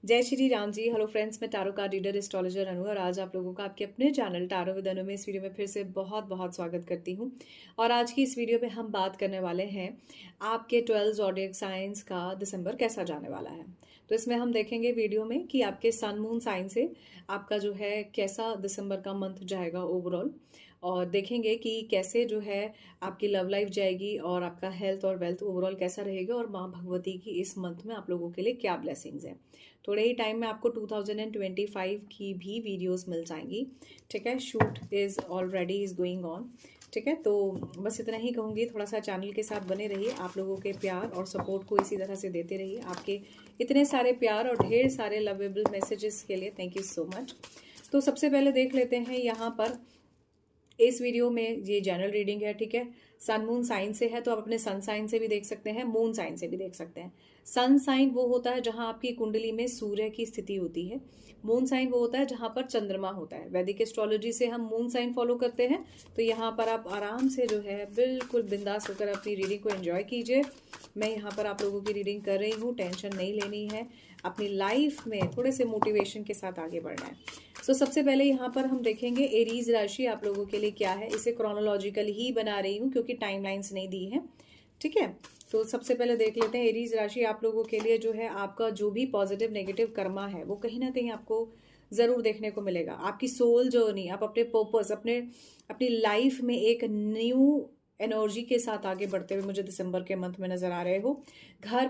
जय श्री राम जी। Hello friends, मैं tarot card reader astrologer अनु और आज आप लोगों का आपके अपने चैनल टारो विद अनु में इस वीडियो में फिर से बहुत बहुत स्वागत करती हूँ। और आज की इस वीडियो में हम बात करने वाले हैं आपके 12 ज़ोडिएक साइंस का दिसंबर कैसा जाने वाला है। तो इसमें हम देखेंगे वीडियो में कि आपके सन मून साइन से आपका जो है कैसा दिसंबर का मंथ जाएगा ओवरऑल, और देखेंगे कि कैसे जो है आपकी लव लाइफ जाएगी और आपका हेल्थ और वेल्थ ओवरऑल कैसा रहेगा और माँ भगवती की इस मंथ में आप लोगों के लिए क्या ब्लेसिंग्स हैं। थोड़े ही टाइम में आपको 2025 की भी वीडियोस मिल जाएंगी। ठीक है, shoot is already is going on. ठीक है, तो बस इतना ही कहूँगी, थोड़ा सा चैनल के साथ बने रहिए। आप लोगों के प्यार और सपोर्ट को इसी तरह से देते रहिए। आपके इतने सारे प्यार और ढेर सारे लवेबल मैसेजेस के लिए थैंक यू सो मच। तो सबसे पहले देख लेते हैं यहाँ पर इस वीडियो में, ये जनरल रीडिंग है। ठीक है, सन मून साइन से है तो आप अपने सन साइन से भी देख सकते हैं, मून साइन से भी देख सकते हैं। सन साइन वो होता है जहां आपकी कुंडली में सूर्य की स्थिति होती है। मून साइन वो होता है जहां पर चंद्रमा होता है। वैदिक एस्ट्रोलॉजी से हम मून साइन फॉलो करते हैं। तो यहाँ पर आप आराम से जो है बिल्कुल बिंदास होकर अपनी रीडिंग को एंजॉय कीजिए। मैं यहाँ पर आप लोगों की रीडिंग कर रही हूँ, टेंशन नहीं लेनी है। अपनी लाइफ में थोड़े से मोटिवेशन के साथ आगे बढ़ना है। सो सबसे पहले यहाँ पर हम देखेंगे एरीज राशि आप लोगों के लिए क्या है। इसे क्रोनोलॉजिकल ही बना रही हूँ क्योंकि टाइमलाइंस नहीं दी है। ठीक है, तो सबसे पहले देख लेते हैं एरीज राशि आप लोगों के लिए जो है आपका जो भी पॉजिटिव नेगेटिव कर्मा है वो कहीं ना कहीं आपको जरूर देखने को मिलेगा। आपकी सोल जर्नी, आप अपने पर्पस, अपनी लाइफ में एक न्यू एनर्जी के साथ आगे बढ़ते हुए मुझे दिसंबर के मंथ में नजर आ रहे हो। घर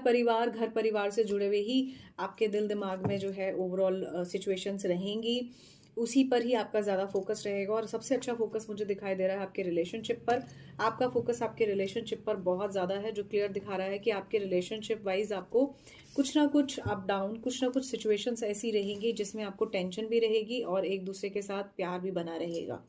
परिवार से जुड़े हुए ही आपके दिल दिमाग में जो है ओवरऑल सिचुएशंस रहेंगी, उसी पर ही आपका ज़्यादा फोकस रहेगा। और सबसे अच्छा फोकस मुझे दिखाई दे रहा है आपके रिलेशनशिप पर। आपका फोकस आपके रिलेशनशिप पर बहुत ज़्यादा है, जो क्लियर दिखा रहा है कि आपके रिलेशनशिप वाइज आपको कुछ ना कुछ अप डाउन, कुछ ना कुछ सिचुएशंस ऐसी रहेंगी जिसमें आपको टेंशन भी रहेगी और एक दूसरे के साथ प्यार भी बना रहेगा।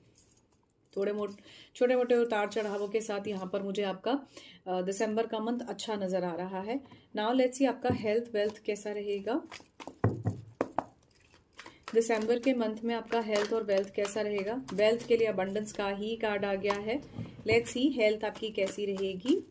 छोटे मोटे उतार चढ़ावों के साथ यहाँ पर मुझे आपका दिसंबर का मंथ अच्छा नजर आ रहा है। नाउ लेट्स सी आपका हेल्थ वेल्थ कैसा रहेगा। दिसंबर के मंथ में आपका हेल्थ और वेल्थ कैसा रहेगा। वेल्थ के लिए अबंडेंस का ही कार्ड आ गया है। लेट्स सी हेल्थ आपकी कैसी रहेगी।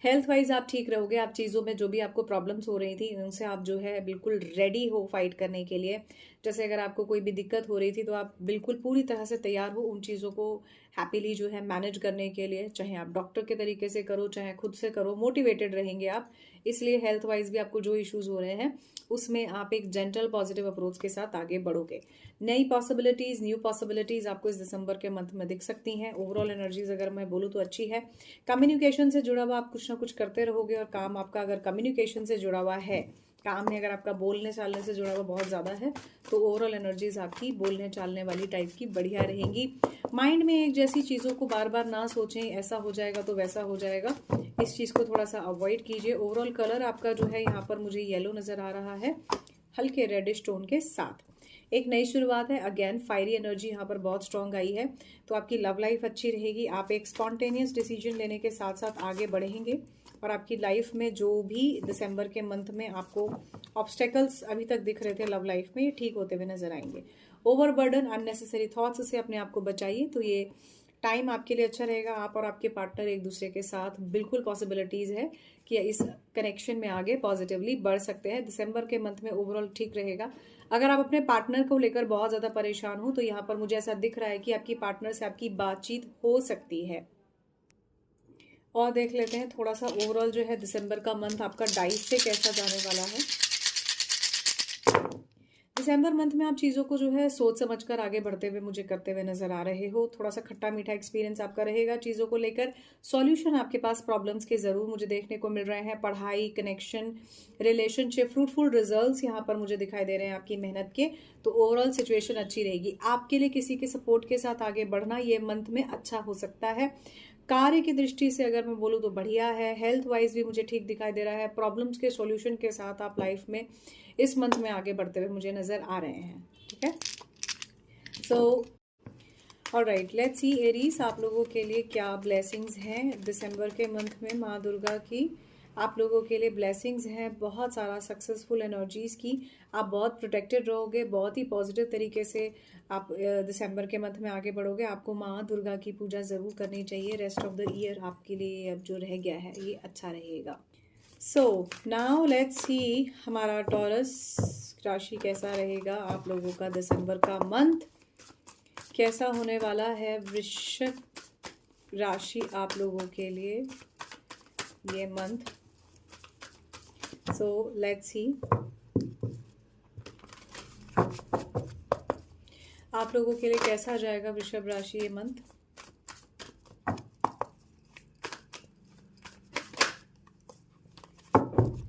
हेल्थ वाइज आप ठीक रहोगे। आप चीज़ों में जो भी आपको प्रॉब्लम्स हो रही थी उनसे आप जो है बिल्कुल रेडी हो फाइट करने के लिए। जैसे अगर आपको कोई भी दिक्कत हो रही थी तो आप बिल्कुल पूरी तरह से तैयार हो उन चीज़ों को हैप्पीली जो है मैनेज करने के लिए। चाहे आप डॉक्टर के तरीके से करो, चाहे खुद से करो, मोटिवेटेड रहेंगे आप। इसलिए हेल्थ वाइज भी आपको जो इश्यूज हो रहे हैं उसमें आप एक जेंटल पॉजिटिव अप्रोच के साथ आगे बढ़ोगे। न्यू पॉसिबिलिटीज आपको इस दिसंबर के मंथ में दिख सकती हैं। ओवरऑल एनर्जीज अगर मैं बोलूँ तो अच्छी है। कम्युनिकेशन से जुड़ा हुआ आप कुछ ना कुछ करते रहोगे और काम आपका अगर कम्युनिकेशन से जुड़ा हुआ है, काम में अगर आपका बोलने चालने से जुड़ा हुआ बहुत ज़्यादा है तो ओवरऑल एनर्जीज आपकी बोलने चालने वाली टाइप की बढ़िया रहेंगी। माइंड में एक जैसी चीज़ों को बार बार ना सोचें, ऐसा हो जाएगा तो वैसा हो जाएगा, इस चीज़ को थोड़ा सा अवॉइड कीजिए। ओवरऑल कलर आपका जो है यहाँ पर मुझे येलो नज़र आ रहा है हल्के रेडिश टोन के साथ। एक नई शुरुआत है। अगेन फायरी एनर्जी यहाँ पर बहुत स्ट्रांग आई है, तो आपकी लव लाइफ अच्छी रहेगी। आप एक स्पॉन्टेनियस डिसीजन लेने के साथ साथ आगे बढ़ेंगे और आपकी लाइफ में जो भी दिसंबर के मंथ में आपको ऑब्स्टेकल्स अभी तक दिख रहे थे लव लाइफ में, ये ठीक होते हुए नजर आएंगे। ओवरबर्डन, अननेसेसरी थॉट्स से अपने आप को बचाइए, तो ये टाइम आपके लिए अच्छा रहेगा। आप और आपके पार्टनर एक दूसरे के साथ बिल्कुल पॉसिबिलिटीज है कि इस कनेक्शन में आगे पॉजिटिवली बढ़ सकते हैं। दिसंबर के मंथ में ओवरऑल ठीक रहेगा। अगर आप अपने पार्टनर को लेकर बहुत ज्यादा परेशान हो तो यहाँ पर मुझे ऐसा दिख रहा है कि आपकी पार्टनर से आपकी बातचीत हो सकती है। और देख लेते हैं थोड़ा सा ओवरऑल जो है दिसंबर का मंथ आपका डाइस से कैसा जाने वाला है। दिसंबर मंथ में आप चीज़ों को जो है सोच समझकर आगे बढ़ते हुए मुझे करते हुए नजर आ रहे हो। थोड़ा सा खट्टा मीठा एक्सपीरियंस आपका रहेगा चीज़ों को लेकर। सॉल्यूशन आपके पास प्रॉब्लम्स के ज़रूर मुझे देखने को मिल रहे हैं। पढ़ाई, कनेक्शन, रिलेशनशिप, फ्रूटफुल रिजल्ट्स यहाँ पर मुझे दिखाई दे रहे हैं आपकी मेहनत के। तो ओवरऑल सिचुएशन अच्छी रहेगी आपके लिए। किसी के सपोर्ट के साथ आगे बढ़ना ये मंथ में अच्छा हो सकता है। कार्य की दृष्टि से अगर मैं बोलूँ तो बढ़िया है। हेल्थ वाइज भी मुझे ठीक दिखाई दे रहा है। प्रॉब्लम्स के सॉल्यूशन के साथ आप लाइफ में इस मंथ में आगे बढ़ते हुए मुझे नजर आ रहे हैं। ठीक है, so alright, let's see Aries आप लोगों के लिए क्या ब्लेसिंग्स हैं दिसंबर के मंथ में। माँ दुर्गा की आप लोगों के लिए ब्लेसिंग्स हैं बहुत सारा सक्सेसफुल एनर्जीज की। आप बहुत प्रोटेक्टेड रहोगे, बहुत ही पॉजिटिव तरीके से आप दिसंबर के मंथ में आगे बढ़ोगे। आपको माँ दुर्गा की पूजा जरूर करनी चाहिए। रेस्ट ऑफ द ईयर आपके लिए अब जो रह गया है ये अच्छा रहेगा। सो नाउ लेट्स सी हमारा टॉरस राशि कैसा रहेगा आप लोगों का दिसंबर का मंथ कैसा होने वाला है। वृश्चिक राशि आप लोगों के लिए ये मंथ। सो लेट्स सी आप लोगों के लिए कैसा जाएगा वृषभ राशि ये मंथ।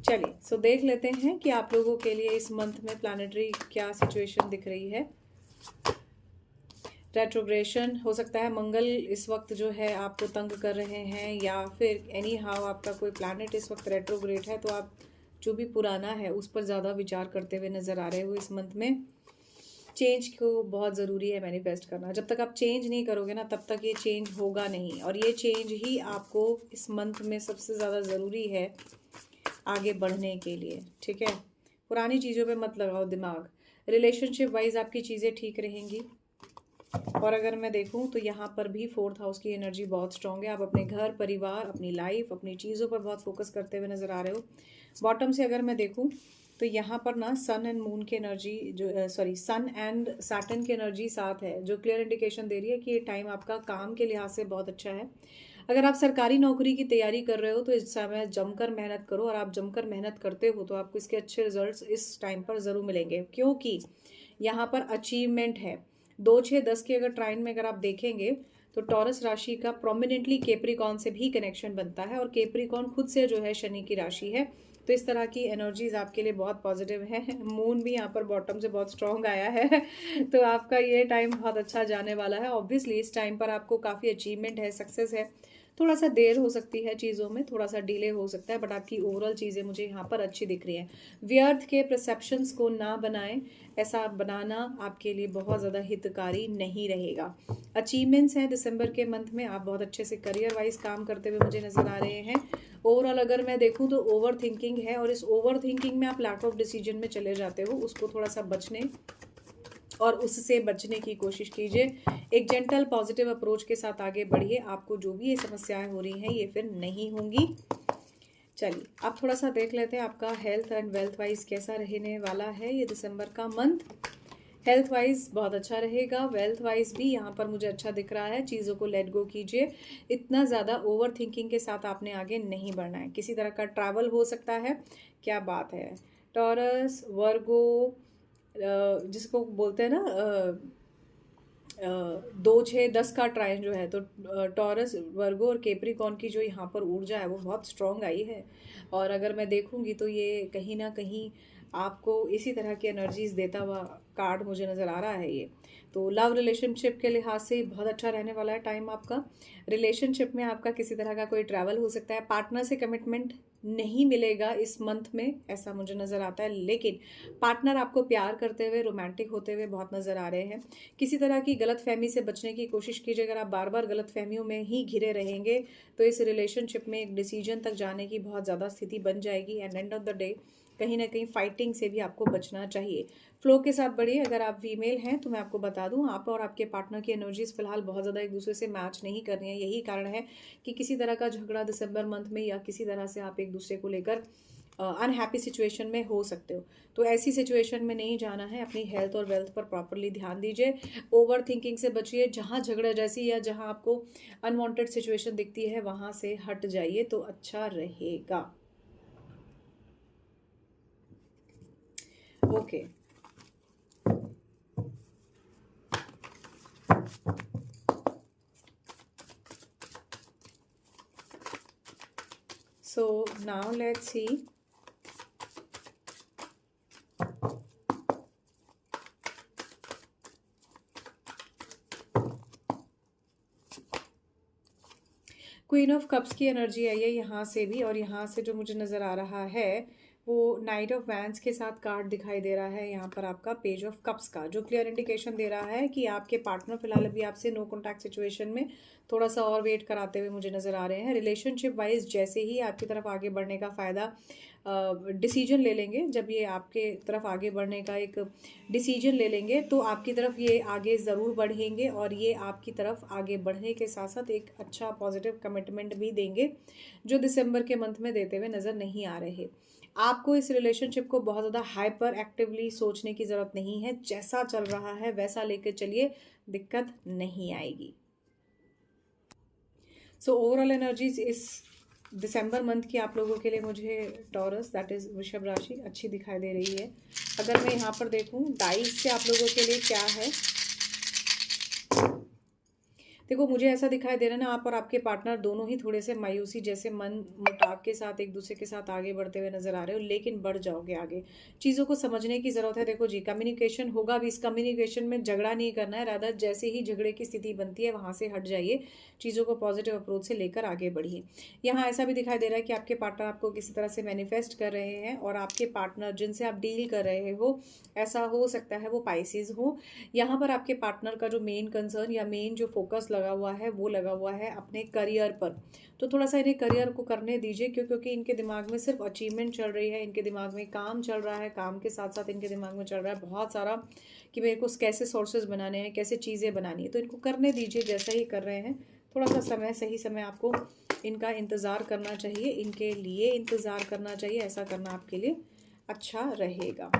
चलिए सो देख लेते हैं कि आप लोगों के लिए इस मंथ में प्लैनेटरी क्या सिचुएशन दिख रही है। रेट्रोग्रेशन हो सकता है, मंगल इस वक्त जो है आपको तंग कर रहे हैं, या फिर एनी हाउ आपका कोई प्लैनेट इस वक्त रेट्रोग्रेड है, तो आप जो भी पुराना है उस पर ज़्यादा विचार करते हुए नज़र आ रहे हो इस मंथ में। चेंज को बहुत ज़रूरी है मैनिफेस्ट करना। जब तक आप चेंज नहीं करोगे ना तब तक ये चेंज होगा नहीं, और ये चेंज ही आपको इस मंथ में सबसे ज़्यादा ज़रूरी है आगे बढ़ने के लिए। ठीक है, पुरानी चीज़ों पे मत लगाओ दिमाग। रिलेशनशिप वाइज आपकी चीज़ें ठीक रहेंगी। और अगर मैं देखूं तो यहाँ पर भी 4th हाउस की एनर्जी बहुत स्ट्रांग है। आप अपने घर परिवार अपनी लाइफ अपनी चीज़ों पर बहुत फोकस करते हुए नज़र आ रहे हो। बॉटम से अगर मैं देखूं तो यहाँ पर ना सन एंड मून की एनर्जी जो सन एंड सैटर्न की एनर्जी साथ है, जो क्लियर इंडिकेशन दे रही है कि ये टाइम आपका काम के लिहाज से बहुत अच्छा है। अगर आप सरकारी नौकरी की तैयारी कर रहे हो तो इस समय जमकर मेहनत करो, और आप जमकर मेहनत करते हो तो आपको इसके अच्छे रिजल्ट्स इस टाइम पर ज़रूर मिलेंगे, क्योंकि यहाँ पर अचीवमेंट है। 2, 6, 10 के अगर ट्राइन में अगर आप देखेंगे तो टॉरस राशि का प्रोमिनेंटली केप्रिकॉन से भी कनेक्शन बनता है, और केप्रिकॉन खुद से जो है शनि की राशि है। तो इस तरह की एनर्जीज आपके लिए बहुत पॉजिटिव है। मून भी यहाँ पर बॉटम से बहुत स्ट्रॉन्ग आया है तो आपका ये टाइम बहुत अच्छा जाने वाला है। ऑब्वियसली इस टाइम पर आपको काफ़ी अचीवमेंट है, सक्सेस है। थोड़ा सा देर हो सकती है चीज़ों में, थोड़ा सा डिले हो सकता है, बट आपकी ओवरऑल चीज़ें मुझे यहाँ पर अच्छी दिख रही हैं। व्यर्थ के परसेप्शंस को ना बनाएं, ऐसा बनाना आपके लिए बहुत ज़्यादा हितकारी नहीं रहेगा। अचीवमेंट्स हैं दिसंबर के मंथ में, आप बहुत अच्छे से करियर वाइज काम करते हुए मुझे नज़र आ रहे हैं। ओवरऑल अगर मैं देखूं तो ओवर थिंकिंग है, और इस ओवर थिंकिंग में आप लैक ऑफ डिसीजन में चले जाते हो, उसको थोड़ा सा बचने और उससे बचने की कोशिश कीजिए। एक जेंटल पॉजिटिव अप्रोच के साथ आगे बढ़िए, आपको जो भी ये समस्याएं हो रही हैं ये फिर नहीं होंगी। चलिए अब थोड़ा सा देख लेते हैं आपका हेल्थ एंड वेल्थ वाइज कैसा रहने वाला है ये दिसंबर का मंथ। हेल्थ वाइज बहुत अच्छा रहेगा, वेल्थ वाइज भी यहाँ पर मुझे अच्छा दिख रहा है। चीज़ों को लेट गो कीजिए, इतना ज़्यादा ओवर थिंकिंग के साथ आपने आगे नहीं बढ़ना है। किसी तरह का ट्रैवल हो सकता है, क्या बात है। टॉरस वर्गो जिसको बोलते हैं ना 2, 6, 10 का ट्राइन जो है, तो टॉरस वर्गो और केप्रिकॉन की जो यहाँ पर ऊर्जा है वो बहुत स्ट्रांग आई है। और अगर मैं देखूंगी तो ये कहीं ना कहीं आपको इसी तरह की एनर्जीज देता हुआ कार्ड मुझे नज़र आ रहा है ये। तो लव रिलेशनशिप के लिहाज से बहुत अच्छा रहने वाला है टाइम आपका। रिलेशनशिप में आपका किसी तरह का कोई ट्रैवल हो सकता है। पार्टनर से कमिटमेंट नहीं मिलेगा इस मंथ में, ऐसा मुझे नज़र आता है, लेकिन पार्टनर आपको प्यार करते हुए रोमांटिक होते हुए बहुत नज़र आ रहे हैं। किसी तरह की गलत फहमी से बचने की कोशिश कीजिए। अगर आप बार बार गलत फहमियों में ही घिरे रहेंगे तो इस रिलेशनशिप में एक डिसीजन तक जाने की बहुत ज़्यादा स्थिति बन जाएगी, and end of the day कहीं ना कहीं फाइटिंग से भी आपको बचना चाहिए। फ्लो के साथ बढ़िए। अगर आप फीमेल हैं तो मैं आपको बता दूं, आप और आपके पार्टनर की एनर्जीज फिलहाल बहुत ज़्यादा एक दूसरे से मैच नहीं कर रही हैं। यही कारण है कि किसी तरह का झगड़ा दिसंबर मंथ में, या किसी तरह से आप एक दूसरे को लेकर अनहैप्पी सिचुएशन में हो सकते हो। तो ऐसी सिचुएशन में नहीं जाना है। अपनी हेल्थ और वेल्थ पर प्रॉपरली ध्यान दीजिए, ओवर थिंकिंग से बचिए। जहाँ झगड़ा जैसी या जहाँ आपको अनवांटेड सिचुएशन दिखती है वहाँ से हट जाइए तो अच्छा रहेगा। Okay so now let's see queen of cups की एनर्जी आई है यहाँ से भी, और यहाँ से जो मुझे नज़र आ रहा है वो नाइट ऑफ वैंड्स के साथ कार्ड दिखाई दे रहा है यहाँ पर आपका पेज ऑफ कप्स का, जो क्लियर इंडिकेशन दे रहा है कि आपके पार्टनर फिलहाल अभी आपसे नो कॉन्टैक्ट सिचुएशन में थोड़ा सा और वेट कराते हुए मुझे नज़र आ रहे हैं। रिलेशनशिप वाइज जैसे ही आपकी तरफ आगे बढ़ने का फ़ायदा डिसीजन ले लेंगे, जब ये आपके तरफ आगे बढ़ने का एक डिसीजन ले लेंगे तो आपकी तरफ ये आगे ज़रूर बढ़ेंगे, और ये आपकी तरफ आगे बढ़ने के साथ साथ एक अच्छा पॉजिटिव कमिटमेंट भी देंगे, जो दिसंबर के मंथ में देते हुए नज़र नहीं आ रहे। आपको इस रिलेशनशिप को बहुत ज़्यादा हाइपर एक्टिवली सोचने की ज़रूरत नहीं है, जैसा चल रहा है वैसा लेकर चलिए, दिक्कत नहीं आएगी। सो ओवरऑल एनर्जीज इस दिसंबर मंथ की आप लोगों के लिए मुझे टॉरस दैट इज़ वृषभ राशि अच्छी दिखाई दे रही है। अगर मैं यहाँ पर देखूँ डाइस से आप लोगों के लिए क्या है, देखो मुझे ऐसा दिखाई दे रहा है ना, आप और आपके पार्टनर दोनों ही थोड़े से मायूसी जैसे मन मुटाव के साथ एक दूसरे के साथ आगे बढ़ते हुए नजर आ रहे हो, लेकिन बढ़ जाओगे आगे। चीज़ों को समझने की ज़रूरत है। देखो जी, कम्युनिकेशन होगा भी, इस कम्युनिकेशन में झगड़ा नहीं करना है, रादर जैसे ही झगड़े की स्थिति बनती है वहाँ से हट जाइए, चीज़ों को पॉजिटिव अप्रोच से लेकर आगे बढ़िए। यहाँ ऐसा भी दिखाई दे रहा है कि आपके पार्टनर आपको किसी तरह से मैनिफेस्ट कर रहे हैं, और आपके पार्टनर जिनसे आप डील कर रहे हो, ऐसा हो सकता है वो पाइसेस हो। यहाँ पर आपके पार्टनर का जो मेन कंसर्न या मेन जो फोकस लगा हुआ है वो लगा हुआ है अपने करियर पर, तो थोड़ा सा इन्हें करियर को करने दीजिए, क्योंकि इनके दिमाग में सिर्फ अचीवमेंट चल रही है, इनके दिमाग में काम चल रहा है, काम के साथ साथ इनके दिमाग में चल रहा है बहुत सारा कि मेरे को कैसे सोर्सेज बनाने हैं, कैसे चीज़ें बनानी है, तो इनको करने दीजिए जैसा ही कर रहे हैं। थोड़ा सा समय, सही समय आपको इनका इंतज़ार करना चाहिए, इनके लिए इंतज़ार करना चाहिए, ऐसा करना आपके लिए अच्छा रहेगा।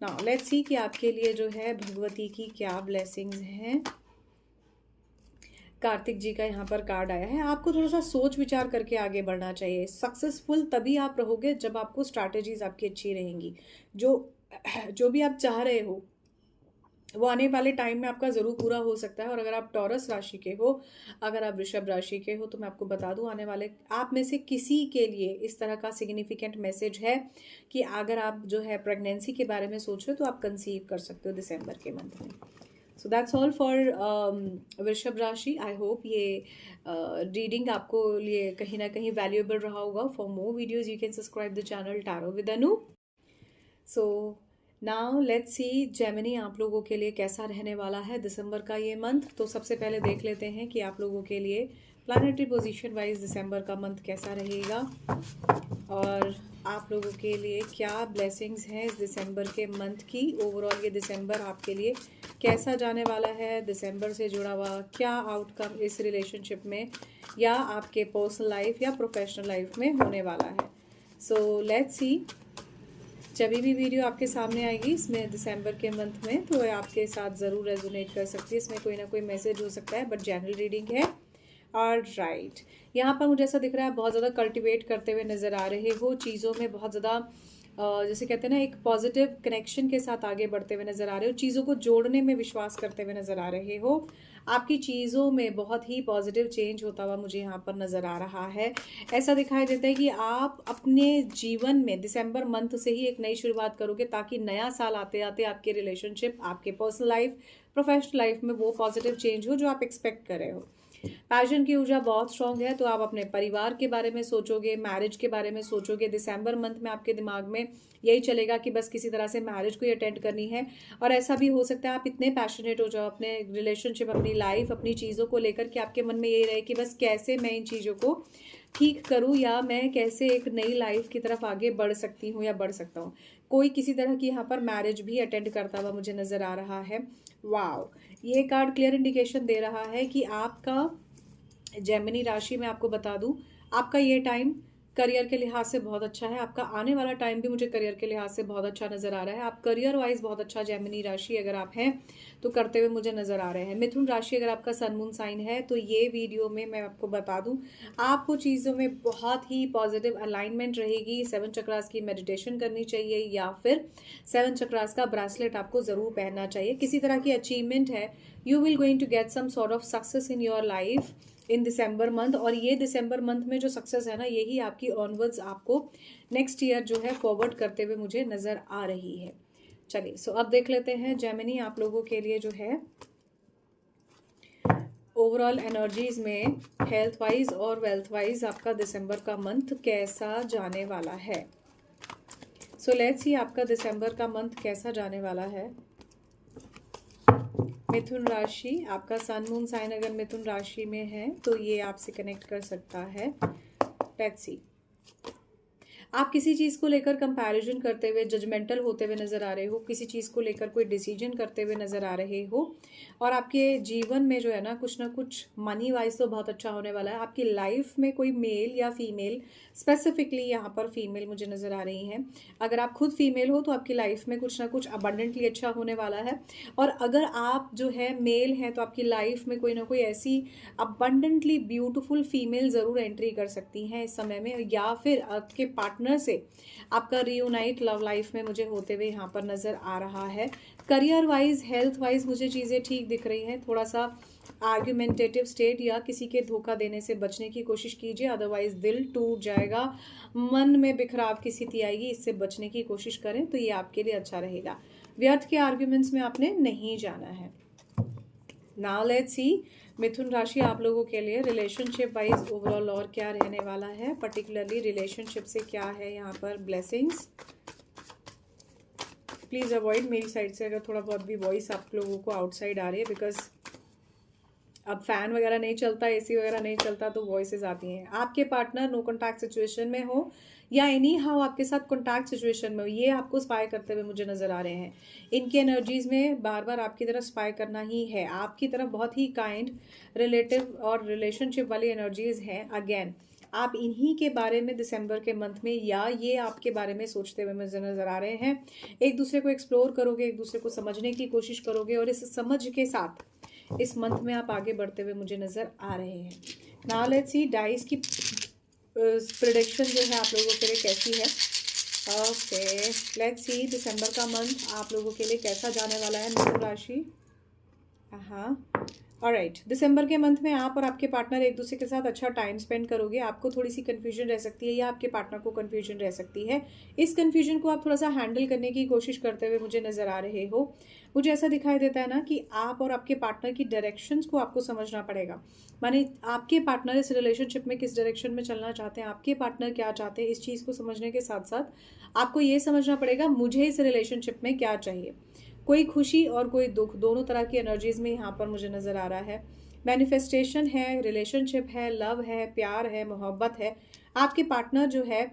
नाउ लेट्स सी कि आपके लिए जो है भगवती की क्या ब्लेसिंग्स हैं। कार्तिक जी का यहाँ पर कार्ड आया है। आपको थोड़ा सा सोच विचार करके आगे बढ़ना चाहिए। सक्सेसफुल तभी आप रहोगे जब आपको स्ट्रैटेजीज आपकी अच्छी रहेंगी। जो जो भी आप चाह रहे हो वो आने वाले टाइम में आपका ज़रूर पूरा हो सकता है। और अगर आप टॉरस राशि के हो, अगर आप वृषभ राशि के हो, तो मैं आपको बता दूं, आने वाले आप में से किसी के लिए इस तरह का सिग्निफिकेंट मैसेज है कि अगर आप जो है प्रेगनेंसी के बारे में सोच रहे हो तो आप कंसीव कर सकते हो दिसंबर के मंथ में। सो दैट्स ऑल फॉर वृषभ राशि। आई होप ये रीडिंग आपको लिए कहीं ना कहीं वैल्यूएबल रहा होगा। For more videos you can subscribe the channel tarot with Anu. So now let's see Gemini आप लोगों के लिए कैसा रहने वाला है दिसंबर का ये मंथ। तो सबसे पहले देख लेते हैं कि आप लोगों के लिए प्लानेटरी पोजीशन वाइज दिसंबर का मंथ कैसा रहेगा, और आप लोगों के लिए क्या ब्लेसिंग्स हैं इस दिसंबर के मंथ की। ओवरऑल ये दिसंबर आपके लिए कैसा जाने वाला है, दिसंबर से जुड़ा हुआ क्या आउटकम इस रिलेशनशिप में या आपके पर्सनल लाइफ या प्रोफेशनल लाइफ में होने वाला है। सो लेट्स सी, जब भी वीडियो आपके सामने आएगी इसमें दिसंबर के मंथ में, तो आपके साथ ज़रूर रेजोनेट कर सकती है। इसमें कोई ना कोई मैसेज हो सकता है, बट जनरल रीडिंग है। और राइट, यहाँ पर मुझे ऐसा दिख रहा है बहुत ज़्यादा कल्टिवेट करते हुए नज़र आ रहे हो, चीज़ों में बहुत ज़्यादा जैसे कहते हैं ना, एक पॉजिटिव कनेक्शन के साथ आगे बढ़ते हुए नज़र आ रहे हो, चीज़ों को जोड़ने में विश्वास करते हुए नज़र आ रहे हो। आपकी चीज़ों में बहुत ही पॉजिटिव चेंज होता हुआ मुझे यहाँ पर नज़र आ रहा है। ऐसा दिखाई देता है कि आप अपने जीवन में दिसंबर मंथ से ही एक नई शुरुआत करोगे, ताकि नया साल आते आते आपके रिलेशनशिप, आपके पर्सनल लाइफ, प्रोफेशनल लाइफ में वो पॉजिटिव चेंज हो जो आप एक्सपेक्ट कर रहे हो। पैशन की ऊर्जा बहुत स्ट्रांग है, तो आप अपने परिवार के बारे में सोचोगे, मैरिज के बारे में सोचोगे। दिसंबर मंथ में आपके दिमाग में यही चलेगा कि बस किसी तरह से मैरिज को ही अटेंड करनी है। और ऐसा भी हो सकता है आप इतने पैशनेट हो जाओ अपने रिलेशनशिप, अपनी लाइफ, अपनी चीज़ों को लेकर कि आपके मन में यही रहे कि बस कैसे मैं इन चीज़ों को ठीक करूँ, या मैं कैसे एक नई लाइफ की तरफ आगे बढ़ सकती हूँ या बढ़ सकता हूँ। कोई किसी तरह की यहाँ पर मैरिज भी अटेंड करता हुआ मुझे नज़र आ रहा है। वाओ, ये कार्ड क्लियर इंडिकेशन दे रहा है कि आपका जेमिनी राशि में, आपको बता दूं, आपका ये टाइम करियर के लिहाज से बहुत अच्छा है। आपका आने वाला टाइम भी मुझे करियर के लिहाज से बहुत अच्छा नज़र आ रहा है। आप करियर वाइज बहुत अच्छा जेमिनी राशि अगर आप हैं तो करते हुए मुझे नज़र आ रहे हैं। मिथुन राशि अगर आपका सन मून साइन है तो ये वीडियो में मैं आपको बता दूं, आपको चीज़ों में बहुत ही पॉजिटिव अलाइनमेंट रहेगी। 7 चक्रास की मेडिटेशन करनी चाहिए, या फिर 7 चक्रास का ब्रेसलेट आपको ज़रूर पहनना चाहिए। किसी तरह की अचीवमेंट है, you will going to get some sort of success in your life in December month. और ये दिसंबर मंथ में जो सक्सेस है ना, यही आपकी ऑनवर्ड्स आपको नेक्स्ट ईयर जो है फॉरवर्ड करते हुए मुझे नज़र आ रही है। चलिए, सो अब देख लेते हैं जेमिनी आप लोगों के लिए जो है ओवरऑल एनर्जीज में हेल्थ वाइज और वेल्थ वाइज आपका दिसंबर का मंथ कैसा जाने वाला है। सो लेट्स सी आपका दिसंबर का मंथ कैसा जाने वाला है। मिथुन राशि, आपका सन मून साइन अगर मिथुन राशि में है तो ये आपसे कनेक्ट कर सकता है। लेट्स सी, आप किसी चीज़ को लेकर कंपैरिजन करते हुए, जजमेंटल होते हुए नज़र आ रहे हो, किसी चीज़ को लेकर कोई डिसीजन करते हुए नज़र आ रहे हो, और आपके जीवन में जो है ना कुछ मनी वाइज तो बहुत अच्छा होने वाला है। आपकी लाइफ में कोई मेल या फीमेल, स्पेसिफिकली यहाँ पर फीमेल मुझे नज़र आ रही हैं। अगर आप खुद फीमेल हो तो आपकी लाइफ में कुछ ना कुछ अबंडेंटली अच्छा होने वाला है, और अगर आप जो है मेल हैं तो आपकी लाइफ में कोई ना कोई ऐसी अबंडेंटली ब्यूटीफुल फीमेल ज़रूर एंट्री कर सकती हैं इस समय में, या फिर आपके पार्टनर से आपका रियूनाइट लव लाइफ में मुझे होते हुए यहाँ पर नजर आ रहा है। करियर वाइज, हेल्थ वाइज मुझे चीज़ें ठीक दिख रही हैं। थोड़ा सा आर्ग्यूमेंटेटिव स्टेट या किसी के धोखा देने से बचने की कोशिश कीजिए, अदरवाइज दिल टूट जाएगा, मन में बिखराव की स्थिति आएगी, इससे बचने की कोशिश करें तो ये आपके लिए अच्छा रहेगा। व्यर्थ के आर्ग्यूमेंट्स में आपने नहीं जाना है। नाउ लेट्स सी मिथुन राशि आप लोगों के लिए रिलेशनशिप वाइज ओवरऑल और क्या रहने वाला है, पर्टिकुलरली रिलेशनशिप से क्या है यहाँ पर ब्लेसिंग्स। प्लीज़ अवॉइड मेरी साइड से अगर थोड़ा बहुत भी वॉइस आप लोगों को आउटसाइड आ रही है, बिकॉज अब फैन वगैरह नहीं चलता, एसी वगैरह नहीं चलता, तो वॉइसेस आती हैं। आपके पार्टनर नो कॉन्टैक्ट सिचुएशन में हो या एनी हाउ आपके साथ कॉन्टैक्ट सिचुएशन में हो, ये आपको स्पाई करते हुए मुझे नज़र आ रहे हैं। इनकी एनर्जीज में बार बार आपकी तरफ स्पाई करना ही है, आपकी तरफ बहुत ही काइंड रिलेटिव और रिलेशनशिप वाली एनर्जीज हैं। अगेन आप इन्हीं के बारे में दिसंबर के मंथ में, या ये आपके बारे में सोचते हुए मुझे नज़र आ रहे हैं। एक दूसरे को एक्सप्लोर करोगे, एक दूसरे को समझने की कोशिश करोगे, और इस समझ के साथ इस मंथ में आप आगे बढ़ते हुए मुझे नज़र आ रहे हैं। नाउ लेट्स सी डाइस की प्रेडिक्शन जो है आप लोगों के लिए कैसी है। ओके, लेट्स सी दिसंबर का मंथ आप लोगों के लिए कैसा जाने वाला है मिथुन राशि। हाँ, ऑलराइट, दिसंबर के मंथ में आप और आपके पार्टनर एक दूसरे के साथ अच्छा टाइम स्पेंड करोगे। आपको थोड़ी सी कंफ्यूजन रह सकती है या आपके पार्टनर को कंफ्यूजन रह सकती है। इस कंफ्यूजन को आप थोड़ा सा हैंडल करने की कोशिश करते हुए मुझे नज़र आ रहे हो। मुझे ऐसा दिखाई देता है ना कि आप और आपके पार्टनर की डायरेक्शंस को आपको समझना पड़ेगा। माने आपके पार्टनर इस रिलेशनशिप में किस डायरेक्शन में चलना चाहते हैं, आपके पार्टनर क्या चाहते हैं, इस चीज़ को समझने के साथ साथ आपको ये समझना पड़ेगा मुझे इस रिलेशनशिप में क्या चाहिए। कोई खुशी और कोई दुख, दोनों तरह की एनर्जीज में यहाँ पर मुझे नज़र आ रहा है। मैनिफेस्टेशन है, रिलेशनशिप है, लव है, प्यार है, मोहब्बत है। आपके पार्टनर जो है,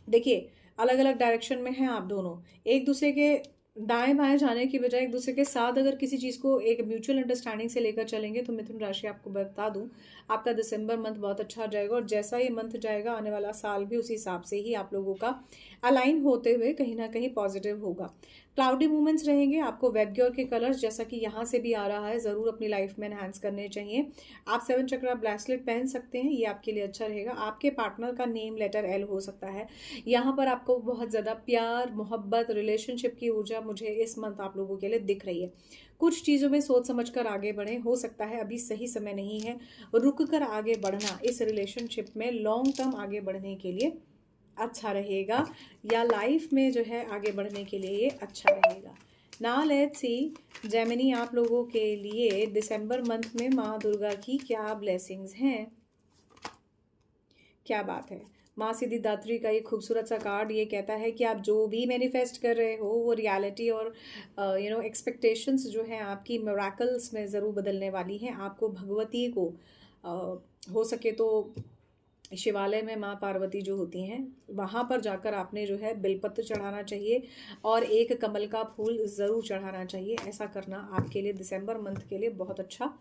देखिए अलग अलग डायरेक्शन में हैं आप दोनों। एक दूसरे के दाएं बाएं जाने की बजाय एक दूसरे के साथ अगर किसी चीज़ को एक म्यूचुअल अंडरस्टैंडिंग से लेकर चलेंगे तो मिथुन राशि आपको बता दूं आपका दिसंबर मंथ बहुत अच्छा जाएगा, और जैसा ये मंथ जाएगा आने वाला साल भी उसी हिसाब से ही आप लोगों का अलाइन होते हुए कहीं ना कहीं पॉजिटिव होगा। क्लाउडी मूवमेंट्स रहेंगे। आपको वेबग्योर के कलर्स जैसा कि यहाँ से भी आ रहा है ज़रूर अपनी लाइफ में एनहांस करने चाहिए। आप 7 चक्रा ब्रेसलेट पहन सकते हैं, ये आपके लिए अच्छा रहेगा। आपके पार्टनर का नेम लेटर एल हो सकता है। यहाँ पर आपको बहुत ज़्यादा प्यार, मोहब्बत, रिलेशनशिप की ऊर्जा मुझे इस मंथ आप लोगों के लिए दिख रही है। कुछ चीज़ों में सोच समझ कर आगे बढ़ें, हो सकता है अभी सही समय नहीं है, रुक कर आगे बढ़ना इस रिलेशनशिप में लॉन्ग टर्म आगे बढ़ने के लिए अच्छा रहेगा, या लाइफ में जो है आगे बढ़ने के लिए ये अच्छा रहेगा। नाउ लेट्स सी जेमिनी आप लोगों के लिए दिसंबर मंथ में माँ दुर्गा की क्या ब्लेसिंग्स हैं। क्या बात है, माँ सिद्धिदात्री का ये खूबसूरत सा कार्ड ये कहता है कि आप जो भी मैनिफेस्ट कर रहे हो वो रियलिटी और एक्सपेक्टेशंस जो हैं आपकी मिरेकल्स में ज़रूर बदलने वाली हैं। आपको भगवती को हो सके तो शिवालय में माँ पार्वती जो होती हैं वहाँ पर जाकर आपने जो है बेलपत्र चढ़ाना चाहिए और एक कमल का फूल ज़रूर चढ़ाना चाहिए। ऐसा करना आपके लिए दिसंबर मंथ के लिए बहुत अच्छा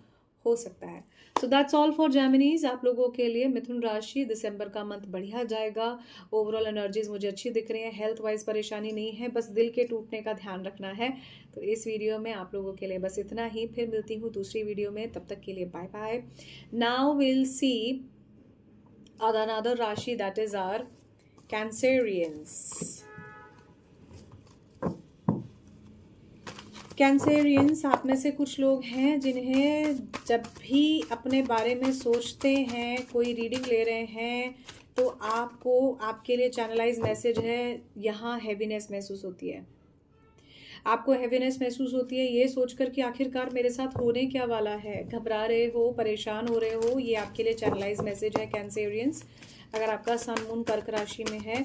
हो सकता है। So that's all for Geminis. आप लोगों के लिए मिथुन राशि दिसंबर का मंथ बढ़िया जाएगा। ओवरऑल एनर्जीज मुझे अच्छी दिख रही है। हेल्थ वाइज परेशानी नहीं है, बस दिल के टूटने का ध्यान रखना है। तो इस वीडियो में आप लोगों के लिए बस इतना ही। फिर मिलती हूँ दूसरी वीडियो में, तब तक के लिए bye bye. Now will see another Rashi, that is our Cancerians. Cancerians आप में से कुछ लोग हैं जिन्हें जब भी अपने बारे में सोचते हैं, कोई रीडिंग ले रहे हैं, तो आपको आपके लिए चैनलाइज मैसेज है, यहाँ हैवीनेस महसूस होती है। आपको हैवीनेस महसूस होती है ये सोचकर कि आखिरकार मेरे साथ होने क्या वाला है। घबरा रहे हो, परेशान हो रहे हो, ये आपके लिए चैनलाइज मैसेज है कैंसेरियंस। अगर आपका सन मून कर्क राशि में है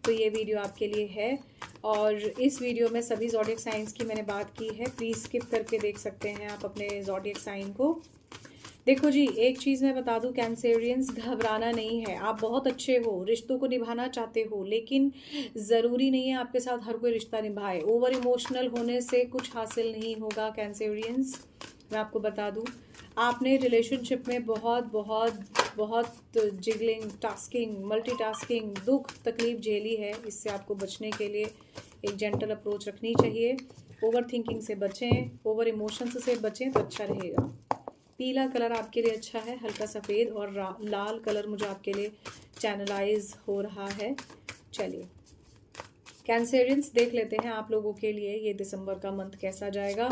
तो ये वीडियो आपके लिए है। और इस वीडियो में सभी ज़ोडिएक साइंस की मैंने बात की है, प्लीज़ स्किप करके देख सकते हैं आप अपने ज़ोडिएक साइन को। देखो जी, एक चीज़ मैं बता दूं, कैंसेरियंस, घबराना नहीं है। आप बहुत अच्छे हो, रिश्तों को निभाना चाहते हो, लेकिन ज़रूरी नहीं है आपके साथ हर कोई रिश्ता निभाए। ओवर इमोशनल होने से कुछ हासिल नहीं होगा कैंसेरियंस, मैं आपको बता दूं। आपने रिलेशनशिप में बहुत बहुत बहुत जिगलिंग, टास्किंग, मल्टीटास्किंग, दुख तकलीफ झेली है। इससे आपको बचने के लिए एक जेंटल अप्रोच रखनी चाहिए। ओवर थिंकिंग से बचें, ओवर इमोशंस से बचें तो अच्छा रहेगा। पीला कलर आपके लिए अच्छा है, हल्का सफ़ेद, और लाल कलर मुझे आपके लिए चैनलाइज हो रहा है। चलिए कैंसेरियंस, देख लेते हैं आप लोगों के लिए ये दिसंबर का मंथ कैसा जाएगा।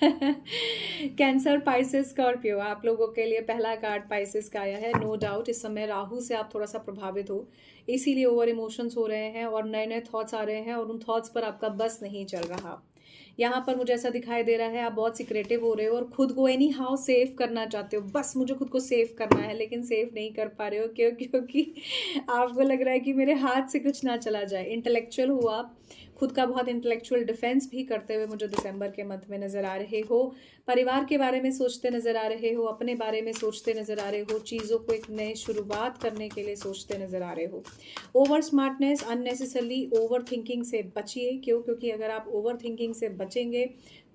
कैंसर, पाइसेस, स्कॉर्पियो, आप लोगों के लिए पहला कार्ड पाइसेस का आया है। नो डाउट इस समय राहु से आप थोड़ा सा प्रभावित हो, इसीलिए ओवर इमोशंस हो रहे हैं और नए नए थॉट्स आ रहे हैं और उन थॉट्स पर आपका बस नहीं चल रहा। यहाँ पर मुझे ऐसा दिखाई दे रहा है आप बहुत सिक्रेटिव हो रहे हो और खुद को एनी हाउ सेव करना चाहते हो। बस मुझे खुद को सेव करना है, लेकिन सेव नहीं कर पा रहे हो। क्यों? क्योंकि आपको लग रहा है कि मेरे हाथ से कुछ ना चला जाए। इंटेलेक्चुअल हो आप, खुद का बहुत इंटेलेक्चुअल डिफेंस भी करते हुए मुझे दिसंबर के मंथ में नजर आ रहे हो। परिवार के बारे में सोचते नजर आ रहे हो, अपने बारे में सोचते नजर आ रहे हो, चीज़ों को एक नई शुरुआत करने के लिए सोचते नजर आ रहे हो। Over smartness, unnecessarily over thinking से बचिए। क्यों? क्योंकि अगर आप ओवर थिंकिंग से बचेंगे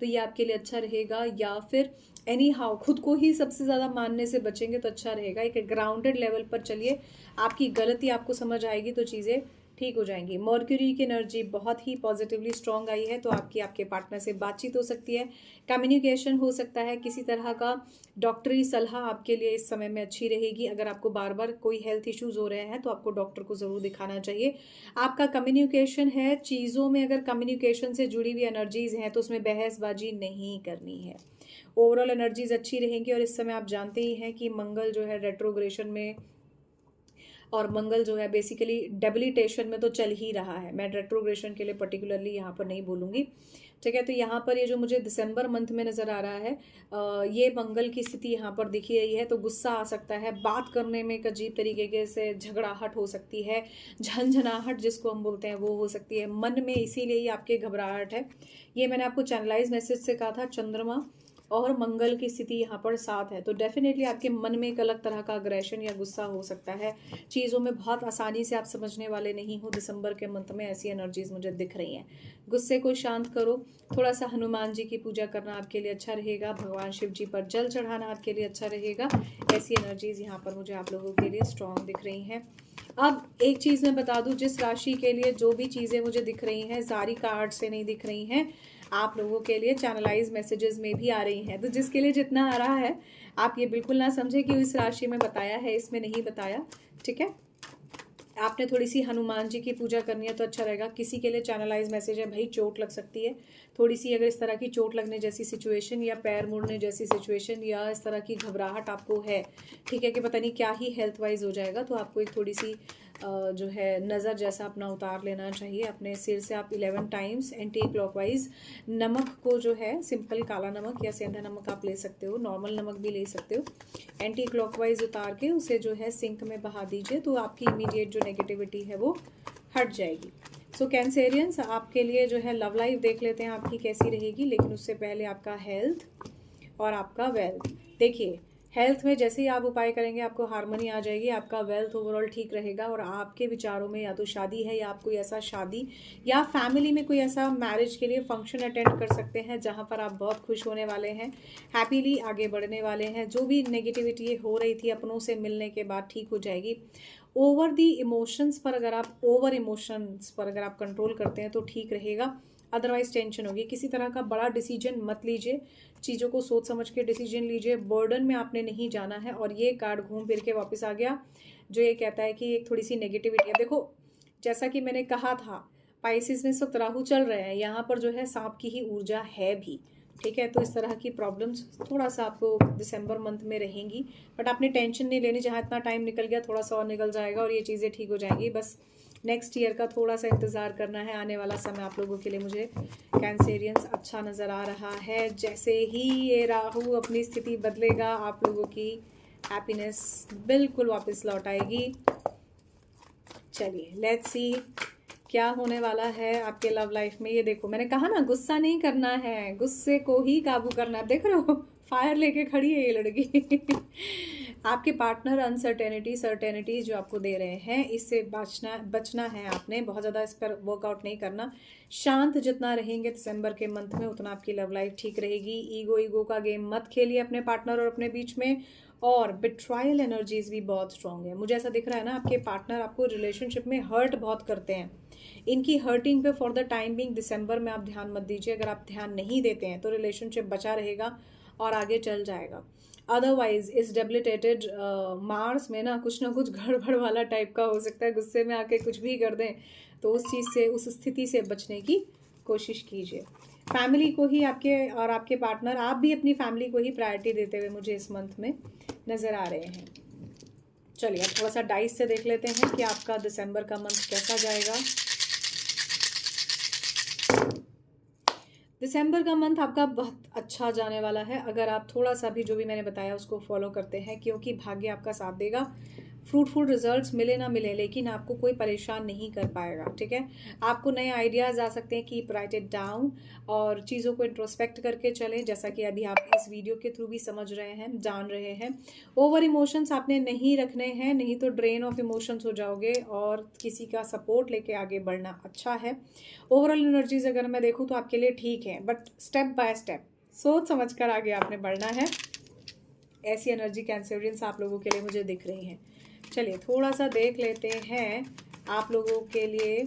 तो ये आपके लिए अच्छा रहेगा, या फिर एनी हाउ खुद को ही सबसे ज़्यादा मानने से बचेंगे तो अच्छा रहेगा। एक ग्राउंडेड लेवल पर चलिए, आपकी गलती आपको समझ आएगी तो चीज़ें ठीक हो जाएंगी। मर्क्यूरी की एनर्जी बहुत ही पॉजिटिवली स्ट्रांग आई है, तो आपके पार्टनर से बातचीत हो सकती है, कम्युनिकेशन हो सकता है, किसी तरह का डॉक्टरी सलाह आपके लिए इस समय में अच्छी रहेगी। अगर आपको बार बार कोई हेल्थ इश्यूज हो रहे हैं तो आपको डॉक्टर को ज़रूर दिखाना चाहिए। आपका कम्युनिकेशन है, चीज़ों में अगर कम्युनिकेशन से जुड़ी हुई एनर्जीज हैं तो उसमें बहसबाजी नहीं करनी है। ओवरऑल एनर्जीज अच्छी रहेंगी। और इस समय आप जानते ही हैं कि मंगल जो है रेट्रोग्रेशन में, और मंगल जो है बेसिकली डेबिलिटेशन में तो चल ही रहा है। मैं रेट्रोग्रेशन के लिए पर्टिकुलरली यहाँ पर नहीं बोलूँगी, ठीक है। तो यहाँ पर ये जो मुझे दिसंबर मंथ में नज़र आ रहा है, ये मंगल की स्थिति यहाँ पर दिखी रही है, तो गुस्सा आ सकता है, बात करने में एक अजीब तरीके से झगड़ाहट हो सकती है, झंझनाहट जिसको हम बोलते हैं वो हो सकती है मन में, इसीलिए ही आपके घबराहट है। ये मैंने आपको चैनलाइज मैसेज से कहा था, चंद्रमा और मंगल की स्थिति यहाँ पर साथ है, तो डेफिनेटली आपके मन में एक अलग तरह का अग्रेशन या गुस्सा हो सकता है। चीज़ों में बहुत आसानी से आप समझने वाले नहीं हो। दिसंबर के मंथ में ऐसी एनर्जीज मुझे दिख रही हैं। गुस्से को शांत करो, थोड़ा सा हनुमान जी की पूजा करना आपके लिए अच्छा रहेगा, भगवान शिव जी पर जल चढ़ाना आपके लिए अच्छा रहेगा। ऐसी एनर्जीज यहाँ पर मुझे आप लोगों के लिए स्ट्रांग दिख रही हैं। अब एक चीज़ मैं बता दूं, जिस राशि के लिए जो भी चीज़ें मुझे दिख रही हैं जारी कार्ड से नहीं दिख रही हैं, आप लोगों के लिए चैनलाइज मैसेजेस में भी आ रही हैं। तो जिसके लिए जितना आ रहा है आप ये बिल्कुल ना समझे कि इस राशि में बताया है, इसमें नहीं बताया, ठीक है। आपने थोड़ी सी हनुमान जी की पूजा करनी है तो अच्छा रहेगा। किसी के लिए चैनलाइज मैसेज है, भाई चोट लग सकती है थोड़ी सी, अगर इस तरह की चोट लगने जैसी सिचुएशन या पैर मुड़ने जैसी सिचुएशन या इस तरह की घबराहट आपको है, ठीक है, कि पता नहीं क्या ही हेल्थ वाइज हो जाएगा, तो आपको एक थोड़ी सी जो है नज़र जैसा अपना उतार लेना चाहिए अपने सिर से। आप 11 टाइम्स एंटी क्लॉकवाइज नमक को जो है, सिंपल काला नमक या सेंधा नमक आप ले सकते हो, नॉर्मल नमक भी ले सकते हो, एंटी क्लॉकवाइज उतार के उसे जो है सिंक में बहा दीजिए, तो आपकी इमीडिएट जो नेगेटिविटी है वो हट जाएगी। सो कैंसेरियंस, आपके लिए जो है लव लाइफ देख लेते हैं आपकी कैसी रहेगी, लेकिन उससे पहले आपका हेल्थ और आपका वेल्थ। देखिए हेल्थ में जैसे ही आप उपाय करेंगे आपको हार्मनी आ जाएगी, आपका वेल्थ ओवरऑल ठीक रहेगा, और आपके विचारों में या तो शादी है या आप कोई ऐसा शादी या फैमिली में कोई ऐसा मैरिज के लिए फंक्शन अटेंड कर सकते हैं जहां पर आप बहुत खुश होने वाले हैं, हैप्पीली आगे बढ़ने वाले हैं। जो भी नेगेटिविटी हो रही थी अपनों से मिलने के बाद ठीक हो जाएगी। ओवर दी इमोशंस पर अगर आप कंट्रोल करते हैं तो ठीक रहेगा, अदरवाइज टेंशन होगी। किसी तरह का बड़ा डिसीजन मत लीजिए, चीज़ों को सोच समझ के डिसीजन लीजिए, बर्डन में आपने नहीं जाना है। और ये कार्ड घूम फिर के वापस आ गया जो ये कहता है कि एक थोड़ी सी नेगेटिविटी है। देखो जैसा कि मैंने कहा था, पाइसिस में इस वक्त राहु चल रहे हैं, यहाँ पर जो है सांप की ही ऊर्जा है भी, ठीक है। तो इस तरह की प्रॉब्लम्स थोड़ा सा आपको दिसंबर मंथ में रहेंगी, बट आपने टेंशन नहीं लेनी, जहाँ इतना टाइम निकल गया थोड़ा सा और निकल जाएगा और ये चीज़ें ठीक हो जाएंगी। बस नेक्स्ट ईयर का थोड़ा सा इंतज़ार करना है। आने वाला समय आप लोगों के लिए मुझे कैंसेरियंस अच्छा नज़र आ रहा है। जैसे ही ये राहु अपनी स्थिति बदलेगा आप लोगों की हैप्पीनेस बिल्कुल वापस लौट आएगी। चलिए लेट्स सी क्या होने वाला है आपके लव लाइफ में। ये देखो, मैंने कहा ना गुस्सा नहीं करना है, गुस्से को ही काबू करना है। देख रहे हो फायर लेके खड़ी है ये लड़की। आपके पार्टनर अनसर्टेनिटी सर्टेनिटी जो आपको दे रहे हैं, इससे बचना है आपने। बहुत ज़्यादा इस पर वर्कआउट नहीं करना। शांत जितना रहेंगे दिसंबर के मंथ में, उतना आपकी लव लाइफ ठीक रहेगी। ईगो का गेम मत खेलिए अपने पार्टनर और अपने बीच में। और बिट्रायल एनर्जीज भी बहुत स्ट्रांग है। मुझे ऐसा दिख रहा है ना, आपके पार्टनर आपको रिलेशनशिप में हर्ट बहुत करते हैं। इनकी हर्टिंग पे फॉर द टाइम बिंग दिसंबर में आप ध्यान मत दीजिए। अगर आप ध्यान नहीं देते हैं तो रिलेशनशिप बचा रहेगा और आगे चल जाएगा। अदरवाइज इस डेबिलिटेटेड मार्स में ना कुछ गड़बड़ वाला टाइप का हो सकता है। गुस्से में आके कुछ भी कर दें, तो उस चीज़ से, उस स्थिति से बचने की कोशिश कीजिए। फैमिली को ही आपके पार्टनर, आप भी अपनी फैमिली को ही प्रायोरिटी देते हुए मुझे इस मंथ में नज़र आ रहे हैं। चलिए अब थोड़ा सा डाइस से देख लेते हैं कि आपका दिसंबर का मंथ कैसा जाएगा। दिसंबर का मंथ आपका बहुत अच्छा जाने वाला है, अगर आप थोड़ा सा भी जो भी मैंने बताया उसको फॉलो करते हैं, क्योंकि भाग्य आपका साथ देगा। फ्रूटफुल रिजल्ट्स मिले ना मिले, लेकिन आपको कोई परेशान नहीं कर पाएगा। ठीक है, आपको नए आइडियाज़ आ सकते हैं। कीप राइट इट डाउन और चीज़ों को इंट्रोस्पेक्ट करके चलें, जैसा कि अभी आप इस वीडियो के थ्रू भी समझ रहे हैं, जान रहे हैं। ओवर इमोशंस आपने नहीं रखने हैं, नहीं तो ड्रेन ऑफ इमोशंस हो जाओगे। और किसी का सपोर्ट लेके आगे बढ़ना अच्छा है। ओवरऑल एनर्जीज अगर मैं देखूँ तो आपके लिए ठीक है, बट स्टेप बाय स्टेप सोच समझ कर आगे आपने बढ़ना है। ऐसी एनर्जी कैंसरियंस आप लोगों के लिए मुझे दिख रही हैं। चलिए थोड़ा सा देख लेते हैं आप लोगों के लिए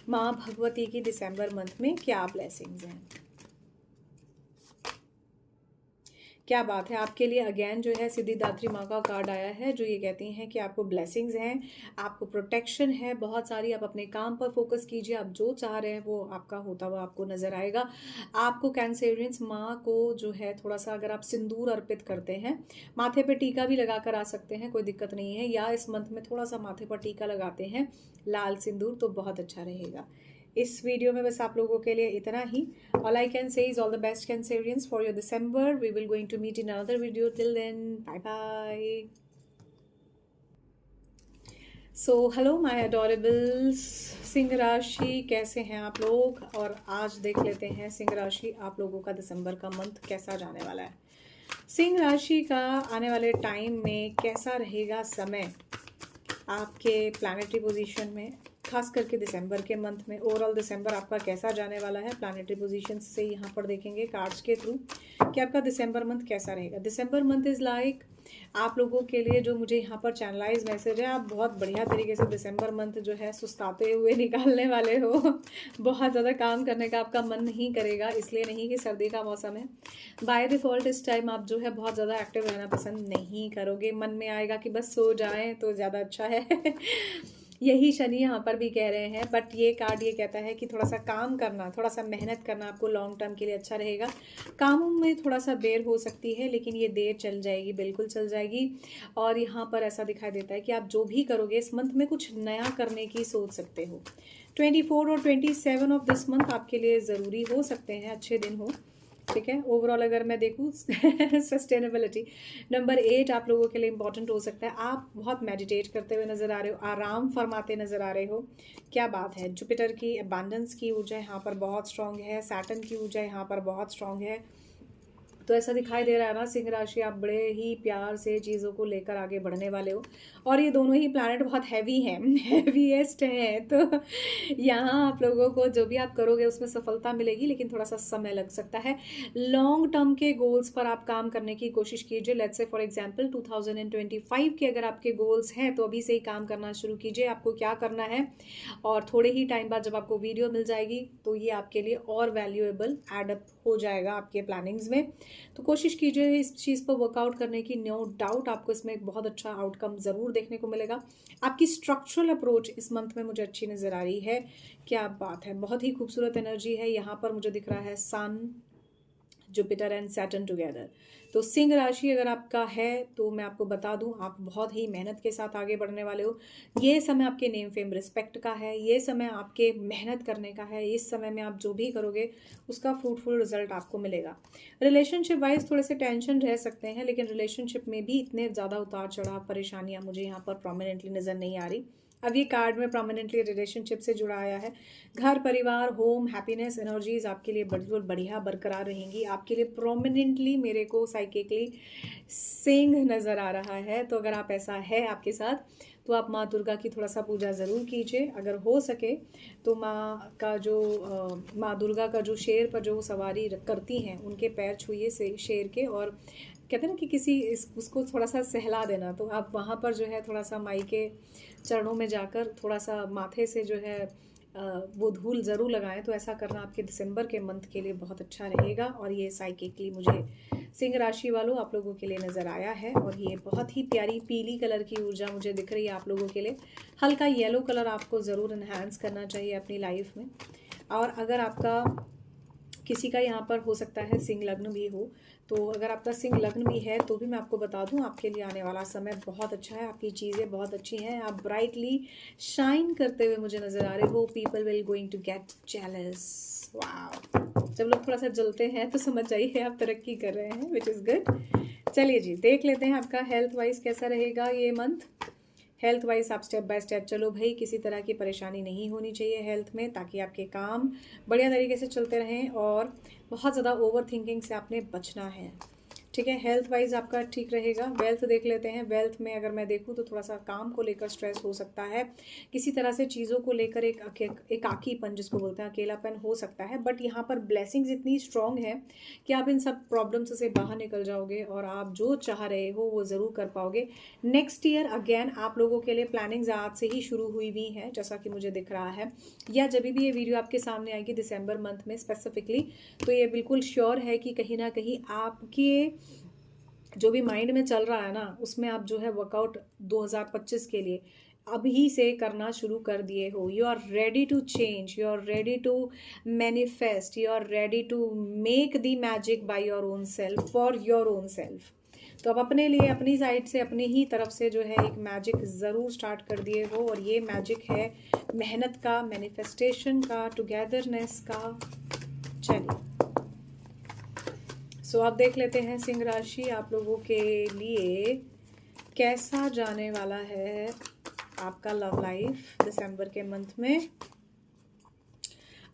माँ भगवती की दिसंबर मंथ में क्या ब्लेसिंग्स हैं। क्या बात है, आपके लिए अगेन जो है सिद्धिदात्री माँ का कार्ड आया है, जो ये कहती हैं कि आपको ब्लेसिंग्स हैं, आपको प्रोटेक्शन है बहुत सारी। आप अपने काम पर फोकस कीजिए, आप जो चाह रहे हैं वो आपका होता हुआ आपको नजर आएगा। आपको कैंसेरियंस माँ को जो है थोड़ा सा, अगर आप सिंदूर अर्पित करते हैं, माथे पर टीका भी लगा कर आ सकते हैं, कोई दिक्कत नहीं है। या इस मंथ में थोड़ा सा माथे पर टीका लगाते हैं लाल सिंदूर, तो बहुत अच्छा रहेगा। इस वीडियो में बस आप लोगों के लिए इतना ही। All I can say is all the best Cancerians for your December. We will going to meet in another video. Till then bye bye. So hello my adorables, सिंह राशि कैसे हैं आप लोग। और आज देख लेते हैं सिंह राशि आप लोगों का दिसंबर का मंथ कैसा जाने वाला है। सिंह राशि का आने वाले टाइम में कैसा रहेगा समय आपके प्लैनेटरी पोजीशन में, खास करके दिसंबर के मंथ में। ओवरऑल दिसंबर आपका कैसा जाने वाला है प्लैनेटरी पोजीशन से यहाँ पर देखेंगे कार्ड्स के थ्रू कि आपका दिसंबर मंथ कैसा रहेगा। दिसंबर मंथ इज़ लाइक आप लोगों के लिए, जो मुझे यहाँ पर चैनलाइज मैसेज है, आप बहुत बढ़िया तरीके से दिसंबर मंथ जो है सुस्ताते हुए निकालने वाले हो। बहुत ज़्यादा काम करने का आपका मन नहीं करेगा, इसलिए नहीं कि सर्दी का मौसम है। बाय डिफ़ॉल्ट इस टाइम आप जो है बहुत ज़्यादा एक्टिव रहना पसंद नहीं करोगे। मन में आएगा कि बस सो जाएं तो ज़्यादा अच्छा है। यही शनि यहाँ पर भी कह रहे हैं, बट ये कार्ड ये कहता है कि थोड़ा सा काम करना, थोड़ा सा मेहनत करना आपको लॉन्ग टर्म के लिए अच्छा रहेगा। कामों में थोड़ा सा देर हो सकती है, लेकिन ये देर चल जाएगी, बिल्कुल चल जाएगी। और यहाँ पर ऐसा दिखाई देता है कि आप जो भी करोगे इस मंथ में कुछ नया करने की सोच सकते हो। 24 और 27 ऑफ दिस मंथ आपके लिए ज़रूरी हो सकते हैं, अच्छे दिन हो। ठीक है, ओवरऑल अगर मैं देखूँ सस्टेनेबिलिटी नंबर 8 आप लोगों के लिए इंपॉर्टेंट हो सकता है। आप बहुत मेडिटेट करते हुए नज़र आ रहे हो, आराम फरमाते नज़र आ रहे हो। क्या बात है, जुपिटर की अबांडेंस की ऊर्जा यहाँ पर बहुत स्ट्रांग है, सैटर्न की ऊर्जा यहाँ पर बहुत स्ट्रांग है। तो ऐसा दिखाई दे रहा है ना सिंह राशि, आप बड़े ही प्यार से चीज़ों को लेकर आगे बढ़ने वाले हो। और ये दोनों ही प्लैनेट बहुत हैवी हैं, हैवीएस्ट हैं। तो यहाँ आप लोगों को जो भी आप करोगे उसमें सफलता मिलेगी, लेकिन थोड़ा सा समय लग सकता है। लॉन्ग टर्म के गोल्स पर आप काम करने की कोशिश कीजिए। लेट्स से फॉर एग्जांपल 2025 के अगर आपके गोल्स हैं तो अभी से ही काम करना शुरू कीजिए। आपको क्या करना है, और थोड़े ही टाइम बाद जब आपको वीडियो मिल जाएगी तो ये आपके लिए और वैल्यूएबल एडअप हो जाएगा आपके प्लानिंग्स में। तो कोशिश कीजिए इस चीज़ पर वर्कआउट करने की। नो डाउट आपको इसमें एक बहुत अच्छा आउटकम ज़रूर देखने को मिलेगा। आपकी स्ट्रक्चरल अप्रोच इस मंथ में मुझे अच्छी नज़र आ रही है। क्या बात है, बहुत ही खूबसूरत एनर्जी है। यहाँ पर मुझे दिख रहा है सन, जुपिटर एंड सैटर्न टुगेदर। तो सिंह राशि अगर आपका है तो मैं आपको बता दूं, आप बहुत ही मेहनत के साथ आगे बढ़ने वाले हो। ये समय आपके नेम फेम रिस्पेक्ट का है, ये समय आपके मेहनत करने का है। इस समय में आप जो भी करोगे उसका फ्रूटफुल रिजल्ट आपको मिलेगा। रिलेशनशिप वाइज थोड़े से टेंशन रह सकते हैं, लेकिन रिलेशनशिप में भी इतने ज़्यादा उतार चढ़ाव परेशानियाँ मुझे यहाँ पर प्रोमिनेंटली नज़र नहीं आ रही। अब ये कार्ड में प्रोमिनेंटली रिलेशनशिप से जुड़ा आया है। घर, परिवार, होम, हैप्पीनेस एनर्जीज आपके लिए बिल्कुल बढ़िया बरकरार रहेंगी। आपके लिए प्रोमिनेंटली मेरे को साइकिकली सिंह नज़र आ रहा है। तो अगर आप ऐसा है आपके साथ तो आप माँ दुर्गा की थोड़ा सा पूजा ज़रूर कीजिए। अगर हो सके तो माँ दुर्गा का जो शेर पर जो सवारी करती हैं उनके पैर छूइए से शेर के, और कहते हैं ना कि उसको थोड़ा सा सहला देना। तो आप वहाँ पर जो है थोड़ा सा माई के चरणों में जाकर थोड़ा सा माथे से जो है वो धूल ज़रूर लगाएं। तो ऐसा करना आपके दिसंबर के मंथ के लिए बहुत अच्छा रहेगा। और ये साइकिकली मुझे सिंह राशि वालों आप लोगों के लिए नज़र आया है। और ये बहुत ही प्यारी पीली कलर की ऊर्जा मुझे दिख रही है आप लोगों के लिए। हल्का येलो कलर आपको ज़रूर इन्हांस करना चाहिए अपनी लाइफ में। और अगर आपका किसी का यहाँ पर हो सकता है सिंह लग्न भी हो, तो अगर आपका सिंह लग्न भी है तो भी मैं आपको बता दूं आपके लिए आने वाला समय बहुत अच्छा है। आपकी चीज़ें बहुत अच्छी हैं, आप ब्राइटली शाइन करते हुए मुझे नज़र आ रहे हो। People will going to get jealous. Wow, जब लोग थोड़ा सा जलते हैं तो समझ जाइए आप तरक्की कर रहे हैं, विच इज़ गुड। चलिए जी, देख लेते हैं आपका हेल्थ वाइज कैसा रहेगा ये मंथ। हेल्थ वाइज आप स्टेप बाय स्टेप चलो भाई, किसी तरह की परेशानी नहीं होनी चाहिए हेल्थ में, ताकि आपके काम बढ़िया तरीके से चलते रहें। और बहुत ज़्यादा ओवर थिंकिंग से आपने बचना है, ठीक है। हेल्थ वाइज आपका ठीक रहेगा। वेल्थ देख लेते हैं। वेल्थ में अगर मैं देखूं तो थोड़ा सा काम को लेकर स्ट्रेस हो सकता है, किसी तरह से चीज़ों को लेकर एक आकीपन जिसको बोलते हैं अकेलापन हो सकता है। बट यहाँ पर ब्लेसिंग्स इतनी स्ट्रांग है कि आप इन सब प्रॉब्लम्स से बाहर निकल जाओगे और आप जो चाह रहे हो वो ज़रूर कर पाओगे। नेक्स्ट ईयर अगेन आप लोगों के लिए प्लानिंग्स आज से ही शुरू हुई हुई हैं जैसा कि मुझे दिख रहा है, या जब भी ये वीडियो आपके सामने आएगी दिसंबर मंथ में स्पेसिफिकली, तो ये बिल्कुल श्योर है कि कहीं ना कहीं आपके जो भी माइंड में चल रहा है ना उसमें आप जो है वर्कआउट 2025 के लिए अभी से करना शुरू कर दिए हो। You are ready to change, you are ready to manifest, you are ready to make the magic by your own self, for your own self. तो अब अपने लिए अपनी साइड से अपनी ही तरफ से जो है एक मैजिक ज़रूर स्टार्ट कर दिए हो। और ये मैजिक है मेहनत का, मैनिफेस्टेशन का, टुगेदरनेस का। चलिए सो अब देख लेते हैं सिंह राशि आप लोगों के लिए कैसा जाने वाला है आपका लव लाइफ दिसंबर के मंथ में।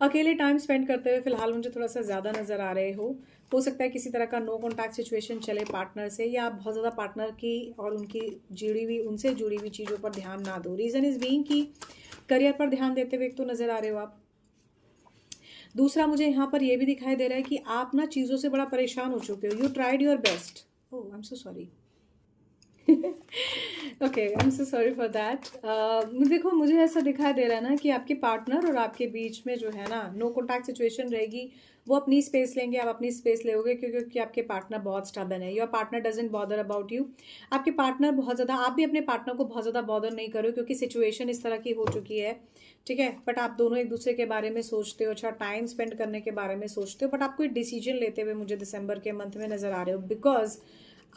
अकेले टाइम स्पेंड करते हुए फिलहाल मुझे थोड़ा सा ज़्यादा नज़र आ रहे हो सकता है किसी तरह का नो कॉन्टैक्ट सिचुएशन चले पार्टनर से, या आप बहुत ज़्यादा पार्टनर की और उनसे जुड़ी हुई चीज़ों पर ध्यान ना दो। रीज़न इज़ बीइंग कि करियर पर ध्यान देते हुए एक तो नज़र आ रहे हो आप। दूसरा मुझे यहाँ पर यह भी दिखाई दे रहा है कि आप ना चीज़ों से बड़ा परेशान हो चुके हो। You tried your best. Oh I am so sorry. Okay I am so sorry for that. देखो मुझे ऐसा दिखाई दे रहा है ना कि आपके पार्टनर और आपके बीच में जो है ना नो कॉन्टैक्ट सिचुएशन रहेगी। वो अपनी स्पेस लेंगे, आप अपनी स्पेस लोगे, क्योंकि आपके पार्टनर बहुत स्टबन है। Your partner doesn't bother about you. आपके पार्टनर बहुत ज़्यादा, आप भी अपने पार्टनर को बहुत ज़्यादा बॉदर नहीं करो क्योंकि सिचुएशन इस तरह की हो चुकी है, ठीक है। बट आप दोनों एक दूसरे के बारे में सोचते हो, अच्छा टाइम स्पेंड करने के बारे में सोचते हो, बट आप कोई डिसीजन लेते हुए मुझे दिसंबर के मंथ में नज़र आ रहे हो। बिकॉज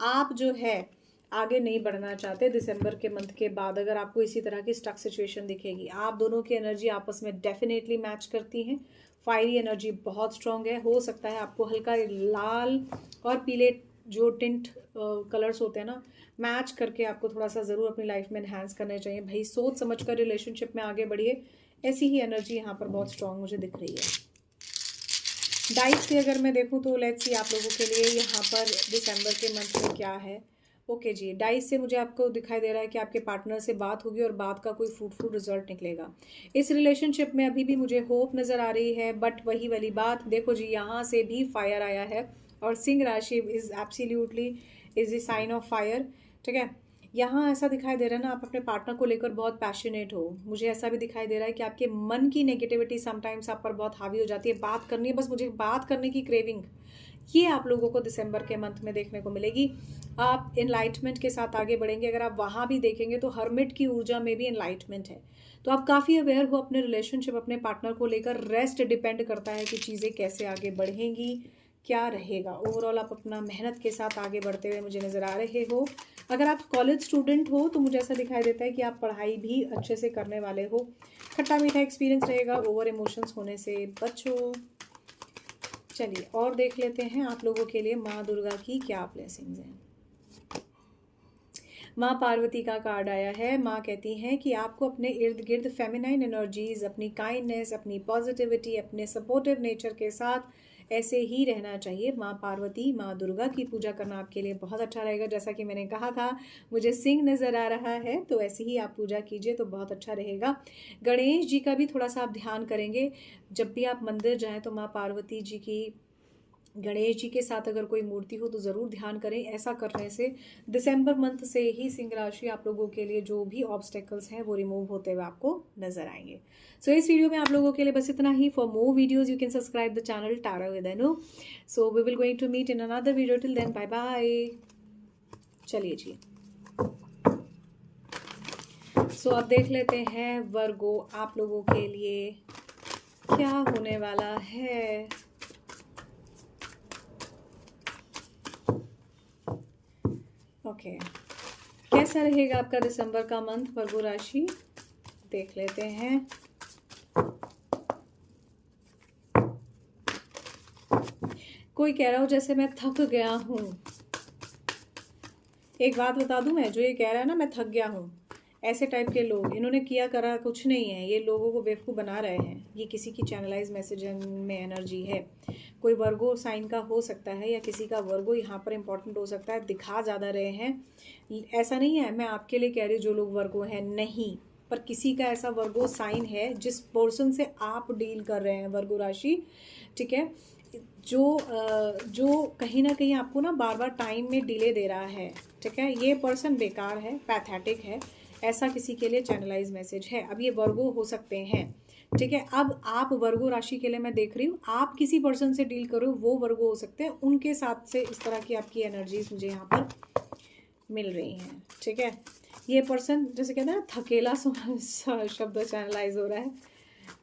आप जो है आगे नहीं बढ़ना चाहते दिसंबर के मंथ के बाद। अगर आपको इसी तरह की स्टक सिचुएशन दिखेगी, आप दोनों की एनर्जी आपस में डेफिनेटली मैच करती हैं। फायरी एनर्जी बहुत स्ट्रांग है। हो सकता है आपको हल्का लाल और पीले जो टिंट कलर्स होते हैं ना, मैच करके आपको थोड़ा सा ज़रूर अपनी लाइफ में एनहांस करने चाहिए। भाई सोच समझ कर रिलेशनशिप में आगे बढ़िए। ऐसी ही एनर्जी यहाँ पर बहुत स्ट्रांग मुझे दिख रही है। डाइस से अगर मैं देखूँ तो लेट्स सी आप लोगों के लिए यहाँ पर दिसंबर के मंथ में क्या है। ओके जी, डाइस से मुझे आपको दिखाई दे रहा है कि आपके पार्टनर से बात होगी और बात का कोई फ्रूटफुल रिजल्ट निकलेगा। इस रिलेशनशिप में अभी भी मुझे होप नज़र आ रही है, बट वही वाली बात देखो जी, यहाँ से भी फायर आया है और सिंह राशि is absolutely is the sign of fire, ठीक है। यहाँ ऐसा दिखाई दे रहा है ना आप अपने पार्टनर को लेकर बहुत पैशनेट हो। मुझे ऐसा भी दिखाई दे रहा है कि आपके मन की नेगेटिविटी समटाइम्स आप पर बहुत हावी हो जाती है। बात करनी है, बस मुझे बात करने की क्रेविंग, ये आप लोगों को दिसंबर के मंथ में देखने को मिलेगी। आप एनलाइटमेंट के साथ आगे बढ़ेंगे। अगर आप वहाँ भी देखेंगे तो हर्मिट की ऊर्जा में भी एनलाइटमेंट है। तो आप काफ़ी अवेयर हो अपने रिलेशनशिप, अपने पार्टनर को लेकर। रेस्ट डिपेंड करता है कि चीज़ें कैसे आगे बढ़ेंगी, क्या रहेगा। ओवरऑल आप अपना मेहनत के साथ आगे बढ़ते हुए मुझे नज़र आ रहे हो। अगर आप कॉलेज स्टूडेंट हो तो मुझे ऐसा दिखाई देता है कि आप पढ़ाई भी अच्छे से करने वाले हो। खट्टा मीठा एक्सपीरियंस रहेगा, ओवर इमोशंस होने से बचो। चलिए और देख लेते हैं आप लोगों के लिए माँ दुर्गा की क्या ब्लेसिंग्स हैं। माँ पार्वती का कार्ड आया है। माँ कहती हैं कि आपको अपने इर्द गिर्द फेमिनाइन एनर्जीज, अपनी काइंडनेस, अपनी पॉजिटिविटी, अपने सपोर्टिव नेचर के साथ ऐसे ही रहना चाहिए। माँ पार्वती, माँ दुर्गा की पूजा करना आपके लिए बहुत अच्छा रहेगा। जैसा कि मैंने कहा था, मुझे सिंह नज़र आ रहा है, तो ऐसे ही आप पूजा कीजिए तो बहुत अच्छा रहेगा। गणेश जी का भी थोड़ा सा आप ध्यान करेंगे। जब भी आप मंदिर जाएं तो माँ पार्वती जी की, गणेश जी के साथ अगर कोई मूर्ति हो तो ज़रूर ध्यान करें। ऐसा करने से दिसंबर मंथ से ही सिंह राशि आप लोगों के लिए जो भी ऑब्स्टेकल्स हैं वो रिमूव होते हुए आपको नजर आएंगे। सो इस वीडियो में आप लोगों के लिए बस इतना ही। For more videos you can subscribe the channel tarot with Anu. So we will going to meet in another video. Till then, bye bye. चलिए जी, सो अब देख लेते हैं वर्गो आप लोगों के लिए क्या होने वाला है। ओके, कैसा रहेगा आपका दिसंबर का मंथ वर्गो राशि, देख लेते हैं। कोई कह रहा हो जैसे मैं थक गया हूँ। एक बात बता दूं, मैं जो ये कह रहा है ना मैं थक गया हूँ, ऐसे टाइप के लोग, इन्होंने किया करा कुछ नहीं है, ये लोगों को बेवकूफ़ बना रहे हैं। ये किसी की चैनलाइज मैसेज में एनर्जी है। कोई वर्गो साइन का हो सकता है या किसी का वर्गो यहाँ पर इंपॉर्टेंट हो सकता है। दिखा ज़्यादा रहे हैं, ऐसा नहीं है मैं आपके लिए कह रही जो लोग वर्गो हैं, नहीं, पर किसी का ऐसा वर्गो साइन है जिस पर्सन से आप डील कर रहे हैं वर्गो राशि, ठीक है, जो कहीं ना कहीं आपको ना बार बार टाइम में डिले दे रहा है, ठीक है। ये पर्सन बेकार है, पैथेटिक है, ऐसा किसी के लिए चैनलाइज मैसेज है। अब ये वर्गो हो सकते हैं, ठीक है। अब आप वर्गो राशि के लिए मैं देख रही हूँ, आप किसी पर्सन से डील करो, वो वर्गो हो सकते हैं, उनके साथ से इस तरह की आपकी एनर्जीज मुझे यहाँ पर मिल रही हैं, ठीक है। ये पर्सन जैसे कहते हैं ना थकेला शब्द चैनलाइज हो रहा है,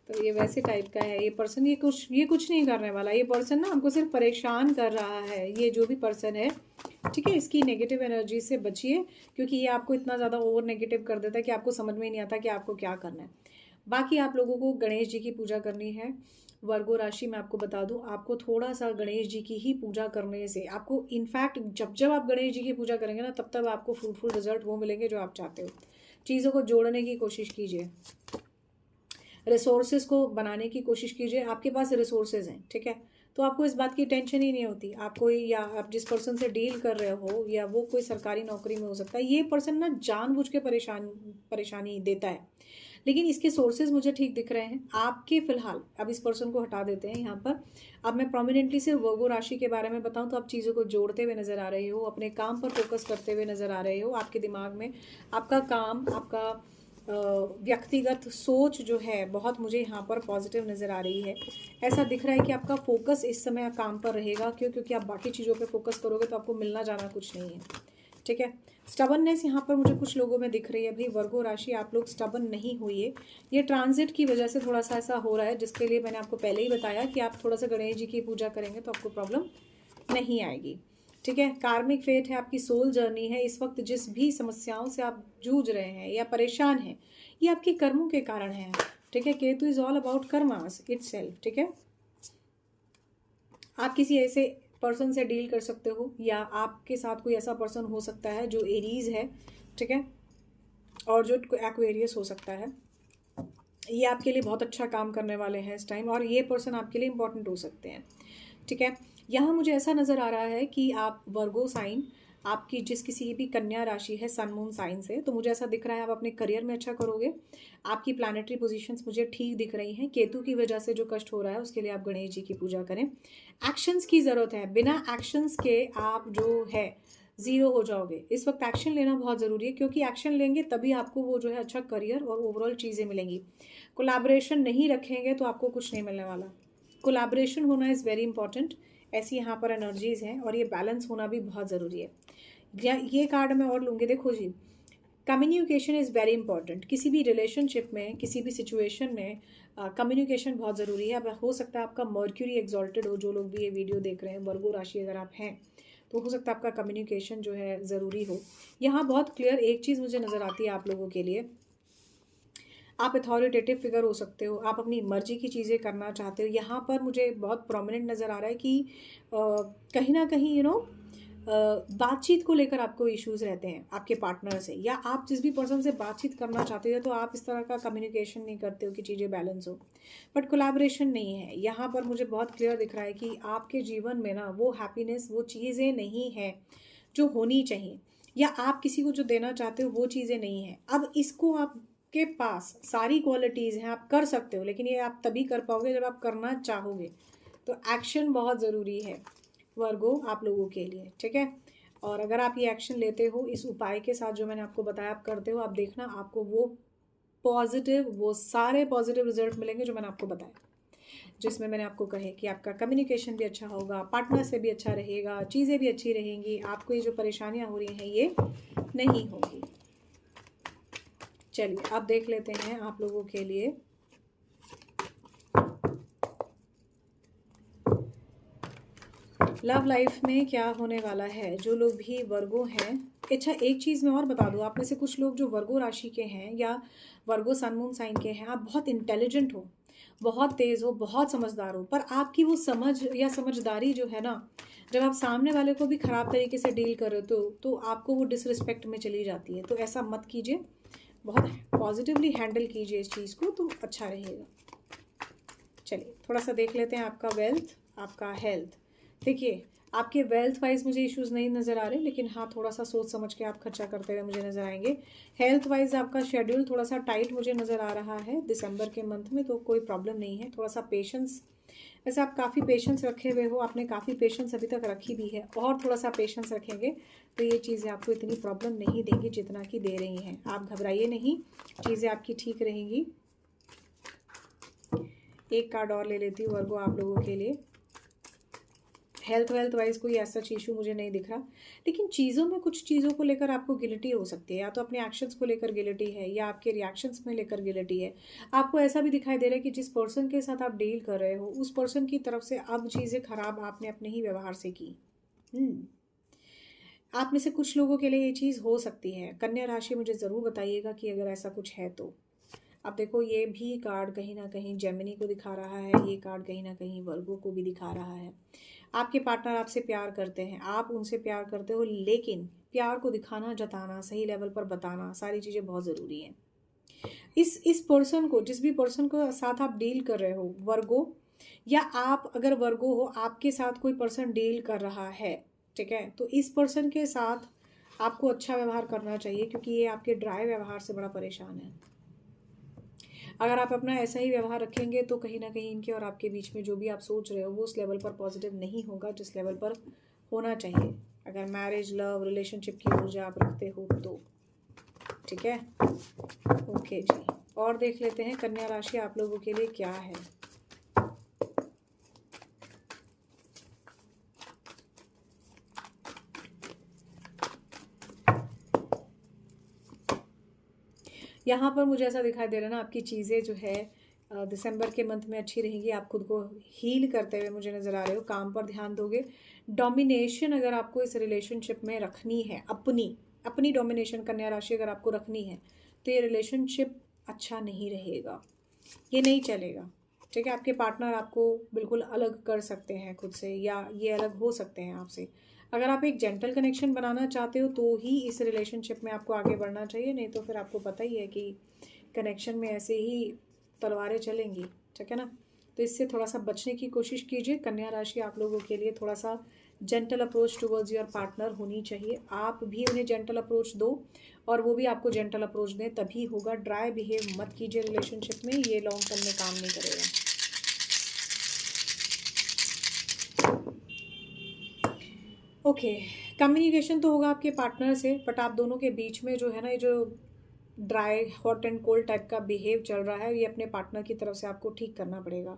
तो ये वैसे टाइप का है। ये पर्सन ये कुछ नहीं करने वाला। ये पर्सन ना हमको सिर्फ परेशान कर रहा है। ये जो भी पर्सन है, ठीक है, इसकी नेगेटिव एनर्जी से बचिए, क्योंकि ये आपको इतना ज़्यादा ओवर नेगेटिव कर देता है कि आपको समझ में नहीं आता कि आपको क्या करना है। बाकी आप लोगों को गणेश जी की पूजा करनी है। वर्गो राशि में आपको बता दूं, आपको थोड़ा सा गणेश जी की ही पूजा करने से आपको, इनफैक्ट जब आप गणेश जी की पूजा करेंगे ना, तब तब आपको फ्रूटफुल रिजल्ट वो मिलेंगे जो आप चाहते हो। चीज़ों को जोड़ने की कोशिश कीजिए, रिसोर्सेज को बनाने की कोशिश कीजिए। आपके पास रिसोर्सेज हैं, ठीक है, तो आपको इस बात की टेंशन ही नहीं होती। आप कोई, या आप जिस पर्सन से डील कर रहे हो, या वो कोई सरकारी नौकरी में हो सकता है, ये पर्सन ना जानबूझ के परेशानी देता है, लेकिन इसके सोर्सेज मुझे ठीक दिख रहे हैं आपके। फिलहाल अब इस पर्सन को हटा देते हैं यहाँ पर। अब मैं प्रोमिनेंटली सिर्फ वर्गो राशि के बारे में बताऊं तो आप चीज़ों को जोड़ते हुए नजर आ रहे हो, अपने काम पर फोकस करते हुए नजर आ रहे हो। आपके दिमाग में आपका काम, आपका व्यक्तिगत सोच जो है बहुत मुझे यहाँ पर पॉजिटिव नज़र आ रही है। ऐसा दिख रहा है कि आपका फोकस इस समय काम पर रहेगा। क्यों? क्योंकि आप बाकी चीज़ों पे फोकस करोगे तो आपको मिलना जाना कुछ नहीं है, ठीक है। स्टबननेस यहाँ पर मुझे कुछ लोगों में दिख रही है। भाई वर्गो राशि, आप लोग स्टबन नहीं हुई। ये ट्रांजिट की वजह से थोड़ा सा ऐसा हो रहा है, जिसके लिए मैंने आपको पहले ही बताया कि आप थोड़ा सा गणेश जी की पूजा करेंगे तो आपको प्रॉब्लम नहीं आएगी, ठीक है। कार्मिक फेट है, आपकी सोल जर्नी है। इस वक्त जिस भी समस्याओं से आप जूझ रहे हैं या परेशान हैं, ये आपके कर्मों के कारण है, ठीक है। Ketu is all about karmas itself, ठीक है। आप किसी ऐसे पर्सन से डील कर सकते हो, या आपके साथ कोई ऐसा पर्सन हो सकता है जो एरीज है, ठीक है, और जो एक्वेरियस हो सकता है। ये आपके लिए बहुत अच्छा काम करने वाले हैं इस टाइम, और ये पर्सन आपके लिए इंपॉर्टेंट हो सकते हैं, ठीक है। यहाँ मुझे ऐसा नज़र आ रहा है कि आप वर्गो साइन, आपकी जिस किसी भी कन्या राशि है सन मून साइन से, तो मुझे ऐसा दिख रहा है आप अपने करियर में अच्छा करोगे। आपकी प्लानिटरी पोजीशंस मुझे ठीक दिख रही हैं। केतु की वजह से जो कष्ट हो रहा है उसके लिए आप गणेश जी की पूजा करें। एक्शंस की ज़रूरत है, बिना एक्शंस के आप जो है ज़ीरो हो जाओगे। इस वक्त एक्शन लेना बहुत ज़रूरी है, क्योंकि एक्शन लेंगे तभी आपको वो जो है अच्छा करियर और ओवरऑल चीज़ें मिलेंगी। कोलैबोरेशन नहीं रखेंगे तो आपको कुछ नहीं मिलने वाला। कोलैबोरेशन होना इज़ वेरी इंपॉर्टेंट। ऐसी यहाँ पर एनर्जीज़ हैं, और ये बैलेंस होना भी बहुत ज़रूरी है। ये कार्ड मैं और लूँगी। देखो जी, कम्युनिकेशन इज़ वेरी इंपॉर्टेंट। किसी भी रिलेशनशिप में, किसी भी सिचुएशन में कम्युनिकेशन बहुत ज़रूरी है। अब हो सकता है आपका मर्क्यूरी एग्जॉल्टेड हो, जो लोग भी ये वीडियो देख रहे हैं, वर्गो राशि अगर आप हैं तो हो सकता है आपका कम्युनिकेशन जो है ज़रूरी हो। यहाँ बहुत क्लियर एक चीज़ मुझे नज़र आती है आप लोगों के लिए, आप अथॉरिटेटिव फिगर हो सकते हो, आप अपनी मर्जी की चीज़ें करना चाहते हो। यहाँ पर मुझे बहुत प्रोमिनेंट नज़र आ रहा है कि कहीं ना कहीं बातचीत को लेकर आपको इश्यूज़ रहते हैं आपके पार्टनर से, या आप जिस भी पर्सन से बातचीत करना चाहते हो तो आप इस तरह का कम्युनिकेशन नहीं करते हो कि चीज़ें बैलेंस हो, बट कोलैबोरेशन नहीं है यहाँ पर। मुझे बहुत क्लियर दिख रहा है कि आपके जीवन में ना वो हैप्पीनेस, वो चीज़ें नहीं हैं जो होनी चाहिए, या आप किसी को जो देना चाहते हो वो चीज़ें नहीं हैं। अब इसको आपके पास सारी क्वालिटीज़ हैं, आप कर सकते हो, लेकिन ये आप तभी कर पाओगे जब आप करना चाहोगे। तो एक्शन बहुत ज़रूरी है वर्गो आप लोगों के लिए, ठीक है। और अगर आप ये एक्शन लेते हो इस उपाय के साथ जो मैंने आपको बताया आप करते हो, आप देखना आपको वो पॉजिटिव, वो सारे पॉजिटिव रिजल्ट मिलेंगे जो मैंने आपको बताया, जिसमें मैंने आपको कहे कि आपका कम्युनिकेशन भी अच्छा होगा, पार्टनर से भी अच्छा रहेगा, चीज़ें भी अच्छी रहेंगी, आपको ये जो परेशानियां हो रही हैं ये नहीं होगी। चलिए अब देख लेते हैं आप लोगों के लिए लव लाइफ में क्या होने वाला है। जो लोग भी वर्गो हैं, अच्छा एक चीज़ मैं और बता दूं, आप में से कुछ लोग जो वर्गो राशि के हैं या वर्गो सन मून साइन के हैं, आप बहुत इंटेलिजेंट हो, बहुत तेज़ हो, बहुत समझदार हो, पर आपकी वो समझ या समझदारी जो है ना, जब आप सामने वाले को भी ख़राब तरीके से डील कर रहे हो तो आपको वो डिसरिस्पेक्ट में चली जाती है। तो ऐसा मत कीजिए, बहुत पॉजिटिवली हैंडल कीजिए इस चीज़ को, तो अच्छा रहेगा। चलिए थोड़ा सा देख लेते हैं आपका वेल्थ, आपका हेल्थ। देखिए आपके वेल्थ वाइज मुझे इश्यूज नहीं नज़र आ रहे, लेकिन हाँ थोड़ा सा सोच समझ के आप खर्चा करते हुए मुझे नज़र आएंगे। हेल्थ वाइज आपका शेड्यूल थोड़ा सा टाइट मुझे नज़र आ रहा है दिसंबर के मंथ में, तो कोई प्रॉब्लम नहीं है। थोड़ा सा पेशेंस, वैसे आप काफ़ी पेशेंस रखे हुए हो, आपने काफ़ी पेशेंस अभी तक रखी भी है, और थोड़ा सा पेशेंस रखेंगे तो ये चीज़ें आपको इतनी प्रॉब्लम नहीं देंगी जितना कि दे रही हैं। आप घबराइए नहीं, चीज़ें आपकी ठीक रहेंगी। एक कार्ड और ले लेती हूँ वर्गो आप लोगों के लिए। हेल्थ वेल्थ वाइज कोई ऐसा इशू मुझे नहीं दिख रहा, लेकिन चीज़ों में कुछ चीज़ों को लेकर आपको गिल्टी हो सकती है, या तो अपने एक्शंस को लेकर गिल्टी है या आपके रिएक्शंस में लेकर गिल्टी है। आपको ऐसा भी दिखाई दे रहा है कि जिस पर्सन के साथ आप डील कर रहे हो उस पर्सन की तरफ से अब चीज़ें खराब आपने अपने ही व्यवहार से की। आप में से कुछ लोगों के लिए ये चीज़ हो सकती है। कन्या राशि मुझे ज़रूर बताइएगा कि अगर ऐसा कुछ है तो। अब देखो ये भी कार्ड कहीं ना कहीं जेमिनी को दिखा रहा है, ये कार्ड कहीं ना कहीं वर्गो को भी दिखा रहा है। आपके पार्टनर आपसे प्यार करते हैं, आप उनसे प्यार करते हो, लेकिन प्यार को दिखाना, जताना, सही लेवल पर बताना, सारी चीज़ें बहुत ज़रूरी हैं। इस पर्सन को, जिस भी पर्सन को साथ आप डील कर रहे हो वर्गो, या आप अगर वर्गो हो आपके साथ कोई पर्सन डील कर रहा है, ठीक है, तो इस पर्सन के साथ आपको अच्छा व्यवहार करना चाहिए, क्योंकि ये आपके ड्राई व्यवहार से बड़ा परेशान है। अगर आप अपना ऐसा ही व्यवहार रखेंगे तो कहीं ना कहीं इनके और आपके बीच में जो भी आप सोच रहे हो वो उस लेवल पर पॉजिटिव नहीं होगा जिस लेवल पर होना चाहिए, अगर मैरिज, लव, रिलेशनशिप की ऊर्जा आप रखते हो तो। ठीक है, ओके जी। और देख लेते हैं कन्या राशि आप लोगों के लिए क्या है। यहाँ पर मुझे ऐसा दिखाई दे रहा है ना, आपकी चीज़ें जो है दिसंबर के मंथ में अच्छी रहेंगी। आप खुद को हील करते हुए मुझे नज़र आ रहे हो, काम पर ध्यान दोगे। डोमिनेशन अगर आपको इस रिलेशनशिप में रखनी है, अपनी अपनी डोमिनेशन कन्या राशि अगर आपको रखनी है, तो ये रिलेशनशिप अच्छा नहीं रहेगा, ये नहीं चलेगा। ठीक है, आपके पार्टनर आपको बिल्कुल अलग कर सकते हैं खुद से, या ये अलग हो सकते हैं आपसे। अगर आप एक जेंटल कनेक्शन बनाना चाहते हो तो ही इस रिलेशनशिप में आपको आगे बढ़ना चाहिए, नहीं तो फिर आपको पता ही है कि कनेक्शन में ऐसे ही तलवारें चलेंगी। ठीक है ना, तो इससे थोड़ा सा बचने की कोशिश कीजिए। कन्या राशि आप लोगों के लिए थोड़ा सा gentle approach towards your partner होनी चाहिए। आप भी उन्हें जेंटल अप्रोच दो और वो भी आपको जेंटल अप्रोच दें, तभी होगा। ड्राई बिहेव मत कीजिए रिलेशनशिप में, ये लॉन्ग टर्म में काम नहीं करेगा। ओके, कम्युनिकेशन तो होगा आपके पार्टनर से, बट आप दोनों के बीच में जो है ना, ये जो dry, hot and cold type का बिहेव चल रहा है, ये अपने पार्टनर की तरफ से आपको ठीक करना पड़ेगा।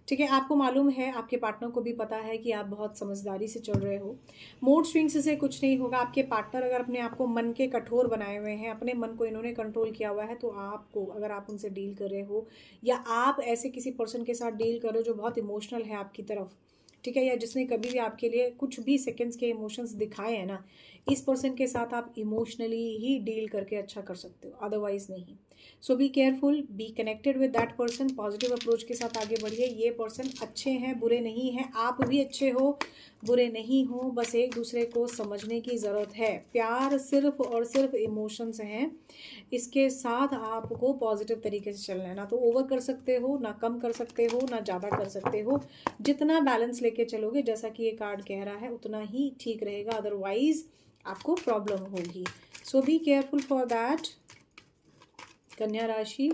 ठीक है, आपको मालूम है, आपके पार्टनर को भी पता है कि आप बहुत समझदारी से चल रहे हो। मूड स्विंग्स से कुछ नहीं होगा। आपके पार्टनर अगर अपने आप को मन के कठोर बनाए हुए हैं, अपने मन को इन्होंने कंट्रोल किया हुआ है, तो आपको, अगर आप उनसे डील कर रहे हो या आप ऐसे किसी पर्सन के साथ डील कर रहे हो जो बहुत इमोशनल है आपकी तरफ, ठीक है, या जिसने कभी भी आपके लिए कुछ भी सेकंड्स के इमोशंस दिखाए हैं ना, इस पर्सन के साथ आप इमोशनली ही डील करके अच्छा कर सकते हो, अदरवाइज नहीं। So be careful, be connected with that person, positive approach के साथ आगे बढ़िए। ये पर्सन अच्छे हैं, बुरे नहीं हैं, आप भी अच्छे हो, बुरे नहीं हो, बस एक दूसरे को समझने की ज़रूरत है। प्यार सिर्फ और सिर्फ इमोशंस हैं, इसके साथ आपको पॉजिटिव तरीके से चलना है। ना तो ओवर कर सकते हो, ना कम कर सकते हो, ना ज़्यादा कर सकते हो। जितना बैलेंस लेके चलोगे, जैसा कि ये कार्ड कह रहा है, उतना ही ठीक रहेगा, अदरवाइज आपको प्रॉब्लम होगी। सो बी केयरफुल फॉर दैट। कन्या राशि,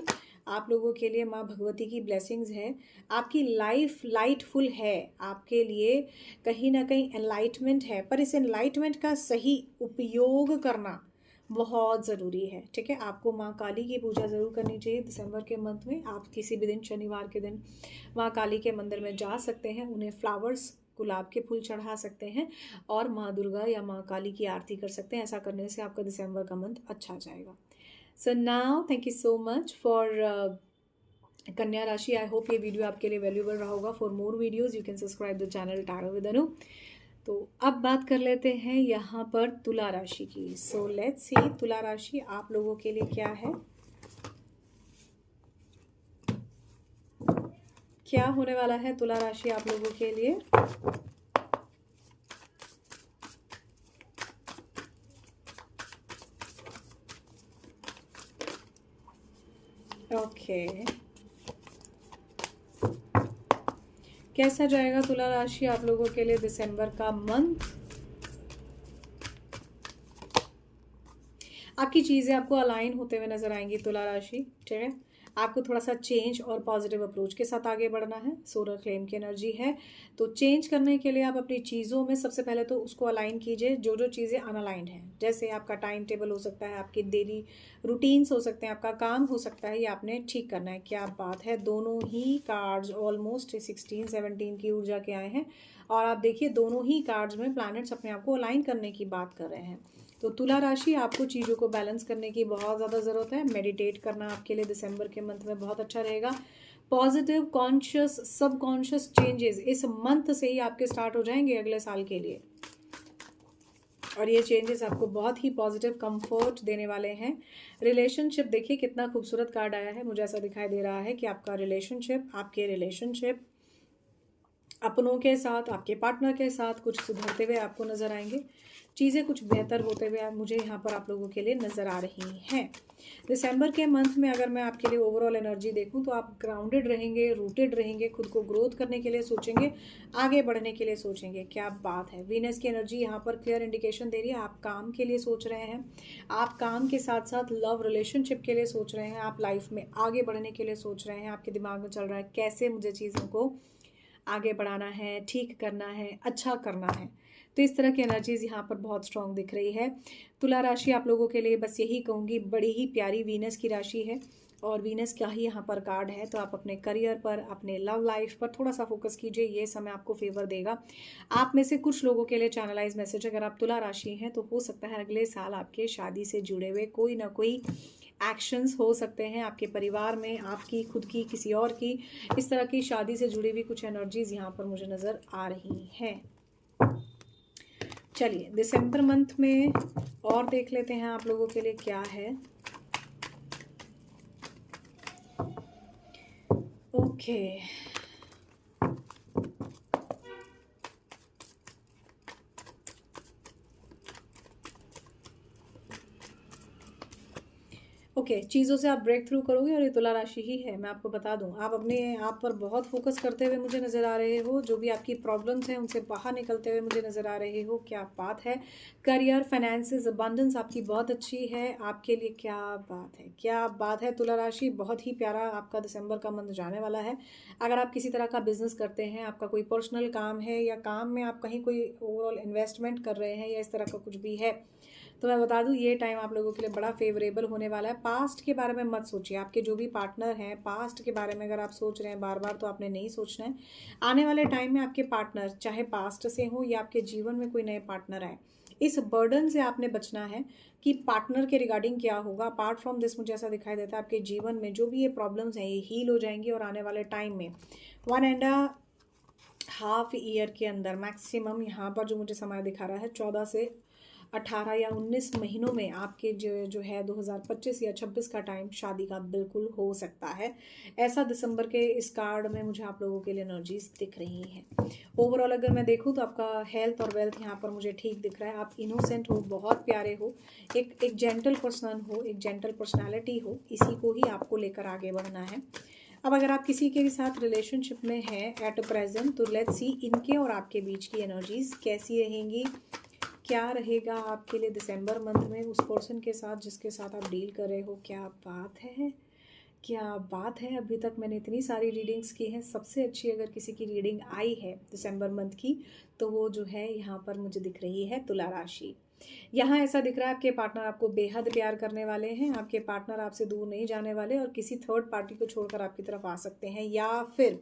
आप लोगों के लिए माँ भगवती की ब्लेसिंग्स है। आपकी लाइफ लाइटफुल है, आपके लिए कहीं ना कहीं एनलाइटमेंट है, पर इस एनलाइटमेंट का सही उपयोग करना बहुत ज़रूरी है। ठीक है, आपको माँ काली की पूजा ज़रूर करनी चाहिए दिसंबर के मंथ में। आप किसी भी दिन, शनिवार के दिन माँ काली के मंदिर में जा सकते हैं, उन्हें फ्लावर्स, गुलाब के फूल चढ़ा सकते हैं और माँ दुर्गा या माँ काली की आरती कर सकते हैं। ऐसा करने से आपका दिसंबर का मंथ अच्छा जाएगा। So now thank you so much for कन्या राशि। आई होप ये वीडियो आपके लिए वैल्यूबल रहा होगा। For more videos you can subscribe the channel tarot with Anu. तो अब बात कर लेते हैं यहाँ पर तुला राशि की। सो लेट्स सी तुला राशि आप लोगों के लिए क्या है, क्या होने वाला है तुला राशि आप लोगों के लिए। ओके, कैसा जाएगा तुला राशि आप लोगों के लिए दिसंबर का मंथ। आपकी चीज़ें आपको अलाइन होते हुए नजर आएंगी तुला राशि। ठीक है, आपको थोड़ा सा चेंज और पॉजिटिव अप्रोच के साथ आगे बढ़ना है। सोलर फ्लेम की एनर्जी है, तो चेंज करने के लिए आप अपनी चीज़ों में सबसे पहले तो उसको अलाइन कीजिए, जो जो चीज़ें अनअलाइंड हैं। जैसे आपका टाइम टेबल हो सकता है, आपकी डेली रूटीन्स हो सकते हैं, आपका काम हो सकता है, ये आपने ठीक करना है। क्या बात है, दोनों ही कार्ड्स ऑलमोस्ट 16-17 की ऊर्जा के आए हैं और आप देखिए दोनों ही कार्ड्स में प्लैनेट्स अपने आप को अलाइन करने की बात कर रहे हैं। तो तुला राशि, आपको चीज़ों को बैलेंस करने की बहुत ज़्यादा ज़रूरत है। मेडिटेट करना आपके लिए दिसंबर के मंथ में बहुत अच्छा रहेगा। पॉजिटिव, कॉन्शियस, सबकॉन्शियस चेंजेस इस मंथ से ही आपके स्टार्ट हो जाएंगे अगले साल के लिए, और ये चेंजेस आपको बहुत ही पॉजिटिव कंफर्ट देने वाले हैं। रिलेशनशिप, देखिए कितना खूबसूरत कार्ड आया है। मुझे ऐसा दिखाई दे रहा है कि आपका रिलेशनशिप, आपके रिलेशनशिप अपनों के साथ, आपके पार्टनर के साथ कुछ सुधरते हुए आपको नज़र आएंगे। चीज़ें कुछ बेहतर होते हुए मुझे यहाँ पर आप लोगों के लिए नज़र आ रही हैं। दिसंबर के मंथ में अगर मैं आपके लिए ओवरऑल एनर्जी देखूँ तो आप ग्राउंडेड रहेंगे, रूटेड रहेंगे, खुद को ग्रोथ करने के लिए सोचेंगे, आगे बढ़ने के लिए सोचेंगे। क्या बात है, वीनस की एनर्जी यहाँ पर क्लियर इंडिकेशन दे रही है। आप काम के लिए सोच रहे हैं, आप काम के साथ साथ लव रिलेशनशिप के लिए सोच रहे हैं, आप लाइफ में आगे बढ़ने के लिए सोच रहे हैं। आपके दिमाग में चल रहा है कैसे मुझे चीज़ों को आगे बढ़ाना है, ठीक करना है, अच्छा करना है। तो इस तरह की एनर्जीज यहाँ पर बहुत स्ट्रांग दिख रही है। तुला राशि आप लोगों के लिए बस यही कहूँगी, बड़ी ही प्यारी वीनस की राशि है और वीनस का ही यहाँ पर कार्ड है। तो आप अपने करियर पर, अपने लव लाइफ पर थोड़ा सा फोकस कीजिए, ये समय आपको फेवर देगा। आप में से कुछ लोगों के लिए चैनलाइज मैसेज, अगर आप तुला राशि हैं तो हो सकता है अगले साल आपके शादी से जुड़े हुए कोई ना कोई एक्शंस हो सकते हैं आपके परिवार में, आपकी खुद की, किसी और की। इस तरह की शादी से जुड़ी हुई कुछ एनर्जीज यहाँ पर मुझे नज़र आ रही हैं। चलिए दिसंबर मंथ में और देख लेते हैं आप लोगों के लिए क्या है। ओके, ओके, चीज़ों से आप ब्रेक थ्रू करोगे और ये तुला राशि ही है। मैं आपको बता दूं, आप अपने आप पर बहुत फोकस करते हुए मुझे नज़र आ रहे हो। जो भी आपकी प्रॉब्लम्स हैं उनसे बाहर निकलते हुए मुझे नज़र आ रहे हो। क्या बात है, करियर, फाइनेंसेस, अबंडेंस आपकी बहुत अच्छी है आपके लिए। क्या बात है, क्या बात है तुला राशि, बहुत ही प्यारा आपका दिसंबर का मंथ जाने वाला है। अगर आप किसी तरह का बिजनेस करते हैं, आपका कोई पर्सनल काम है या काम में आप कहीं कोई ओवरऑल इन्वेस्टमेंट कर रहे हैं या इस तरह का कुछ भी है, तो मैं बता दूं ये टाइम आप लोगों के लिए बड़ा फेवरेबल होने वाला है। पास्ट के बारे में मत सोचिए, आपके जो भी पार्टनर हैं, पास्ट के बारे में अगर आप सोच रहे हैं बार बार, तो आपने नहीं सोचना है। आने वाले टाइम में आपके पार्टनर चाहे पास्ट से हो या आपके जीवन में कोई नए पार्टनर आए, इस बर्डन से आपने बचना है कि पार्टनर के रिगार्डिंग क्या होगा। अपार्ट फ्रॉम दिस मुझे ऐसा दिखाई देता है आपके जीवन में जो भी ये प्रॉब्लम्स हैं ये हील हो जाएंगी और आने वाले टाइम में 1.5 ईयर के अंदर मैक्सिमम यहाँ पर जो मुझे समय दिखा रहा है 14 से 18 या 19 महीनों में आपके जो है 2025 या 26 का टाइम शादी का बिल्कुल हो सकता है। ऐसा दिसंबर के इस कार्ड में मुझे आप लोगों के लिए एनर्जीज दिख रही हैं। ओवरऑल अगर मैं देखूँ तो आपका हेल्थ और वेल्थ यहाँ पर मुझे ठीक दिख रहा है। आप इनोसेंट हो, बहुत प्यारे हो, एक जेंटल पर्सन हो, एक जेंटल पर्सनैलिटी हो, इसी को ही आपको लेकर आगे बढ़ना है। अब अगर आप किसी के साथ रिलेशनशिप में हैं एट प्रेजेंट, तो लेट्स सी इनके और आपके बीच की एनर्जीज कैसी रहेंगी, क्या रहेगा आपके लिए दिसंबर मंथ में उस पर्सन के साथ जिसके साथ आप डील कर रहे हो। क्या बात है, क्या बात है। अभी तक मैंने इतनी सारी रीडिंग्स की हैं, सबसे अच्छी अगर किसी की रीडिंग आई है दिसंबर मंथ की तो वो जो है यहाँ पर मुझे दिख रही है तुला राशि। यहाँ ऐसा दिख रहा है आपके पार्टनर आपको बेहद प्यार करने वाले हैं, आपके पार्टनर आपसे दूर नहीं जाने वाले और किसी थर्ड पार्टी को छोड़कर आपकी तरफ आ सकते हैं, या फिर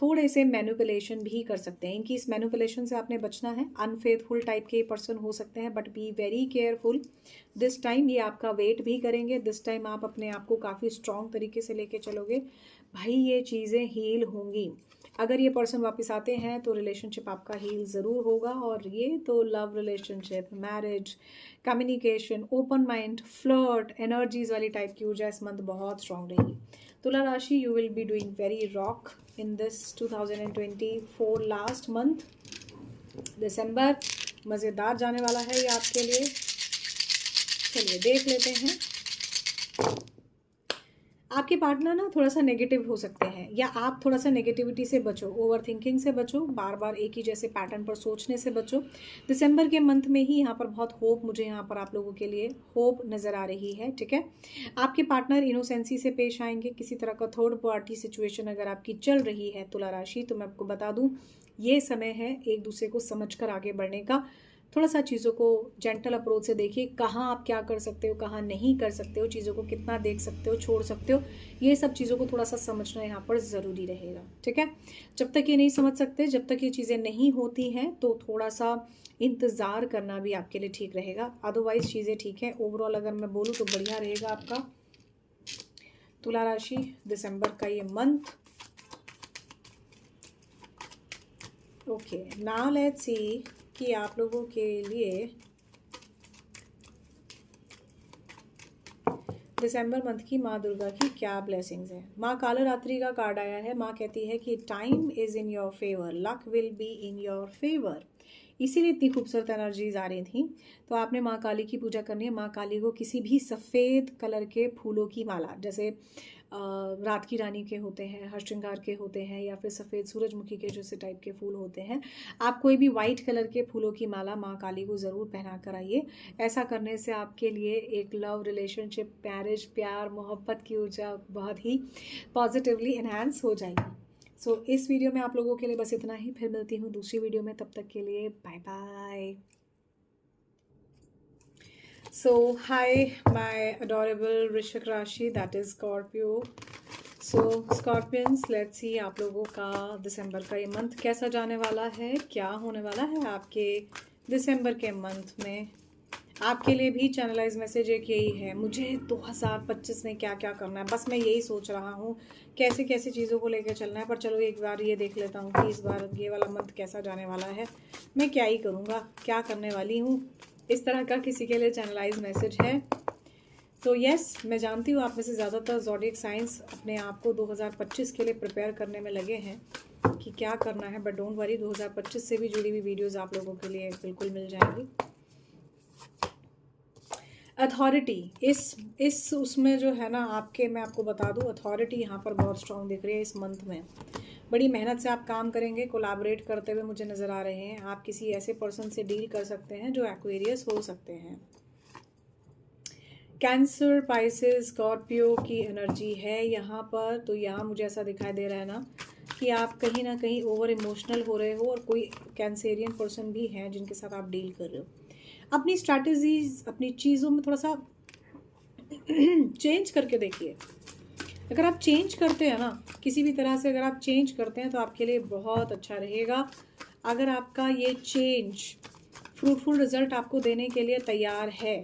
थोड़े से मैनिपुलेशन भी कर सकते हैं। इनकी इस मैनिपुलेशन से आपने बचना है। अनफेथफुल टाइप के पर्सन हो सकते हैं, but B very careful this time. ये आपका वेट भी करेंगे दिस टाइम, आप अपने आप को काफ़ी स्ट्रॉन्ग तरीके से लेके चलोगे भाई, ये चीज़ें हील होंगी। अगर ये पर्सन वापस आते हैं तो रिलेशनशिप आपका हील ज़रूर होगा, और ये तो love relationship, marriage, communication, open mind, flirt energies वाली टाइप की ऊर्जा इस मंथ बहुत स्ट्रांग रहेगी। तुला राशि, you will be doing very rock in this 2024 last month. दिसंबर मज़ेदार जाने वाला है ये आपके लिए। चलिए देख लेते हैं। आपके पार्टनर ना थोड़ा सा नेगेटिव हो सकते हैं, या आप थोड़ा सा नेगेटिविटी से बचो, ओवर थिंकिंग से बचो, बार बार एक ही जैसे पैटर्न पर सोचने से बचो। दिसंबर के मंथ में ही यहाँ पर बहुत होप, मुझे यहाँ पर आप लोगों के लिए होप नज़र आ रही है, ठीक है। आपके पार्टनर इनोसेंसी से पेश आएंगे। किसी तरह का थर्ड पार्टी सिचुएशन अगर आपकी चल रही है तुला राशि, तो मैं आपको बता दूँ ये समय है एक दूसरे को समझ कर आगे बढ़ने का। थोड़ा सा चीज़ों को जेंटल अप्रोच से देखिए, कहाँ आप क्या कर सकते हो, कहाँ नहीं कर सकते हो, चीज़ों को कितना देख सकते हो, छोड़ सकते हो, ये सब चीज़ों को थोड़ा सा समझना यहाँ पर ज़रूरी रहेगा, ठीक है। जब तक ये नहीं समझ सकते, जब तक ये चीज़ें नहीं होती हैं, तो थोड़ा सा इंतज़ार करना भी आपके लिए ठीक रहेगा। अदरवाइज़ चीज़ें ठीक है। ओवरऑल अगर मैं बोलूँ तो बढ़िया रहेगा आपका तुला राशि दिसंबर का ये month. Okay, now let's see कि आप लोगों के लिए दिसंबर मंथ की माँ दुर्गा की क्या ब्लेसिंग्स हैं। माँ कालरात्रि का कार्ड आया है। माँ कहती है कि time is in your favour, luck will be in your favour. इसीलिए इतनी खूबसूरत एनर्जीज आ रही थी। तो आपने माँ काली की पूजा करनी है। माँ काली को किसी भी सफ़ेद कलर के फूलों की माला, जैसे रात की रानी के होते हैं, हर श्रृंगार के होते हैं, या फिर सफ़ेद सूरजमुखी के जैसे टाइप के फूल होते हैं, आप कोई भी वाइट कलर के फूलों की माला माँ काली को ज़रूर पहना कर आइए। ऐसा करने से आपके लिए एक लव रिलेशनशिप, मैरिज, प्यार, मोहब्बत की ऊर्जा बहुत ही पॉजिटिवली एनहांस हो जाएगी। सो इस वीडियो में आप लोगों के लिए बस इतना ही। फिर मिलती हूँ दूसरी वीडियो में, तब तक के लिए bye bye. So hi my adorable वृश्चिक राशि, that is Scorpio. So Scorpions, let's see आप लोगों का दिसंबर का ये मंथ कैसा जाने वाला है, क्या होने वाला है आपके दिसंबर के मंथ में। आपके लिए भी चैनलाइज मैसेज एक यही है, मुझे 2025 में क्या क्या करना है, बस मैं यही सोच रहा हूँ कैसे कैसे चीज़ों को लेकर चलना है। पर चलो एक बार ये देख लेता हूँ कि इस बार ये वाला मंथ कैसा जाने वाला है, मैं क्या ही करूँगा, क्या करने वाली हूँ। इस तरह का किसी के लिए चैनलाइज मैसेज है। तो यस, मैं जानती हूँ आप में से ज़्यादातर ज़ोडिएक साइंस अपने आप को 2025 के लिए प्रिपेयर करने में लगे हैं कि क्या करना है, बट डोंट वरी, 2025 से भी जुड़ी हुई वीडियोस आप लोगों के लिए बिल्कुल मिल जाएंगी। अथॉरिटी इस उसमें जो है ना आपके, मैं आपको बता दूँ, अथॉरिटी यहाँ पर बहुत स्ट्रॉन्ग दिख रही है इस मंथ में। बड़ी मेहनत से आप काम करेंगे, कोलैबोरेट करते हुए मुझे नज़र आ रहे हैं। आप किसी ऐसे पर्सन से डील कर सकते हैं जो एक्वेरियस हो सकते हैं। कैंसर, पाइसेस, स्कॉर्पियो की एनर्जी है यहाँ पर। तो यहाँ मुझे ऐसा दिखाई दे रहा है ना कि आप कहीं ना कहीं ओवर इमोशनल हो रहे हो, और कोई कैंसेरियन पर्सन भी हैं जिनके साथ आप डील कर रहे हो। अपनी स्ट्रैटेजीज, अपनी चीज़ों में थोड़ा सा चेंज करके देखिए। अगर आप चेंज करते हैं ना, किसी भी तरह से अगर आप चेंज करते हैं तो आपके लिए बहुत अच्छा रहेगा। अगर आपका ये चेंज फ्रूटफुल रिजल्ट आपको देने के लिए तैयार है,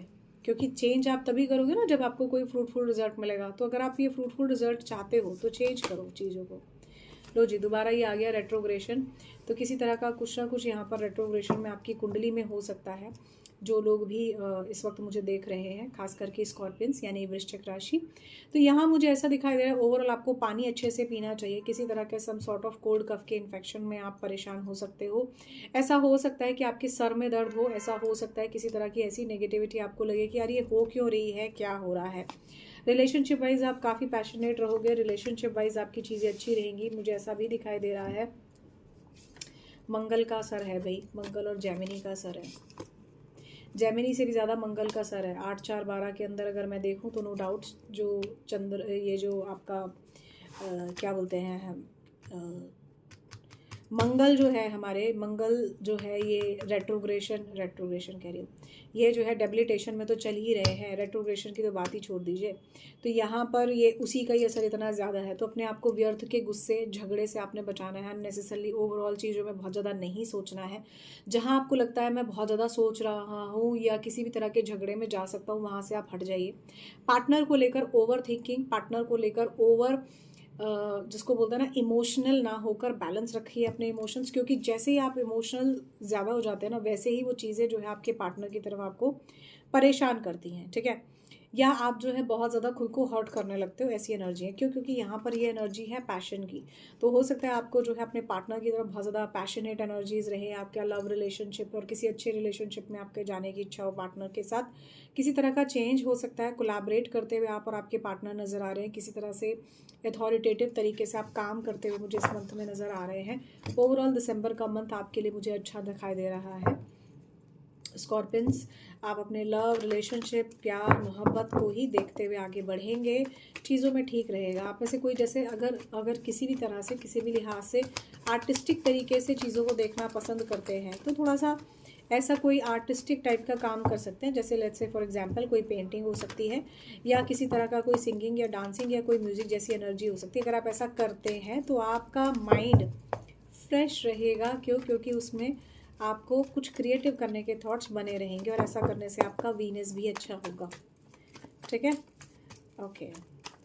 क्योंकि चेंज आप तभी करोगे ना जब आपको कोई फ्रूटफुल रिजल्ट मिलेगा। तो अगर आप ये फ्रूटफुल रिजल्ट चाहते हो तो चेंज करो चीज़ों को। लो जी, दोबारा ये आ गया रेट्रोग्रेशन। तो किसी तरह का कुछ ना कुछ यहाँ पर रेट्रोग्रेशन में आपकी कुंडली में हो सकता है। जो लोग भी इस वक्त मुझे देख रहे हैं, खास करके स्कॉर्पियंस यानी वृश्चिक राशि। तो यहाँ मुझे ऐसा दिखाई दे रहा है, ओवरऑल आपको पानी अच्छे से पीना चाहिए। किसी तरह के some sort of cold cough के इन्फेक्शन में आप परेशान हो सकते हो। ऐसा हो सकता है कि आपके सर में दर्द हो, ऐसा हो सकता है किसी तरह की ऐसी नेगेटिविटी आपको लगे कि यार ये हो क्यों रही है, क्या हो रहा है। रिलेशनशिप वाइज आप काफ़ी पैशनेट रहोगे, रिलेशनशिप वाइज आपकी चीज़ें अच्छी रहेंगी, मुझे ऐसा भी दिखाई दे रहा है। मंगल का असर है भाई, मंगल और जेमिनी का असर है। जेमिनी से भी ज़्यादा मंगल का असर है। 8-4-12 के अंदर अगर मैं देखूं तो नो डाउट जो चंद्र, ये जो आपका क्या बोलते हैं, मंगल जो है हमारे, मंगल जो है ये रेट्रोग्रेशन कह रही हूँ, ये जो है डेबिलिटेशन में तो चल ही रहे हैं, रेट्रोग्रेशन की तो बात ही छोड़ दीजिए। तो यहाँ पर ये उसी का ही असर इतना ज़्यादा है। तो अपने आप को व्यर्थ के गुस्से झगड़े से आपने बचाना है, अननेसेसरली ओवरऑल चीज़ों में बहुत ज़्यादा नहीं सोचना है। जहाँ आपको लगता है मैं बहुत ज़्यादा सोच रहा हूँ या किसी भी तरह के झगड़े में जा सकता हूँ, वहाँ से आप हट जाइए। पार्टनर को लेकर ओवर थिंकिंग, पार्टनर को लेकर ओवर जिसको बोलते हैं ना, इमोशनल ना होकर बैलेंस रखिए अपने इमोशंस, क्योंकि जैसे ही आप इमोशनल ज़्यादा हो जाते हैं ना, वैसे ही वो चीज़ें जो है आपके पार्टनर की तरफ आपको परेशान करती हैं, ठीक है। या आप जो है बहुत ज़्यादा खुद को हर्ट करने लगते हो, ऐसी एनर्जी है। क्यों? क्योंकि यहाँ पर ये एनर्जी है पैशन की। तो हो सकता है आपको जो है अपने पार्टनर की तरफ बहुत ज़्यादा पैशनेट एनर्जीज रहे, आपका लव रिलेशनशिप और किसी अच्छे रिलेशनशिप में आपके जाने की इच्छा हो पार्टनर के साथ। किसी तरह का चेंज हो सकता है, कोलैबोरेट करते हुए आप और आपके पार्टनर नज़र आ रहे हैं, किसी तरह से अथॉरिटेटिव तरीके से आप काम करते हुए मुझे इस मंथ में नज़र आ रहे हैं। ओवरऑल दिसंबर का मंथ आपके लिए मुझे अच्छा दिखाई दे रहा है। स्कॉर्पियंस, आप अपने लव, रिलेशनशिप, प्यार, मोहब्बत को ही देखते हुए आगे बढ़ेंगे, चीज़ों में ठीक रहेगा। आप में से कोई जैसे अगर किसी भी तरह से, किसी भी लिहाज से आर्टिस्टिक तरीके से चीज़ों को देखना पसंद करते हैं, तो थोड़ा सा ऐसा कोई आर्टिस्टिक टाइप का काम कर सकते हैं। जैसे लेट्स से फॉर एग्जांपल कोई पेंटिंग हो सकती है, या किसी तरह का कोई सिंगिंग या डांसिंग या कोई म्यूज़िक जैसी एनर्जी हो सकती है। अगर आप ऐसा करते हैं तो आपका माइंड फ्रेश रहेगा। क्यों? क्योंकि उसमें आपको कुछ क्रिएटिव करने के थॉट्स बने रहेंगे, और ऐसा करने से आपका वीनस भी अच्छा होगा, ठीक है। Okay,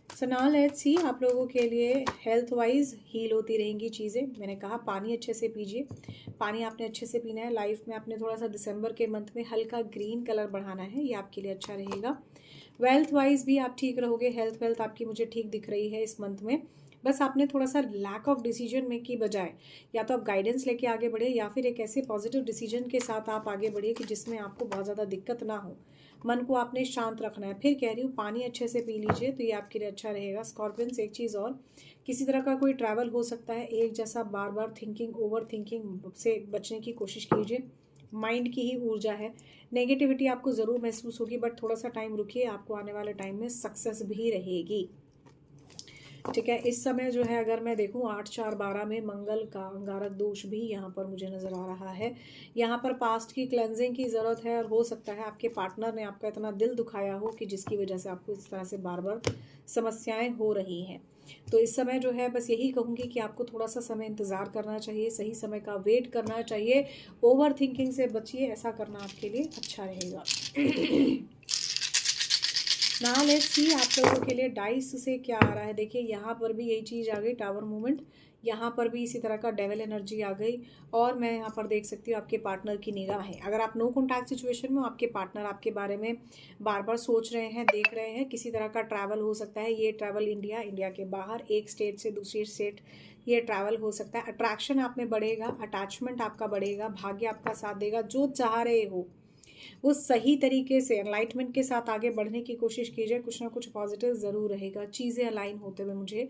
so now let's see आप लोगों के लिए हेल्थ वाइज हील होती रहेंगी चीज़ें। मैंने कहा पानी अच्छे से पीजिए, पानी आपने अच्छे से पीना है। लाइफ में आपने थोड़ा सा दिसंबर के मंथ में हल्का ग्रीन कलर बढ़ाना है, ये आपके लिए अच्छा रहेगा। वेल्थ वाइज भी आप ठीक रहोगे, हेल्थ वेल्थ आपकी मुझे ठीक दिख रही है इस मंथ में। बस आपने थोड़ा सा लैक ऑफ डिसीजन में की बजाय या तो आप गाइडेंस लेके आगे बढ़े, या फिर एक ऐसे पॉजिटिव डिसीजन के साथ आप आगे बढ़िए कि जिसमें आपको बहुत ज़्यादा दिक्कत ना हो। मन को आपने शांत रखना है। फिर कह रही हूँ पानी अच्छे से पी लीजिए, तो ये आपके लिए अच्छा रहेगा। स्कॉर्पियंस, एक चीज़ और, किसी तरह का कोई ट्रैवल हो सकता है, एक जैसा बार बार थिंकिंग, ओवर थिंकिंग से बचने की कोशिश कीजिए। माइंड की ही ऊर्जा है, नेगेटिविटी आपको ज़रूर महसूस होगी, बट थोड़ा सा टाइम रुकिए, आपको आने वाले टाइम में सक्सेस भी रहेगी, ठीक है। इस समय जो है अगर मैं देखूं 8-4-12 में मंगल का अंगारक दोष भी यहाँ पर मुझे नज़र आ रहा है। यहाँ पर पास्ट की क्लेंजिंग की ज़रूरत है, और हो सकता है आपके पार्टनर ने आपका इतना दिल दुखाया हो कि जिसकी वजह से आपको इस तरह से बार बार समस्याएं हो रही हैं। तो इस समय जो है बस यही कहूँगी कि आपको थोड़ा सा समय इंतज़ार करना चाहिए, सही समय का वेट करना चाहिए। ओवर थिंकिंग से बचिए, ऐसा करना आपके लिए अच्छा रहेगा। ना लेट्स सी आप लोगों के लिए डाइस से क्या आ रहा है। देखिए यहाँ पर भी यही चीज़ आ गई, टावर मूवमेंट। यहाँ पर भी इसी तरह का डेविल एनर्जी आ गई, और मैं यहाँ पर देख सकती हूँ आपके पार्टनर की निगाहें। अगर आप नो कॉन्टैक्ट सिचुएशन में हो, आपके पार्टनर आपके बारे में बार बार सोच रहे हैं, देख रहे हैं। किसी तरह का ट्रैवल हो सकता है, ये ट्रैवल इंडिया, इंडिया के बाहर, एक स्टेट से दूसरी स्टेट, ये ट्रैवल हो सकता है। अट्रैक्शन आप में बढ़ेगा, अटैचमेंट आपका बढ़ेगा, भाग्य आपका साथ देगा। जो चाह रहे हो वो सही तरीके से एनलाइटमेंट के साथ आगे बढ़ने की कोशिश कीजिए, कुछ ना कुछ पॉजिटिव ज़रूर रहेगा। चीज़ें अलाइन होते हुए मुझे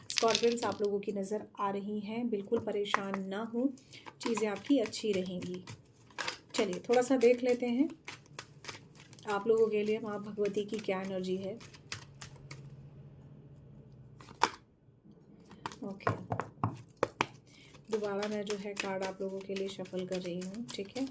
स्कॉर्पियंस आप लोगों की नज़र आ रही हैं। बिल्कुल परेशान ना हो, चीज़ें आपकी अच्छी रहेंगी। चलिए थोड़ा सा देख लेते हैं आप लोगों के लिए माँ भगवती की क्या एनर्जी है। ओके, दोबारा मैं जो है कार्ड आप लोगों के लिए शफल कर रही हूँ, ठीक है।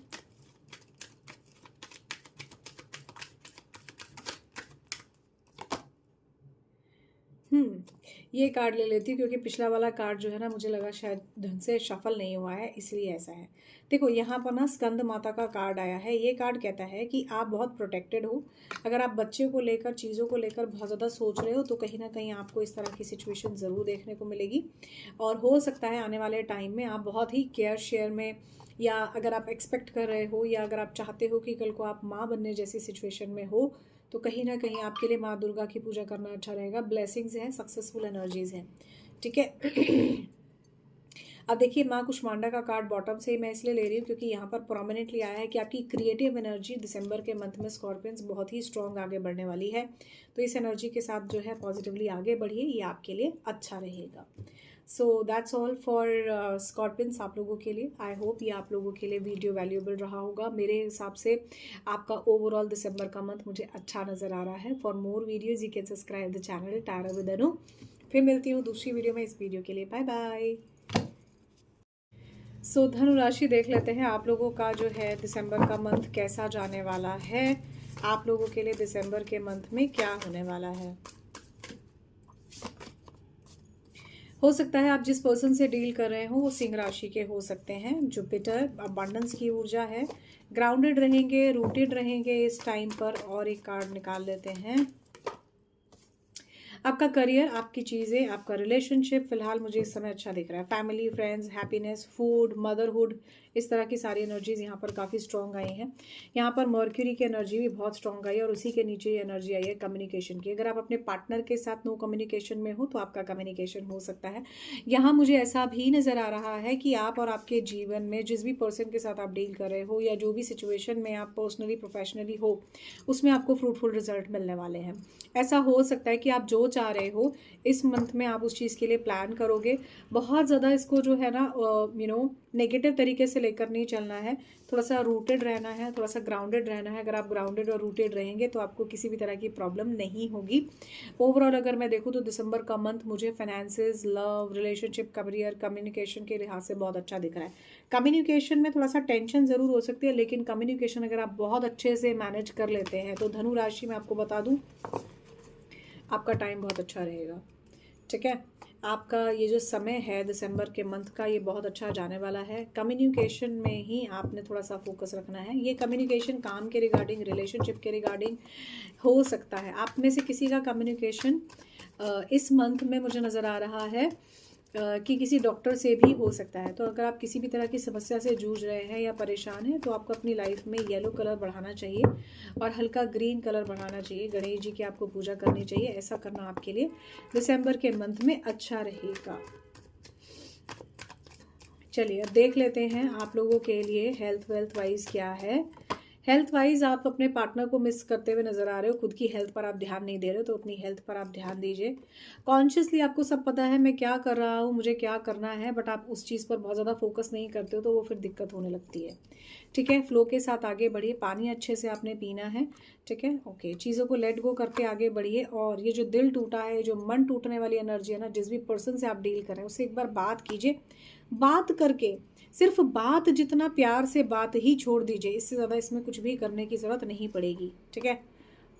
ये कार्ड ले लेती हूँ, क्योंकि पिछला वाला कार्ड जो है ना, मुझे लगा शायद ढंग से शफल नहीं हुआ है, इसलिए ऐसा है। देखो यहाँ पर ना स्कंद माता का कार्ड आया है। ये कार्ड कहता है कि आप बहुत प्रोटेक्टेड हो। अगर आप बच्चे को लेकर, चीज़ों को लेकर बहुत ज़्यादा सोच रहे हो तो कहीं ना कहीं आपको इस तरह की सिचुएशन ज़रूर देखने को मिलेगी। और हो सकता है आने वाले टाइम में आप बहुत ही केयर शेयर में, या अगर आप एक्सपेक्ट कर रहे हो, या अगर आप चाहते हो कि कल को आप माँ बनने जैसी सिचुएशन में हो, तो कहीं ना कहीं आपके लिए माँ दुर्गा की पूजा करना अच्छा रहेगा। ब्लेसिंग्स हैं, सक्सेसफुल एनर्जीज हैं, ठीक है। अब देखिए, माँ कुष्मांडा का कार्ड बॉटम से मैं इसलिए ले रही हूँ क्योंकि यहाँ पर प्रोमिनेंटली आया है कि आपकी क्रिएटिव एनर्जी दिसंबर के मंथ में स्कॉर्पियंस बहुत ही स्ट्रॉन्ग आगे बढ़ने वाली है। तो इस एनर्जी के साथ जो है पॉजिटिवली आगे बढ़िए, ये आपके लिए अच्छा रहेगा। So that's all for Scorpions, आप लोगों के लिए। आई होप ये आप लोगों के लिए वीडियो वैल्यूएबल रहा होगा। मेरे हिसाब से आपका ओवरऑल दिसंबर का मंथ मुझे अच्छा नज़र आ रहा है। For more videos you can subscribe the channel tarot with Anu. फिर मिलती हूँ दूसरी वीडियो में। इस वीडियो के लिए बाय बाय। सो धनु राशि देख लेते हैं आप लोगों का जो है दिसंबर का मंथ कैसा जाने वाला है। आप लोगों के लिए दिसंबर के मंथ में क्या होने वाला है। हो सकता है आप जिस पर्सन से डील कर रहे हो वो सिंह राशि के हो सकते हैं। जुपिटर अबंडेंस की ऊर्जा है। ग्राउंडेड रहेंगे, रूटेड रहेंगे इस टाइम पर। और एक कार्ड निकाल लेते हैं। आपका करियर, आपकी चीज़ें, आपका रिलेशनशिप फिलहाल मुझे इस समय अच्छा दिख रहा है। Family, friends, happiness, food, motherhood, इस तरह की सारी एनर्जीज यहाँ पर काफ़ी स्ट्रॉन्ग आई हैं। यहाँ पर मर्क्यूरी की एनर्जी भी बहुत स्ट्रॉन्ग आई है और उसी के नीचे ये एनर्जी आई है कम्युनिकेशन की। अगर आप अपने पार्टनर के साथ नो कम्युनिकेशन में हो तो आपका कम्युनिकेशन हो सकता है। यहाँ मुझे ऐसा भी नज़र आ रहा है कि आप और आपके जीवन में जिस भी पर्सन के साथ आप डील कर रहे हो, या जो भी सिचुएशन में आप पर्सनली प्रोफेशनली हो, उसमें आपको फ्रूटफुल रिजल्ट मिलने वाले हैं। ऐसा हो सकता है कि आप जो चाह रहे हो इस मंथ में आप उस चीज़ के लिए प्लान करोगे। बहुत ज़्यादा इसको जो है ना नेगेटिव तरीके से लेकर नहीं चलना है। थोड़ा सा रूटेड रहना है, थोड़ा सा ग्राउंडेड रहना है। अगर आप ग्राउंडेड और रूटेड रहेंगे तो आपको किसी भी तरह की प्रॉब्लम नहीं होगी। ओवरऑल अगर मैं देखूँ तो दिसंबर का मंथ मुझे finances, love, relationship, career, communication के लिहाज से बहुत अच्छा दिख रहा है। कम्युनिकेशन में थोड़ा सा टेंशन ज़रूर हो सकती है, लेकिन कम्युनिकेशन अगर आप बहुत अच्छे से मैनेज कर लेते हैं तो धनु राशि में आपको बता दूँ आपका टाइम बहुत अच्छा रहेगा, ठीक है। आपका ये जो समय है दिसंबर के मंथ का, ये बहुत अच्छा जाने वाला है। कम्युनिकेशन में ही आपने थोड़ा सा फोकस रखना है। ये कम्युनिकेशन काम के रिगार्डिंग, रिलेशनशिप के रिगार्डिंग हो सकता है। आप में से किसी का कम्युनिकेशन इस मंथ में मुझे नज़र आ रहा है कि किसी डॉक्टर से भी हो सकता है। तो अगर आप किसी भी तरह की समस्या से जूझ रहे हैं या परेशान हैं तो आपको अपनी लाइफ में येलो कलर बढ़ाना चाहिए और हल्का ग्रीन कलर बढ़ाना चाहिए। गणेश जी की आपको पूजा करनी चाहिए। ऐसा करना आपके लिए दिसंबर के मंथ में अच्छा रहेगा। चलिए अब देख लेते हैं आप लोगों के लिए हेल्थ वेल्थ वाइज क्या है। हेल्थ वाइज आप अपने पार्टनर को मिस करते हुए नजर आ रहे हो। खुद की हेल्थ पर आप ध्यान नहीं दे रहे हो, तो अपनी हेल्थ पर आप ध्यान दीजिए। कॉन्शियसली आपको सब पता है मैं क्या कर रहा हूँ, मुझे क्या करना है, बट आप उस चीज़ पर बहुत ज़्यादा फोकस नहीं करते हो तो वो फिर दिक्कत होने लगती है, ठीक है। फ्लो के साथ आगे बढ़िए। पानी अच्छे से आपने पीना है, ठीक है। ओके, चीज़ों को लेट गो करके आगे बढ़िए। और ये जो दिल टूटा है, जो मन टूटने वाली एनर्जी है ना, जिस भी पर्सन से आप डील कर रहे हैं उससे एक बार बात कीजिए। बात करके सिर्फ बात, जितना प्यार से बात ही छोड़ दीजिए। इससे ज़्यादा इसमें कुछ भी करने की ज़रूरत नहीं पड़ेगी, ठीक है।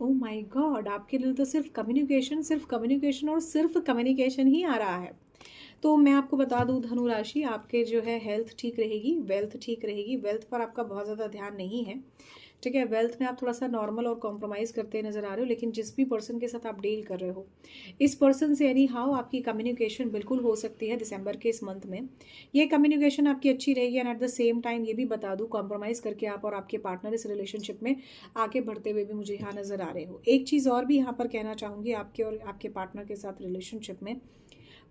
ओह माय गॉड, आपके लिए तो सिर्फ कम्युनिकेशन और सिर्फ कम्युनिकेशन ही आ रहा है। तो मैं आपको बता दूं धनु राशि, आपके जो है हेल्थ ठीक रहेगी, वेल्थ ठीक रहेगी। वेल्थ पर आपका बहुत ज़्यादा ध्यान नहीं है, ठीक है। वेल्थ में आप थोड़ा सा नॉर्मल और कॉम्प्रोमाइज़ करते नजर आ रहे हो। लेकिन जिस भी पर्सन के साथ आप डील कर रहे हो, इस पर्सन से एनी हाउ आपकी कम्युनिकेशन बिल्कुल हो सकती है दिसंबर के इस मंथ में। ये कम्युनिकेशन आपकी अच्छी रहेगी। And at the same time ये भी बता दूं, कॉम्प्रोमाइज़ करके आप और आपके पार्टनर इस रिलेशनशिप में आगे बढ़ते हुए भी मुझे यहाँ नज़र आ रहे हो। एक चीज़ और भी यहाँ पर कहना चाहूँगी, आपके और आपके पार्टनर के साथ रिलेशनशिप में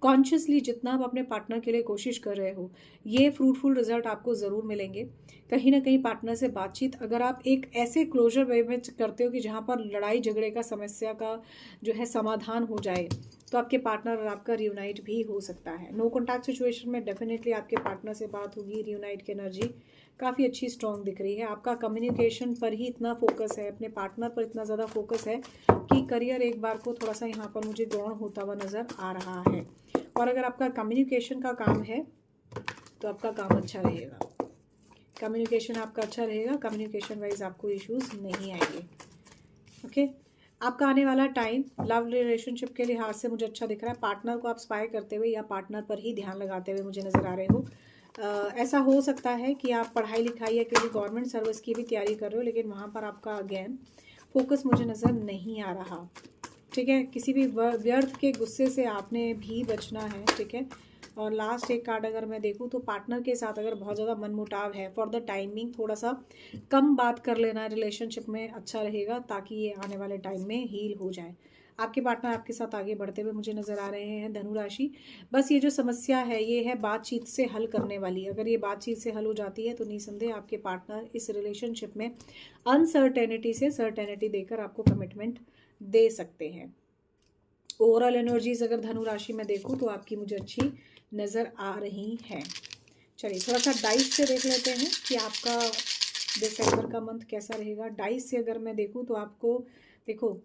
कॉन्शियसली जितना आप अपने पार्टनर के लिए कोशिश कर रहे हो, ये फ्रूटफुल रिजल्ट आपको ज़रूर मिलेंगे। कहीं ना कहीं पार्टनर से बातचीत अगर आप एक ऐसे क्लोजर वे में करते हो कि जहाँ पर लड़ाई झगड़े का, समस्या का जो है समाधान हो जाए, तो आपके पार्टनर और आपका रियूनाइट भी हो सकता है। नो कॉन्टैक्ट सिचुएशन में डेफिनेटली आपके पार्टनर से बात होगी। रियूनाइट की एनर्जी काफ़ी अच्छी स्ट्रॉन्ग दिख रही है। आपका कम्युनिकेशन पर ही इतना फोकस है, अपने पार्टनर पर इतना ज़्यादा फोकस है कि करियर एक बार को थोड़ा सा यहाँ पर मुझे गौण होता हुआ नज़र आ रहा है। और अगर आपका कम्युनिकेशन का काम है तो आपका काम अच्छा रहेगा। कम्युनिकेशन आपका अच्छा रहेगा, कम्युनिकेशन वाइज आपको इश्यूज नहीं आएंगे, ओके। आपका आने वाला टाइम लव रिलेशनशिप के लिहाज से मुझे अच्छा दिख रहा है। पार्टनर को आप स्पाई करते हुए या पार्टनर पर ही ध्यान लगाते हुए मुझे नज़र आ रहे हो। ऐसा हो सकता है कि आप पढ़ाई लिखाई या किसी गवर्नमेंट सर्विस की भी तैयारी कर रहे हो, लेकिन वहाँ पर आपका अगेन फोकस मुझे नज़र नहीं आ रहा। ठीक है, किसी भी व्यर्थ के गुस्से से आपने भी बचना है। ठीक है, और लास्ट एक कार्ड अगर मैं देखूँ तो पार्टनर के साथ अगर बहुत ज़्यादा मनमुटाव है, फॉर द टाइमिंग थोड़ा सा कम बात कर लेना रिलेशनशिप में अच्छा रहेगा, ताकि ये आने वाले टाइम में हील हो जाए। आपके पार्टनर आपके साथ आगे बढ़ते हुए मुझे नज़र आ रहे हैं धनु राशि। बस ये जो समस्या है ये है बातचीत से हल करने वाली। अगर ये बातचीत से हल हो जाती है तो निसंदेह आपके पार्टनर इस रिलेशनशिप में अनसर्टेनिटी से सर्टेनिटी देकर आपको कमिटमेंट दे सकते हैं। ओवरऑल एनर्जीज अगर धनु राशि में देखूं तो आपकी मुझे अच्छी नज़र आ रही हैं। चलिए थोड़ा सा डाइस से देख लेते हैं कि आपका दिसंबर का मंथ कैसा रहेगा। डाइस से अगर मैं देखूं तो आपको देखो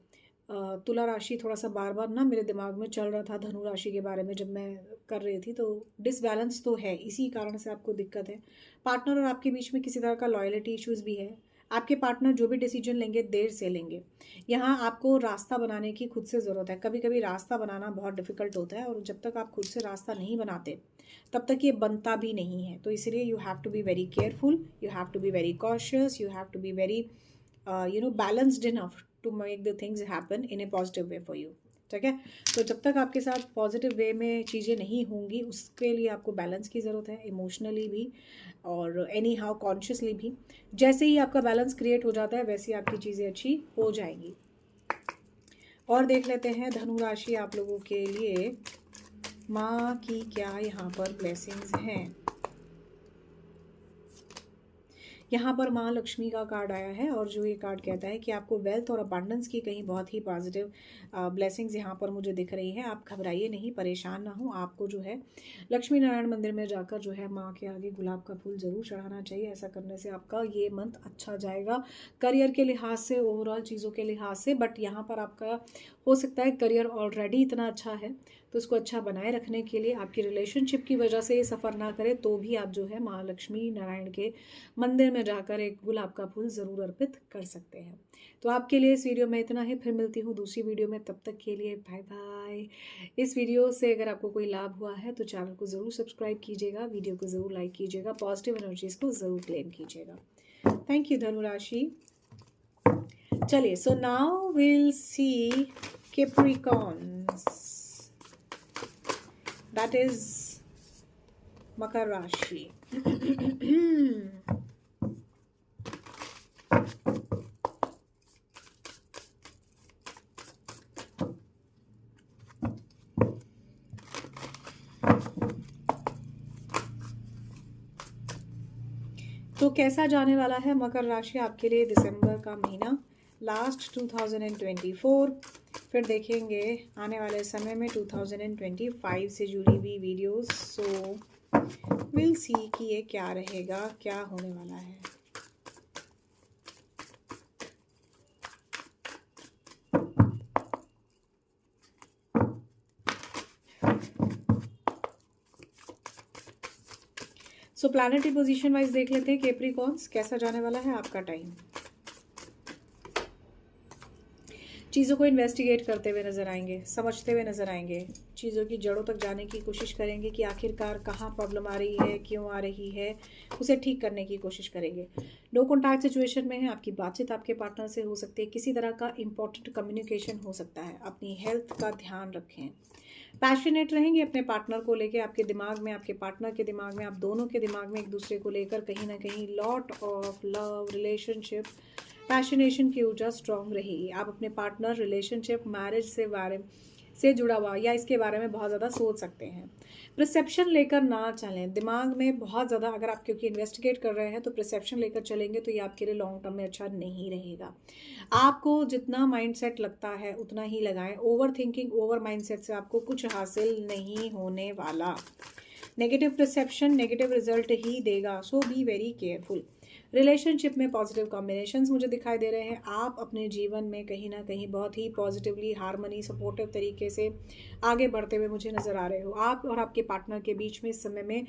तुला राशि थोड़ा सा बार बार ना मेरे दिमाग में चल रहा था धनु राशि के बारे में जब मैं कर रही थी, तो डिसबैलेंस तो है, इसी कारण से आपको दिक्कत है। पार्टनर और आपके बीच में किसी तरह का लॉयल्टी इश्यूज भी है। आपके पार्टनर जो भी डिसीजन लेंगे देर से लेंगे। यहाँ आपको रास्ता बनाने की खुद से ज़रूरत है। कभी कभी रास्ता बनाना बहुत डिफिकल्ट होता है, और जब तक आप खुद से रास्ता नहीं बनाते तब तक ये बनता भी नहीं है। तो इसलिए you have to be very careful, you have to be very cautious, you have to be very balanced enough to make the things happen in a positive way for you. ठीक है, तो जब तक आपके साथ पॉजिटिव वे में चीज़ें नहीं होंगी उसके लिए आपको बैलेंस की ज़रूरत है, इमोशनली भी और एनी हाउ कॉन्शियसली भी। जैसे ही आपका बैलेंस क्रिएट हो जाता है वैसे ही आपकी चीज़ें अच्छी हो जाएंगी। और देख लेते हैं धनु राशि आप लोगों के लिए माँ की क्या यहाँ पर ब्लेसिंग्स हैं। यहाँ पर माँ लक्ष्मी का कार्ड आया है, और जो ये कार्ड कहता है कि आपको वेल्थ और अबांडेंस की कहीं बहुत ही पॉजिटिव ब्लेसिंग्स यहाँ पर मुझे दिख रही है। आप घबराइए नहीं, परेशान ना हो। आपको जो है लक्ष्मी नारायण मंदिर में जाकर जो है माँ के आगे गुलाब का फूल ज़रूर चढ़ाना चाहिए। ऐसा करने से आपका ये मंथ अच्छा जाएगा, करियर के लिहाज से, ओवरऑल चीज़ों के लिहाज से। बट यहाँ पर आपका हो सकता है करियर ऑलरेडी इतना अच्छा है, तो इसको अच्छा बनाए रखने के लिए आपकी रिलेशनशिप की वजह से ये सफ़र ना करे तो भी आप जो है महालक्ष्मी नारायण के मंदिर में जाकर एक गुलाब का फूल ज़रूर अर्पित कर सकते हैं। तो आपके लिए इस वीडियो में इतना ही, फिर मिलती हूँ दूसरी वीडियो में। तब तक के लिए बाय बाय। इस वीडियो से अगर आपको कोई लाभ हुआ है तो चैनल को ज़रूर सब्सक्राइब कीजिएगा, वीडियो को ज़रूर लाइक कीजिएगा, पॉजिटिव एनर्जीज को ज़रूर क्लेम कीजिएगा। थैंक यू धनु राशि। चलिए, so now will see Capricorns, that is मकर राशि। तो कैसा जाने वाला है मकर राशि आपके लिए दिसंबर का महीना, लास्ट 2024। फिर देखेंगे आने वाले समय में 2025 से जुड़ी हुई वीडियोस। सो विल सी कि ये क्या रहेगा, क्या होने वाला है। सो प्लैनेटरी पोजीशन वाइज देख लेते हैं कैप्रिकॉर्न्स कैसा जाने वाला है आपका टाइम। चीज़ों को इन्वेस्टिगेट करते हुए नज़र आएंगे, समझते हुए नज़र आएंगे, चीज़ों की जड़ों तक जाने की कोशिश करेंगे कि आखिरकार कहाँ प्रॉब्लम आ रही है, क्यों आ रही है, उसे ठीक करने की कोशिश करेंगे। नो कॉन्टैक्ट सिचुएशन में है, आपकी बातचीत आपके पार्टनर से हो सकती है, किसी तरह का इंपॉर्टेंट कम्युनिकेशन हो सकता है। अपनी हेल्थ का ध्यान रखें। पैशनेट रहेंगे अपने पार्टनर को लेके, आपके दिमाग में, आपके पार्टनर के दिमाग में, आप दोनों के दिमाग में एक दूसरे को लेकर कहीं ना कहीं लॉट ऑफ लव, रिलेशनशिप, पैशनेशन की ऊर्जा स्ट्रांग रहेगी। आप अपने पार्टनर, रिलेशनशिप, मैरिज से बारे से जुड़ा हुआ या इसके बारे में बहुत ज़्यादा सोच सकते हैं। परसेप्शन लेकर ना चलें, दिमाग में बहुत ज़्यादा अगर आप क्योंकि इन्वेस्टिगेट कर रहे हैं तो परसेप्शन लेकर चलेंगे तो ये आपके लिए लॉन्ग टर्म में अच्छा नहीं रहेगा। आपको जितना माइंडसेट लगता है उतना ही लगाएं। ओवर थिंकिंग, ओवर माइंडसेट से आपको कुछ हासिल नहीं होने वाला। नेगेटिव परसेप्शन नेगेटिव रिजल्ट ही देगा, सो बी वेरी केयरफुल। रिलेशनशिप में पॉजिटिव कॉम्बिनेशंस मुझे दिखाई दे रहे हैं। आप अपने जीवन में कहीं ना कहीं बहुत ही पॉजिटिवली, हार्मनी, सपोर्टिव तरीके से आगे बढ़ते हुए मुझे नज़र आ रहे हो। आप और आपके पार्टनर के बीच में इस समय में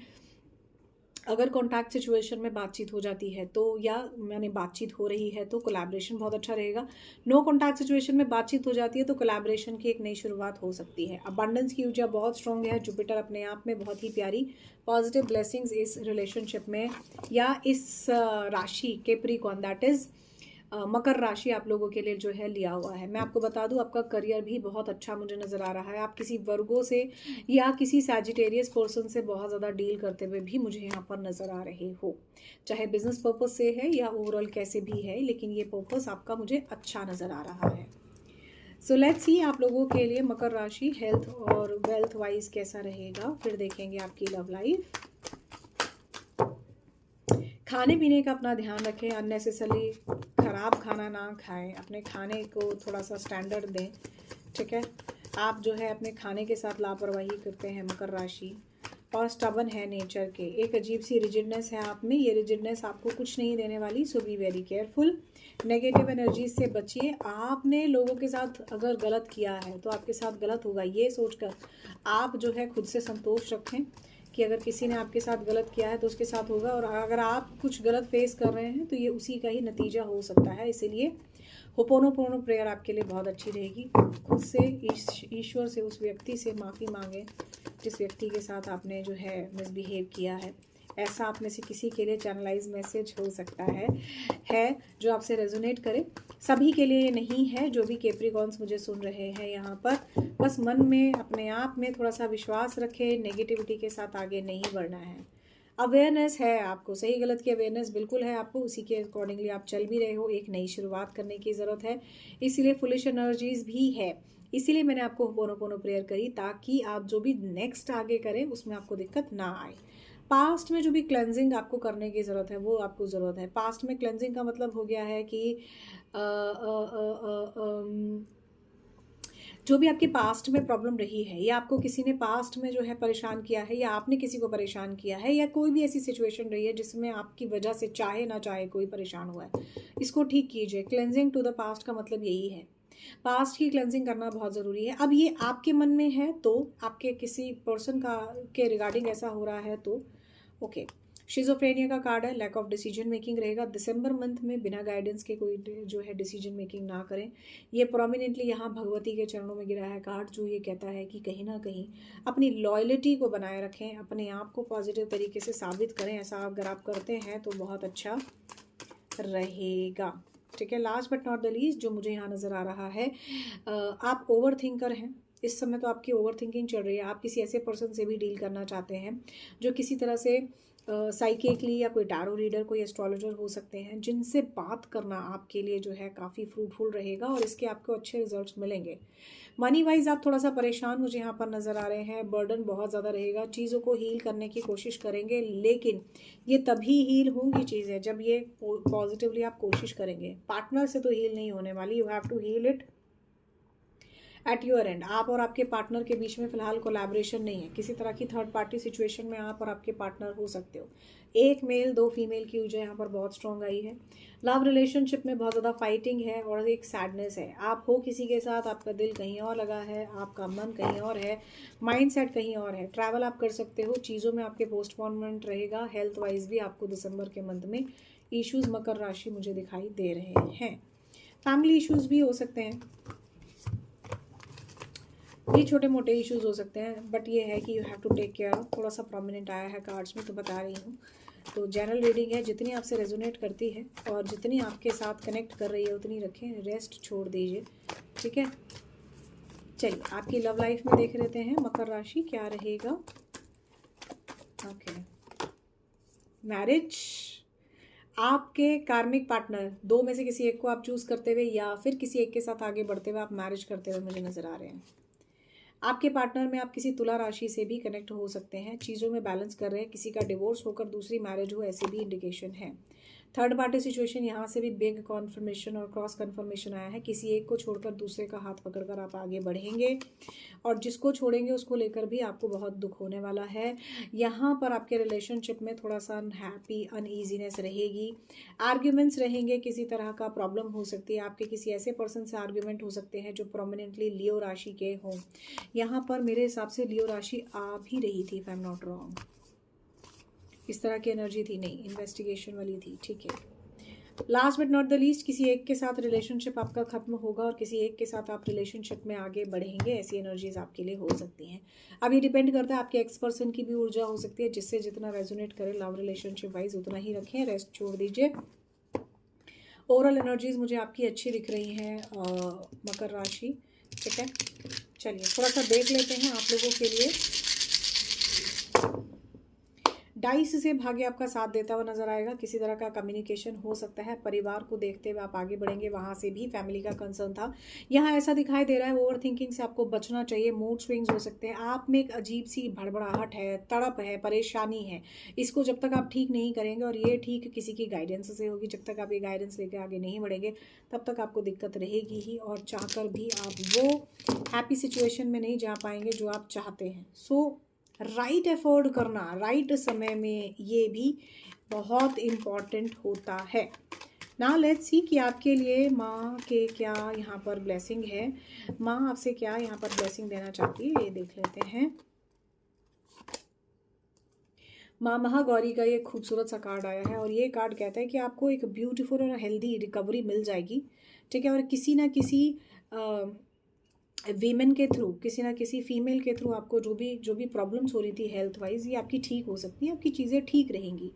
अगर कॉन्टैक्ट सिचुएशन में बातचीत हो जाती है तो, या मैंने बातचीत हो रही है तो कोलैबोरेशन बहुत अच्छा रहेगा। नो कॉन्टैक्ट सिचुएशन में बातचीत हो जाती है तो कोलैबोरेशन की एक नई शुरुआत हो सकती है। अबंडेंस की ऊर्जा बहुत स्ट्रॉन्ग है। जुपिटर अपने आप में बहुत ही प्यारी पॉजिटिव ब्लेसिंग्स इस रिलेशनशिप में या इस राशि कैप्रिकॉर्न दैट इज मकर राशि आप लोगों के लिए जो है लिया हुआ है। मैं आपको बता दूं, आपका करियर भी बहुत अच्छा मुझे नज़र आ रहा है। आप किसी वर्गो से या किसी सैजिटेरियस पर्सन से बहुत ज़्यादा डील करते हुए भी मुझे यहाँ पर नज़र आ रहे हो, चाहे बिजनेस पर्पस से है या ओवरऑल कैसे भी है, लेकिन ये पर्पस आपका मुझे अच्छा नज़र आ रहा है। सो लेट्स सी आप लोगों के लिए मकर राशि हेल्थ और वेल्थ वाइज कैसा रहेगा। फिर देखेंगे आपकी लव लाइफ। खाने पीने का अपना ध्यान रखें, अननेसेसरली ख़राब खाना ना खाएं, अपने खाने को थोड़ा सा स्टैंडर्ड दें, ठीक है। आप जो है अपने खाने के साथ लापरवाही करते हैं मकर राशि, और स्टबन है नेचर के। एक अजीब सी रिजिडनेस है आप में, ये रिजिडनेस आपको कुछ नहीं देने वाली। So be very careful. Negative energies से बचिए। आपने लोगों के साथ अगर गलत किया है तो आपके साथ गलत होगा, ये सोचकर आप जो है खुद से संतोष रखें कि अगर किसी ने आपके साथ गलत किया है तो उसके साथ होगा, और अगर आप कुछ गलत फेस कर रहे हैं तो ये उसी का ही नतीजा हो सकता है। इसीलिए होपोनोपोनो प्रेयर आपके लिए बहुत अच्छी रहेगी। खुद से ईश्वर से, उस व्यक्ति से माफ़ी मांगे जिस व्यक्ति के साथ आपने जो है मिसबिहेव किया है। ऐसा आप में से किसी के लिए चैनलाइज मैसेज हो सकता है जो आपसे रेजोनेट करे। सभी के लिए ये नहीं है। जो भी कैप्रिकॉर्न्स मुझे सुन रहे हैं यहाँ पर, बस मन में अपने आप में थोड़ा सा विश्वास रखें, नेगेटिविटी के साथ आगे नहीं बढ़ना है। अवेयरनेस है आपको, सही गलत की अवेयरनेस बिल्कुल है आपको, उसी के अकॉर्डिंगली आप चल भी रहे हो। एक नई शुरुआत करने की ज़रूरत है, इसीलिए फुलिश एनर्जीज भी है। इसीलिए मैंने आपको होपोनोपोनो प्रेयर करी, ताकि आप जो भी नेक्स्ट आगे करें उसमें आपको दिक्कत ना आए। पास्ट में जो भी क्लेंजिंग आपको करने की ज़रूरत है वो आपको ज़रूरत है। पास्ट में क्लेंजिंग का मतलब हो गया है कि जो भी आपके पास्ट में प्रॉब्लम रही है, या आपको किसी ने पास्ट में जो है परेशान किया है, या आपने किसी को परेशान किया है, या कोई भी ऐसी सिचुएशन रही है जिसमें आपकी वजह से चाहे ना चाहे कोई परेशान हुआ है, इसको ठीक कीजिए। क्लेंजिंग टू द पास्ट का मतलब यही है, पास्ट की क्लेंजिंग करना बहुत ज़रूरी है। अब ये आपके मन में है तो, आपके किसी पर्सन का के रिगार्डिंग ऐसा हो रहा है तो ओके। शिज़ोफ्रेनिया का कार्ड है, लैक ऑफ डिसीजन मेकिंग रहेगा। दिसंबर मंथ में बिना गाइडेंस के कोई जो है डिसीजन मेकिंग ना करें। ये प्रोमिनेंटली यहाँ भगवती के चरणों में गिरा है कार्ड, जो ये कहता है कि कहीं ना कहीं अपनी लॉयल्टी को बनाए रखें, अपने आप को पॉजिटिव तरीके से साबित करें। ऐसा अगर आप करते हैं तो बहुत अच्छा रहेगा, ठीक है। Last but not the least जो मुझे यहाँ नज़र आ रहा है, आप ओवर थिंकर हैं इस समय, तो आपकी ओवर थिंकिंग चल रही है। आप किसी ऐसे पर्सन से भी डील करना चाहते हैं जो किसी तरह से साइकिकली या कोई टैरो रीडर, कोई एस्ट्रोलॉजर हो सकते हैं, जिनसे बात करना आपके लिए जो है काफ़ी फ्रूटफुल रहेगा और इसके आपको अच्छे रिजल्ट्स मिलेंगे। मनी वाइज आप थोड़ा सा परेशान मुझे यहाँ पर नज़र आ रहे हैं, बर्डन बहुत ज़्यादा रहेगा। चीज़ों को हील करने की कोशिश करेंगे, लेकिन ये तभी हील होंगी चीज़ें जब ये पॉजिटिवली आप कोशिश करेंगे। पार्टनर से तो हील नहीं होने वाली, you have to heal it at your end. आप और आपके पार्टनर के बीच में फिलहाल कोलैबोरेशन नहीं है, किसी तरह की थर्ड पार्टी सिचुएशन में आप और आपके पार्टनर हो सकते हो। एक मेल दो फीमेल की ऊर्जा यहाँ पर बहुत स्ट्रॉन्ग आई है। लव रिलेशनशिप में बहुत ज़्यादा फाइटिंग है और एक सैडनेस है। आप हो किसी के साथ, आपका दिल कहीं और लगा है, आपका मन कहीं और है, माइंड सेट कहीं और है। ट्रैवल आप कर सकते हो, चीज़ों में आपके पोस्टपोनमेंट रहेगा। हेल्थ वाइज भी आपको दिसंबर के मंथ में इश्यूज़ मकर राशि मुझे दिखाई दे रहे हैं। फैमिली इश्यूज़ भी हो सकते हैं, ये छोटे मोटे इश्यूज हो सकते हैं, बट ये है कि you have to take care. थोड़ा सा प्रोमिनेंट आया है कार्ड्स में तो बता रही हूँ। तो जनरल रीडिंग है, जितनी आपसे रेजोनेट करती है और जितनी आपके साथ कनेक्ट कर रही है उतनी रखें, रेस्ट छोड़ दीजिए, ठीक है। चलिए आपकी लव लाइफ में देख लेते हैं मकर राशि क्या रहेगा। ओके, मैरिज, आपके कार्मिक पार्टनर, दो में से किसी एक को आप चूज़ करते हुए या फिर किसी एक के साथ आगे बढ़ते हुए आप मैरिज करते हुए मुझे नज़र आ रहे हैं। आपके पार्टनर में आप किसी तुला राशि से भी कनेक्ट हो सकते हैं, चीज़ों में बैलेंस कर रहे हैं। किसी का डिवोर्स होकर दूसरी मैरिज हो, ऐसे भी इंडिकेशन है। थर्ड पार्टी सिचुएशन, यहाँ से भी बिग कॉन्फर्मेशन और क्रॉस कन्फर्मेशन आया है। किसी एक को छोड़कर दूसरे का हाथ पकड़कर आप आगे बढ़ेंगे, और जिसको छोड़ेंगे उसको लेकर भी आपको बहुत दुख होने वाला है। यहाँ पर आपके रिलेशनशिप में थोड़ा सा अनहैप्पी, अनईजीनेस रहेगी। आर्ग्यूमेंट्स रहेंगे, किसी तरह का प्रॉब्लम हो सकती है। आपके किसी ऐसे पर्सन से आर्ग्यूमेंट हो सकते हैं जो प्रोमिनेंटली लियो राशि के हों। यहाँ पर मेरे हिसाब से लियो राशि आ भी रही थी, if I am not wrong. इस तरह की एनर्जी थी, नहीं इन्वेस्टिगेशन वाली थी, ठीक है। Last but not the least, किसी एक के साथ रिलेशनशिप आपका खत्म होगा और किसी एक के साथ आप रिलेशनशिप में आगे बढ़ेंगे, ऐसी एनर्जीज आपके लिए हो सकती हैं। अब ये डिपेंड करता है आपके एक्स पर्सन की भी ऊर्जा हो सकती है, जिससे जितना रेजोनेट करे लव रिलेशनशिप वाइज उतना ही रखें, रेस्ट छोड़ दीजिए। ओवरऑल एनर्जीज मुझे आपकी अच्छी दिख रही हैं मकर राशि, ठीक है। चलिए थोड़ा सा देख लेते हैं आप लोगों के लिए। डाइस से भाग्य आपका साथ देता हुआ नजर आएगा, किसी तरह का कम्युनिकेशन हो सकता है, परिवार को देखते हुए आप आगे बढ़ेंगे, वहां से भी फैमिली का कंसर्न था। यहाँ ऐसा दिखाई दे रहा है ओवर थिंकिंग से आपको बचना चाहिए, मूड स्विंग्स हो सकते हैं, आप में एक अजीब सी भड़बड़ाहट है, तड़प है, परेशानी है, इसको जब तक आप ठीक नहीं करेंगे, और ये ठीक किसी की गाइडेंस से होगी, जब तक आप ये गाइडेंस लेके आगे नहीं बढ़ेंगे तब तक आपको दिक्कत रहेगी ही, और चाहकर भी आप वो हैप्पी सिचुएशन में नहीं जा पाएंगे जो आप चाहते हैं। सो राइट एफर्ट करना राइट समय में, ये भी बहुत इम्पॉर्टेंट होता है ना। लेट्स सी कि आपके लिए माँ के क्या यहाँ पर ब्लेसिंग है, माँ आपसे क्या यहाँ पर ब्लेसिंग देना चाहती है, ये देख लेते हैं। माँ महागौरी का ये खूबसूरत सा कार्ड आया है, और ये कार्ड कहता है कि आपको एक ब्यूटीफुल और हेल्दी रिकवरी मिल जाएगी, ठीक है। और किसी ना किसी वीमेन के थ्रू, किसी ना किसी फीमेल के थ्रू आपको जो भी प्रॉब्लम्स हो रही थी हेल्थ वाइज, ये आपकी ठीक हो सकती है, आपकी चीज़ें ठीक रहेंगी।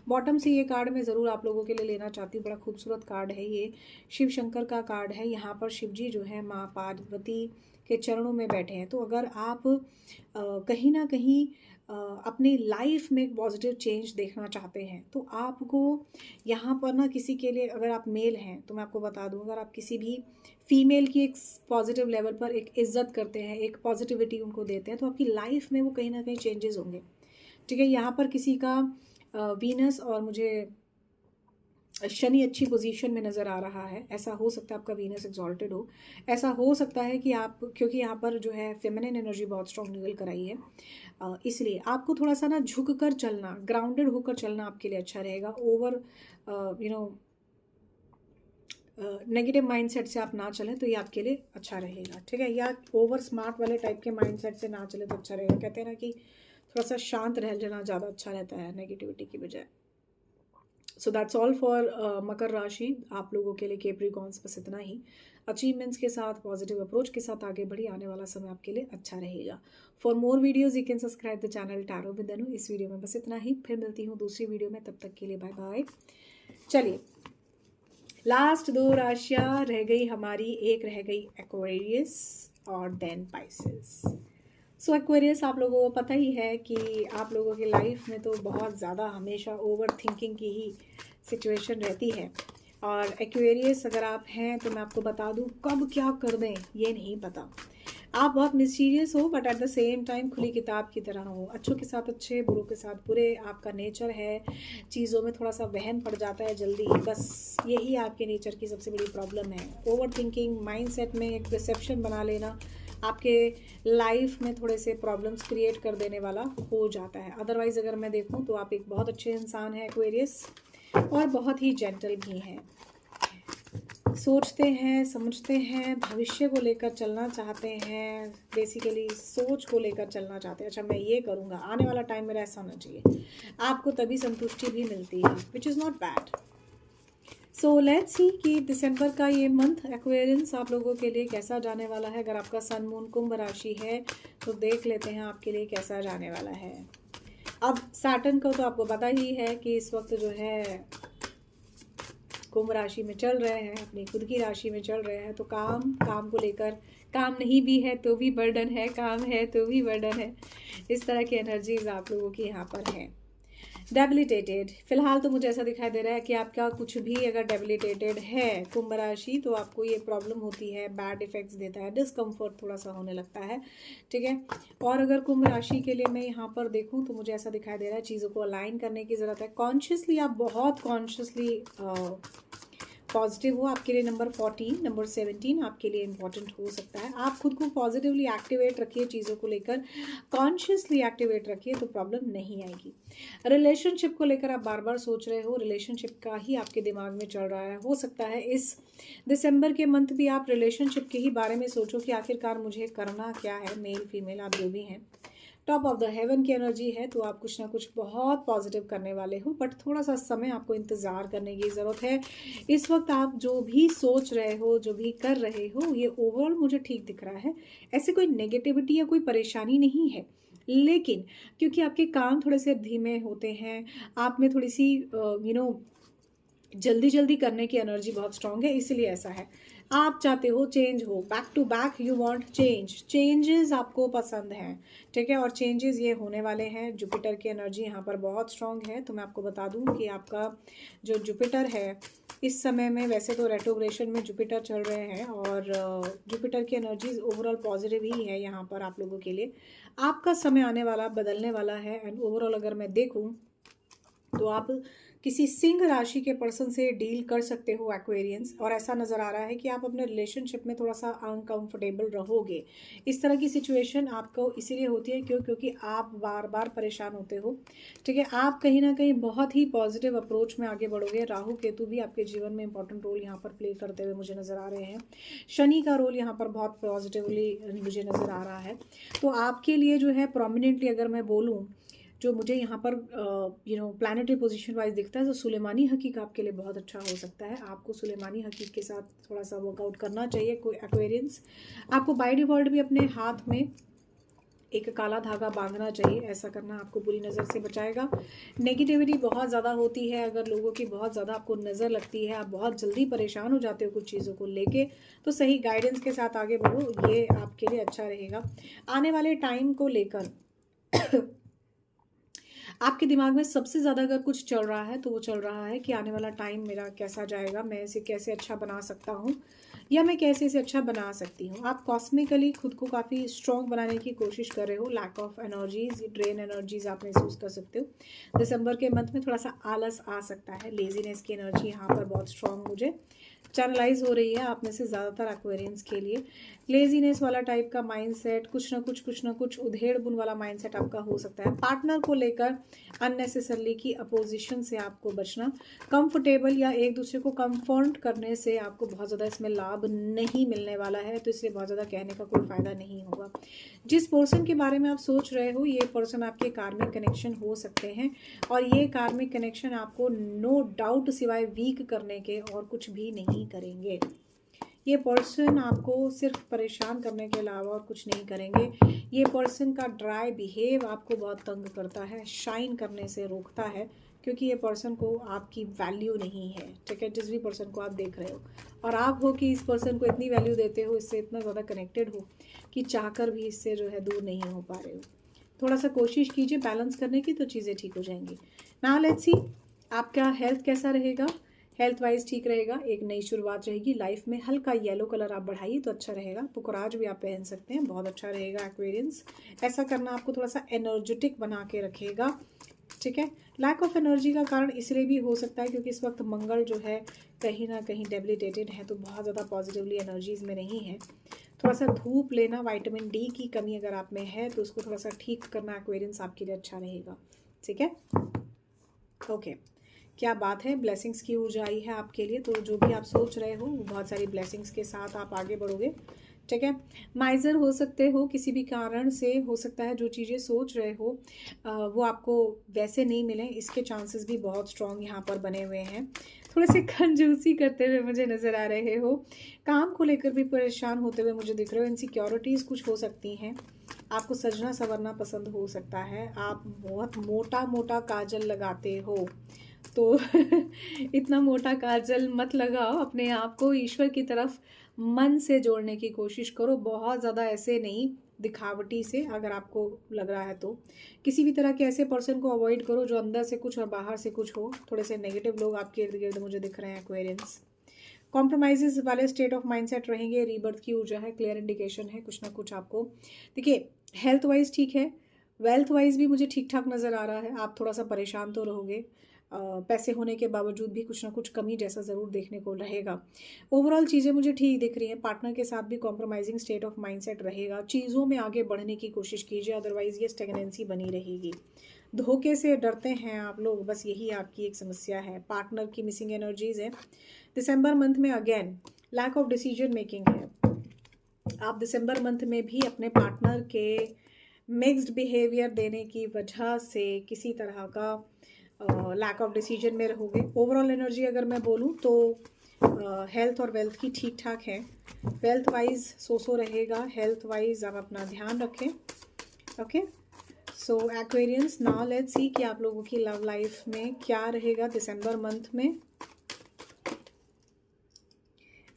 बॉटम से ये कार्ड मैं ज़रूर आप लोगों के लिए लेना चाहती हूँ, बड़ा खूबसूरत कार्ड है ये, शिव शंकर का कार्ड है। यहाँ पर शिव जी जो है माँ पार्वती के चरणों में बैठे हैं। तो अगर आप कहीं ना कहीं अपनी लाइफ में एक पॉजिटिव चेंज देखना चाहते हैं, तो आपको यहाँ पर ना किसी के लिए, अगर आप मेल हैं तो मैं आपको बता दूँ, अगर आप किसी भी फीमेल की एक पॉजिटिव लेवल पर एक इज्जत करते हैं, एक पॉजिटिविटी उनको देते हैं, तो आपकी लाइफ में वो कहीं ना कहीं चेंजेस होंगे, ठीक है। यहाँ पर किसी का वीनस और मुझे शनि अच्छी पोजीशन में नज़र आ रहा है, ऐसा हो सकता है आपका वीनस एक्सॉल्टेड हो, ऐसा हो सकता है कि आप, क्योंकि यहाँ पर जो है फेमिनिन एनर्जी बहुत स्ट्रॉन्ग निकल कर आई है, इसलिए आपको थोड़ा सा ना झुक कर चलना, ग्राउंडेड होकर चलना आपके लिए अच्छा रहेगा। ओवर नेगेटिव माइंडसेट से आप ना चलें तो ये आपके लिए अच्छा रहेगा, ठीक है। या ओवर स्मार्ट वाले टाइप के माइंडसेट से ना चले तो अच्छा रहेगा। कहते हैं ना कि थोड़ा सा शांत रह लेना ज़्यादा अच्छा रहता है नेगेटिविटी की बजाय। सो दैट्स ऑल फॉर मकर राशि, आप लोगों के लिए कैप्रिकॉर्न्स बस इतना ही। अचीवमेंट्स के साथ, पॉजिटिव अप्रोच के साथ आगे बढ़ी, आने वाला समय आपके लिए अच्छा रहेगा। For more videos you can subscribe the channel tarot with Anu. इस वीडियो में बस इतना ही, फिर मिलती हूँ दूसरी वीडियो में, तब तक के लिए बाय बाय। चलिए लास्ट दो राशियाँ रह गई हमारी, एक रह गई एक्वेरियस और देन पाइसेस। सो एक्वेरियस, आप लोगों को पता ही है कि आप लोगों की लाइफ में तो बहुत ज़्यादा हमेशा ओवर थिंकिंग की ही सिचुएशन रहती है, और एक्वेरियस अगर आप हैं तो मैं आपको बता दूं, कब क्या कर दें ये नहीं पता। आप बहुत मिस्टीरियस हो, but at the same time खुली किताब की तरह हो, अच्छों के साथ अच्छे, बुरों के साथ बुरे, आपका नेचर है, चीज़ों में थोड़ा सा वहम पड़ जाता है जल्दी, बस यही आपके नेचर की सबसे बड़ी प्रॉब्लम है। ओवर थिंकिंग, माइंडसेट में एक परसेप्शन बना लेना आपके लाइफ में थोड़े से प्रॉब्लम्स क्रिएट कर देने वाला हो जाता है। अदरवाइज़ अगर मैं देखूं तो आप एक बहुत अच्छे इंसान हैं एक्वेरियस, और बहुत ही जेंटल भी हैं, सोचते हैं, समझते हैं, भविष्य को लेकर चलना चाहते हैं, बेसिकली सोच को लेकर चलना चाहते हैं। अच्छा मैं ये करूँगा, आने वाला टाइम मेरा ऐसा होना चाहिए, आपको तभी संतुष्टि भी मिलती है, which is not bad. So let's see कि दिसंबर का ये मंथ एक्वेरियंस आप लोगों के लिए कैसा जाने वाला है। अगर आपका सन मून कुंभ राशि है तो देख लेते हैं आपके लिए कैसा जाने वाला है। अब सैटर्न को तो आपको पता ही है कि इस वक्त जो है कुंभ राशि में चल रहे हैं, अपनी खुद की राशि में चल रहे हैं, तो काम को लेकर, काम नहीं भी है तो भी बर्डन है, काम है तो भी बर्डन है, इस तरह की एनर्जीज आप लोगों की यहाँ पर हैं। डेबिलिटेटेड, फिलहाल तो मुझे ऐसा दिखाई दे रहा है कि आपका कुछ भी अगर डेबिलिटेटेड है कुंभ राशि, तो आपको ये प्रॉब्लम होती है, बैड इफेक्ट्स देता है, डिस्कम्फर्ट थोड़ा सा होने लगता है, ठीक है। और अगर कुंभ राशि के लिए मैं यहाँ पर देखूँ तो मुझे ऐसा दिखाई दे रहा है चीज़ों को अलाइन करने की ज़रूरत है। कॉन्शियसली, आप बहुत कॉन्शियसली पॉजिटिव हो। आपके लिए नंबर 14, नंबर 17 आपके लिए इंपॉर्टेंट हो सकता है। आप खुद को पॉजिटिवली एक्टिवेट रखिए, चीज़ों को लेकर कॉन्शियसली एक्टिवेट रखिए तो प्रॉब्लम नहीं आएगी। रिलेशनशिप को लेकर आप बार बार सोच रहे हो, रिलेशनशिप का ही आपके दिमाग में चल रहा है, हो सकता है इस दिसंबर के मंथ भी आप रिलेशनशिप के ही बारे में सोचो कि आखिरकार मुझे करना क्या है, मेल फीमेल आप जो भी हैं, टॉप ऑफ द हेवन की एनर्जी है, तो आप कुछ ना कुछ बहुत पॉजिटिव करने वाले हो, बट थोड़ा सा समय आपको इंतज़ार करने की ज़रूरत है। इस वक्त आप जो भी सोच रहे हो, जो भी कर रहे हो, ये ओवरऑल मुझे ठीक दिख रहा है। ऐसे कोई नेगेटिविटी या कोई परेशानी नहीं है, लेकिन क्योंकि आपके काम थोड़े से धीमे होते हैं, आप में थोड़ी सी जल्दी जल्दी करने की एनर्जी बहुत स्ट्रांग है, इसलिए ऐसा है। आप चाहते हो चेंज हो, back to back you want change, changes आपको पसंद हैं, ठीक है। और चेंजेस ये होने वाले हैं। जुपिटर की एनर्जी यहाँ पर बहुत स्ट्रांग है। तो मैं आपको बता दूं कि आपका जो जुपिटर है इस समय में, वैसे तो रेट्रोग्रेशन में जुपिटर चल रहे हैं, और जुपिटर की एनर्जीज ओवरऑल पॉजिटिव ही है यहाँ पर आप लोगों के लिए। आपका समय आने वाला, बदलने वाला है। एंड ओवरऑल अगर मैं देखूँ तो आप किसी सिंह राशि के पर्सन से डील कर सकते हो एक्वेरियंस, और ऐसा नज़र आ रहा है कि आप अपने रिलेशनशिप में थोड़ा सा अनकंफर्टेबल रहोगे। इस तरह की सिचुएशन आपको इसीलिए होती है क्योंकि आप बार बार परेशान होते हो, ठीक है। आप कहीं ना कहीं बहुत ही पॉजिटिव अप्रोच में आगे बढ़ोगे। राहु केतु भी आपके जीवन में इंपॉर्टेंट रोल यहाँ पर प्ले करते हुए मुझे नज़र आ रहे हैं। शनि का रोल यहाँ पर बहुत पॉजिटिवली मुझे नज़र आ रहा है। तो आपके लिए जो है प्रोमिनेंटली अगर मैं बोलूँ, जो मुझे यहाँ पर प्लानिटरी पोजीशन वाइज दिखता है, तो सुलेमानी हकीक आपके लिए बहुत अच्छा हो सकता है। आपको सुलेमानी हकीक के साथ थोड़ा सा वर्कआउट करना चाहिए। कोई एक्वेरियंस आपको बाय डिफॉल्ट भी अपने हाथ में एक काला धागा बांधना चाहिए। ऐसा करना आपको बुरी नज़र से बचाएगा। नेगेटिविटी बहुत ज़्यादा होती है, अगर लोगों की बहुत ज़्यादा आपको नज़र लगती है, आप बहुत जल्दी परेशान हो जाते हो कुछ चीज़ों को लेके, तो सही गाइडेंस के साथ आगे बढ़ो, ये आपके लिए अच्छा रहेगा। आने वाले टाइम को लेकर आपके दिमाग में सबसे ज़्यादा अगर कुछ चल रहा है, तो वो चल रहा है कि आने वाला टाइम मेरा कैसा जाएगा, मैं इसे कैसे अच्छा बना सकता हूँ, या मैं कैसे इसे अच्छा बना सकती हूँ। आप कॉस्मिकली खुद को काफ़ी स्ट्रॉन्ग बनाने की कोशिश कर रहे हो। Lack of energies, drain energies आप महसूस कर सकते हो। दिसंबर के मंथ में थोड़ा सा आलस आ सकता है, लेजीनेस की एनर्जी यहाँ पर बहुत स्ट्रॉन्ग मुझे चैनलाइज हो रही है आप में से ज़्यादातर एक्वेरियंस के लिए। लेजीनेस वाला टाइप का माइंडसेट, कुछ ना कुछ उधेड़ बुन वाला माइंडसेट आपका हो सकता है। पार्टनर को लेकर अननेसेसरली की अपोजिशन से आपको बचना। कंफर्टेबल या एक दूसरे को कंफर्ट करने से आपको बहुत ज़्यादा इसमें लाभ नहीं मिलने वाला है, तो इसलिए बहुत ज़्यादा कहने का कोई फ़ायदा नहीं होगा। जिस पर्सन के बारे में आप सोच रहे हो, ये पर्सन आपके कार्मिक कनेक्शन हो सकते हैं, और ये कार्मिक कनेक्शन आपको नो डाउट सिवाय वीक करने के और कुछ भी नहीं करेंगे। ये पर्सन आपको सिर्फ परेशान करने के अलावा और कुछ नहीं करेंगे। ये पर्सन का ड्राई बिहेव आपको बहुत तंग करता है, शाइन करने से रोकता है, क्योंकि ये पर्सन को आपकी वैल्यू नहीं है, ठीक है। जिस भी पर्सन को आप देख रहे हो, और आप हो कि इस पर्सन को इतनी वैल्यू देते हो, इससे इतना ज़्यादा कनेक्टेड हो कि चाहकर भी इससे जो है दूर नहीं हो पा रहे हो। थोड़ा सा कोशिश कीजिए बैलेंस करने की, तो चीज़ें ठीक हो जाएंगी। नाउ लेट्स सी आपका हेल्थ कैसा रहेगा। हेल्थ वाइज ठीक रहेगा, एक नई शुरुआत रहेगी लाइफ में। हल्का येलो कलर आप बढ़ाइए तो अच्छा रहेगा। पुकराज भी आप पहन सकते हैं, बहुत अच्छा रहेगा एक्वेरियंस। ऐसा करना आपको थोड़ा सा एनर्जेटिक बना के रखेगा, ठीक है। लैक ऑफ एनर्जी का कारण इसलिए भी हो सकता है क्योंकि इस वक्त मंगल जो है कहीं ना कहीं डेबिलिटेटेड है, तो बहुत ज़्यादा पॉजिटिवली एनर्जीज में नहीं है। थोड़ा सा धूप लेना, विटामिन डी की कमी अगर आप में है तो उसको थोड़ा सा ठीक करना एक्वेरियंस आपके लिए अच्छा रहेगा, ठीक है। ओके, क्या बात है, ब्लेसिंग्स की ऊर्जा आई है आपके लिए। तो जो भी आप सोच रहे हो, वो बहुत सारी ब्लेसिंग्स के साथ आप आगे बढ़ोगे, ठीक है। माइजर हो सकते हो, किसी भी कारण से हो सकता है जो चीज़ें सोच रहे हो वो आपको वैसे नहीं मिले, इसके चांसेस भी बहुत स्ट्रॉन्ग यहाँ पर बने हुए हैं। थोड़े से कंजूसी करते हुए मुझे नज़र आ रहे हो, काम को लेकर भी परेशान होते हुए मुझे दिख रहे हो। इनसिक्योरिटीज़ कुछ हो सकती हैं, आपको सजना संवरना पसंद हो सकता है। आप बहुत मोटा मोटा काजल लगाते हो, तो इतना मोटा काजल मत लगाओ। अपने आप को ईश्वर की तरफ मन से जोड़ने की कोशिश करो, बहुत ज़्यादा ऐसे नहीं दिखावटी से। अगर आपको लग रहा है तो किसी भी तरह के ऐसे पर्सन को अवॉइड करो जो अंदर से कुछ और बाहर से कुछ हो। थोड़े से नेगेटिव लोग आपके इर्द गिर्द मुझे दिख रहे हैं एक्वेरियंस। कॉम्प्रोमाइजेस वाले स्टेट ऑफ माइंडसेट रहेंगे। रीबर्थ की ऊर्जा है, क्लियर इंडिकेशन है कुछ ना कुछ आपको। देखिए हेल्थ वाइज ठीक है, वेल्थ वाइज भी मुझे ठीक ठाक नज़र आ रहा है। आप थोड़ा सा परेशान तो रहोगे, पैसे होने के बावजूद भी कुछ ना कुछ कमी जैसा ज़रूर देखने को रहेगा। ओवरऑल चीज़ें मुझे ठीक दिख रही हैं। पार्टनर के साथ भी कॉम्प्रोमाइजिंग स्टेट ऑफ माइंडसेट रहेगा। चीज़ों में आगे बढ़ने की कोशिश कीजिए, अदरवाइज ये स्टेगनेंसी बनी रहेगी। धोखे से डरते हैं आप लोग, बस यही आपकी एक समस्या है। पार्टनर की मिसिंग एनर्जीज है। दिसंबर मंथ में again lack of decision making है। आप दिसंबर मंथ में भी अपने पार्टनर के मिक्स्ड बिहेवियर देने की वजह से किसी तरह का लैक ऑफ डिसीजन में रहोगे। ओवरऑल एनर्जी अगर मैं बोलूँ तो हेल्थ और वेल्थ की ठीक ठाक है। वेल्थ वाइज सो रहेगा, हेल्थ वाइज आप अपना ध्यान रखें। Okay, so Aquarians, now let's see कि आप लोगों की लव लाइफ में क्या रहेगा दिसंबर मंथ में।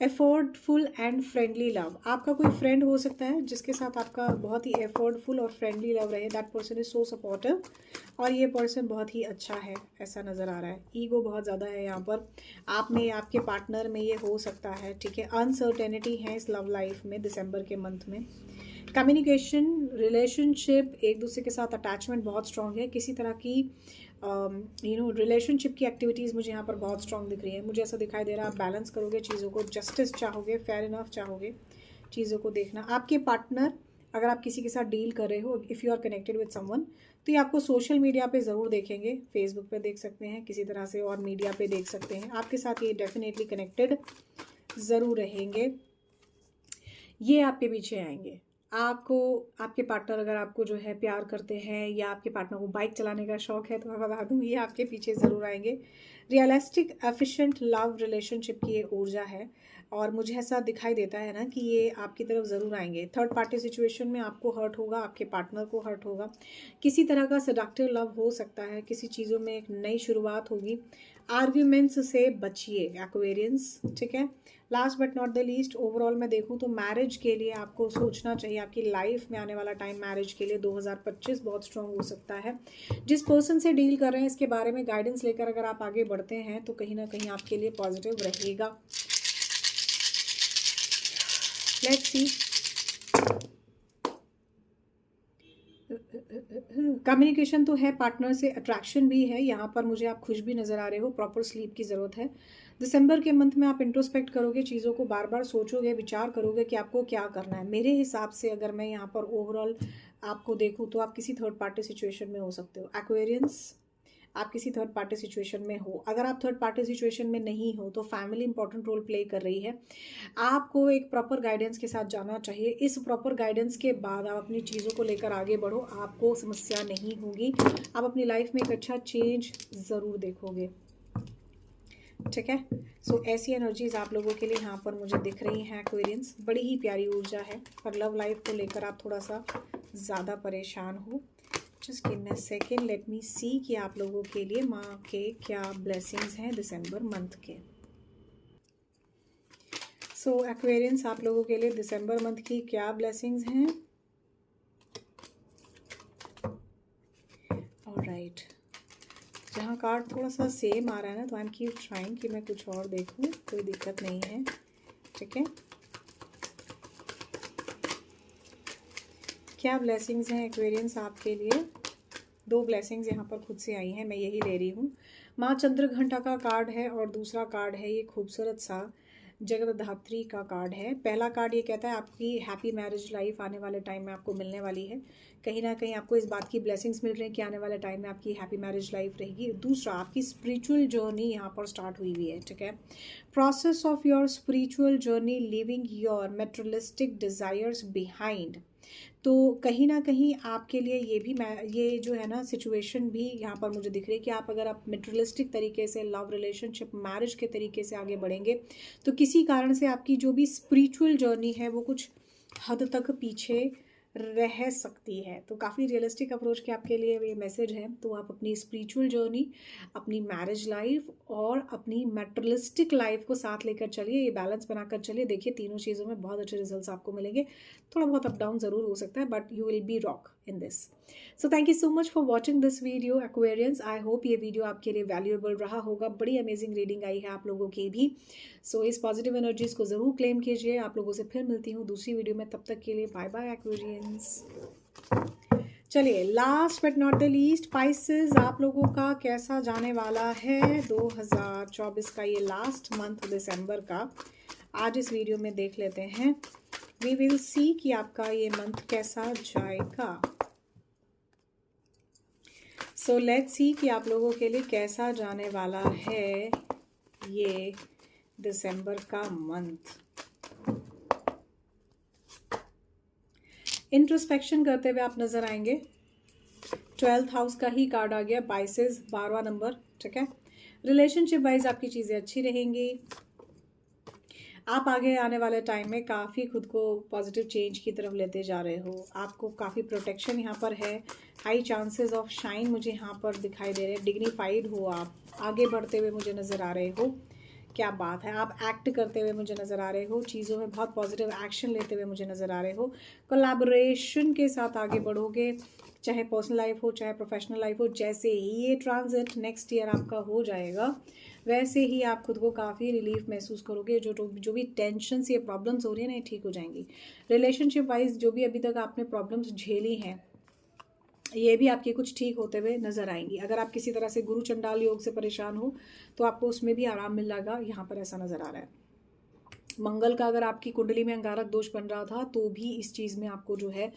एफर्टफुल एंड फ्रेंडली लव, आपका कोई फ्रेंड हो सकता है जिसके साथ आपका बहुत ही एफर्टफुल और फ्रेंडली लव रहे। That person is so supportive और ये पर्सन बहुत ही अच्छा है, ऐसा नज़र आ रहा है। ईगो बहुत ज़्यादा है यहाँ पर आप में, आपके पार्टनर में ये हो सकता है, ठीक है। अनसर्टेनिटी है इस लव लाइफ में दिसंबर के मंथ में। कम्युनिकेशन, रिलेशनशिप, एक दूसरे के साथ अटैचमेंट बहुत स्ट्रांग है। किसी तरह की रिलेशनशिप की एक्टिविटीज़ मुझे यहाँ पर बहुत स्ट्रांग दिख रही है। मुझे ऐसा दिखाई दे रहा है आप बैलेंस करोगे चीज़ों को, जस्टिस चाहोगे, फेयर इनफ चाहोगे चीज़ों को देखना। आपके पार्टनर, अगर आप किसी के साथ डील कर रहे हो, if you are connected with someone, तो ये आपको सोशल मीडिया पे ज़रूर देखेंगे। फेसबुक पे देख सकते हैं किसी तरह से, और मीडिया पे देख सकते हैं। आपके साथ ये डेफिनेटली कनेक्टेड ज़रूर रहेंगे, ये आपके पीछे आएंगे। आपको, आपके पार्टनर अगर आपको जो है प्यार करते हैं, या आपके पार्टनर को बाइक चलाने का शौक है, तो मैं बता दूँ ये आपके पीछे ज़रूर आएंगे। रियलिस्टिक एफिशिएंट लव रिलेशनशिप की ये ऊर्जा है, और मुझे ऐसा दिखाई देता है ना कि ये आपकी तरफ ज़रूर आएंगे। थर्ड पार्टी सिचुएशन में आपको हर्ट होगा, आपके पार्टनर को हर्ट होगा। किसी तरह का सेडक्टिव लव हो सकता है, किसी चीज़ों में एक नई शुरुआत होगी। आर्ग्यूमेंट्स से बचिए एक्वेरियंस, ठीक है। Last but not the least, overall मैं देखूँ तो मैरिज के लिए आपको सोचना चाहिए। आपकी लाइफ में आने वाला टाइम मैरिज के लिए 2025 बहुत स्ट्रांग हो सकता है। जिस पर्सन से डील कर रहे हैं इसके बारे में गाइडेंस लेकर अगर आप आगे बढ़ते हैं तो कहीं ना कहीं आपके लिए पॉजिटिव रहेगा। लेट्स सी, कम्युनिकेशन तो है, पार्टनर से अट्रैक्शन भी है। यहाँ पर मुझे आप खुश भी नज़र आ रहे हो। प्रॉपर स्लीप की ज़रूरत है। दिसंबर के मंथ में आप इंट्रोस्पेक्ट करोगे, चीज़ों को बार बार सोचोगे, विचार करोगे कि आपको क्या करना है। मेरे हिसाब से अगर मैं यहाँ पर ओवरऑल आपको देखूँ तो आप किसी थर्ड पार्टी सिचुएशन में हो सकते हो एक्वेरियंस। आप किसी थर्ड पार्टी सिचुएशन में हो। अगर आप थर्ड पार्टी सिचुएशन में नहीं हो तो फैमिली इंपॉर्टेंट रोल प्ले कर रही है। आपको एक प्रॉपर गाइडेंस के साथ जाना चाहिए। इस प्रॉपर गाइडेंस के बाद आप अपनी चीज़ों को लेकर आगे बढ़ो, आपको समस्या नहीं होगी। आप अपनी लाइफ में एक अच्छा चेंज ज़रूर देखोगे, ठीक है। सो ऐसी एनर्जीज आप लोगों के लिए यहाँ पर मुझे दिख रही हैं एक्वेरियंस। बड़ी ही प्यारी ऊर्जा है, पर लव लाइफ को लेकर आप थोड़ा सा ज़्यादा परेशान हो। Just give me a second, let me see कि आप लोगों के लिए माँ के क्या ब्लेसिंग्स हैं दिसंबर मंथ के। सो एक्वेरियंस, आप लोगों के लिए दिसंबर मंथ की क्या ब्लेसिंग्स हैं। ऑलराइट, जहाँ कार्ड थोड़ा सा सेम आ रहा है ना, तो आई एम कीप ट्राइंग कि मैं कुछ और देखूँ, कोई दिक्कत नहीं है, ठीक है। क्या ब्लेसिंग्स हैं एक्वेरियंस आपके लिए। दो ब्लेसिंग्स यहाँ पर खुद से आई हैं, मैं यही ले रही हूँ। माँ चंद्रघंटा का कार्ड है और दूसरा कार्ड है ये खूबसूरत सा जगतधात्री का कार्ड है। पहला कार्ड ये कहता है आपकी हैप्पी मैरिज लाइफ आने वाले टाइम में आपको मिलने वाली है। कहीं ना कहीं आपको इस बात की ब्लेसिंग्स मिल रही हैं कि आने वाले टाइम में आपकी हैप्पी मैरिज लाइफ रहेगी। दूसरा, आपकी स्पिरिचुअल जर्नी यहाँ पर स्टार्ट हुई हुई है, ठीक है। Process of your spiritual journey, living your materialistic desires behind. तो कहीं ना कहीं आपके लिए ये भी, मैं ये जो है ना सिचुएशन भी यहाँ पर मुझे दिख रही है कि आप अगर आप मटेरियलिस्टिक तरीके से लव रिलेशनशिप मैरिज के तरीके से आगे बढ़ेंगे तो किसी कारण से आपकी जो भी स्पिरिचुअल जर्नी है वो कुछ हद तक पीछे रह सकती है। तो काफ़ी रियलिस्टिक अप्रोच के आपके लिए ये मैसेज है। तो आप अपनी स्पिरिचुअल जर्नी, अपनी मैरिज लाइफ और अपनी मटेरियलिस्टिक लाइफ को साथ लेकर चलिए, ये बैलेंस बनाकर चलिए। देखिए तीनों चीज़ों में बहुत अच्छे रिजल्ट्स आपको मिलेंगे। थोड़ा बहुत अप डाउन ज़रूर हो सकता है, but you will B rock in this. So thank you so much for watching this video Aquarians. I hope ये वीडियो आपके लिए वैल्यूएबल रहा होगा। बड़ी अमेजिंग रीडिंग आई है आप लोगों की भी। सो इस पॉजिटिव एनर्जीज को ज़रूर क्लेम कीजिए। आप लोगों से फिर मिलती हूँ दूसरी वीडियो में, तब तक के लिए बाय बाय एक्वेरियंस। चलिए, last but not the least, spices आप लोगों का कैसा जाने वाला है 2024 का ये लास्ट मंथ दिसंबर का। आज इस वीडियो में देख लेते हैं। वी विल सी कि आपका ये मंथ कैसा जाएगा। सो लेट्स सी कि आप लोगों के लिए कैसा जाने वाला है ये दिसंबर का मंथ। इंट्रोस्पेक्शन करते हुए आप नज़र आएंगे। 12th हाउस का ही कार्ड आ गया, 22 12वां नंबर, ठीक है। रिलेशनशिप वाइज आपकी चीज़ें अच्छी रहेंगी। आप आगे आने वाले टाइम में काफ़ी खुद को पॉजिटिव चेंज की तरफ लेते जा रहे हो। आपको काफ़ी प्रोटेक्शन यहाँ पर है। हाई चांसेस ऑफ शाइन मुझे यहाँ पर दिखाई दे रहे हैं। डिग्निफाइड हो, आप आगे बढ़ते हुए मुझे नज़र आ रहे हो। क्या बात है, आप एक्ट करते हुए मुझे नज़र आ रहे हो। चीज़ों में बहुत पॉजिटिव एक्शन लेते हुए मुझे नज़र आ रहे हो। कोलैबोरेशन के साथ आगे बढ़ोगे, चाहे पर्सनल लाइफ हो चाहे प्रोफेशनल लाइफ हो। जैसे ही ये ट्रांजिट नेक्स्ट ईयर आपका हो जाएगा, वैसे ही आप खुद को काफ़ी रिलीफ महसूस करोगे। जो भी टेंशन्स या प्रॉब्लम्स हो रही है ना, ये ठीक हो जाएंगी। रिलेशनशिप वाइज जो भी अभी तक आपने प्रॉब्लम्स झेली हैं, ये भी आपके कुछ ठीक होते हुए नजर आएंगी। अगर आप किसी तरह से गुरु चंडाल योग से परेशान हो तो आपको उसमें भी आराम मिल जाएगा, यहाँ पर ऐसा नजर आ रहा है। मंगल का अगर आपकी कुंडली में अंगारक दोष बन रहा था तो भी इस चीज़ में आपको जो है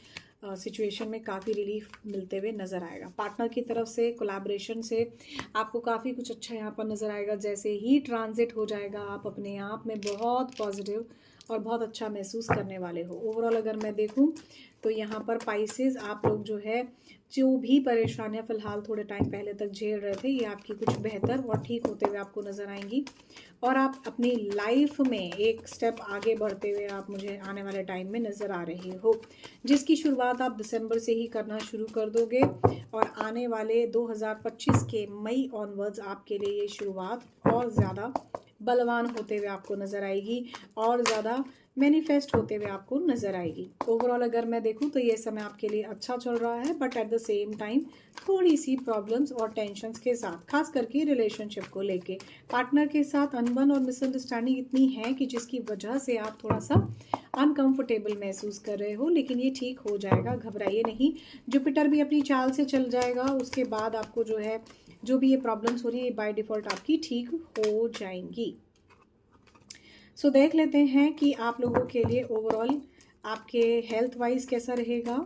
सिचुएशन में काफ़ी रिलीफ मिलते हुए नज़र आएगा। पार्टनर की तरफ से कोलैबोरेशन से आपको काफ़ी कुछ अच्छा यहाँ पर नज़र आएगा। जैसे ही ट्रांजिट हो जाएगा, आप अपने आप में बहुत पॉजिटिव और बहुत अच्छा महसूस करने वाले हो। ओवरऑल अगर मैं देखूं तो यहाँ पर पाइसेस, आप लोग जो है जो भी परेशानियाँ फ़िलहाल थोड़े टाइम पहले तक झेल रहे थे, ये आपकी कुछ बेहतर और ठीक होते हुए आपको नज़र आएंगी। और आप अपनी लाइफ में एक स्टेप आगे बढ़ते हुए आप मुझे आने वाले टाइम में नज़र आ रहे हो, जिसकी शुरुआत आप दिसंबर से ही करना शुरू कर दोगे। और आने वाले 2025 के मई ऑनवर्ड्स आपके लिए ये शुरुआत और ज़्यादा बलवान होते हुए आपको नज़र आएगी और ज़्यादा मैनिफेस्ट होते हुए आपको नज़र आएगी। ओवरऑल अगर मैं देखूं तो ये समय आपके लिए अच्छा चल रहा है, but at the same time थोड़ी सी प्रॉब्लम्स और टेंशन्स के साथ, खास करके रिलेशनशिप को लेके पार्टनर के साथ अनबन और मिसअंडरस्टैंडिंग इतनी है कि जिसकी वजह से आप थोड़ा सा अनकंफर्टेबल महसूस कर रहे हो। लेकिन ये ठीक हो जाएगा, घबराइए नहीं। जुपिटर भी अपनी चाल से चल जाएगा, उसके बाद आपको जो है जो भी ये प्रॉब्लम्स हो रही है बाय डिफ़ॉल्ट आपकी ठीक हो जाएंगी। सो देख लेते हैं कि आप लोगों के लिए ओवरऑल आपके हेल्थ वाइज कैसा रहेगा।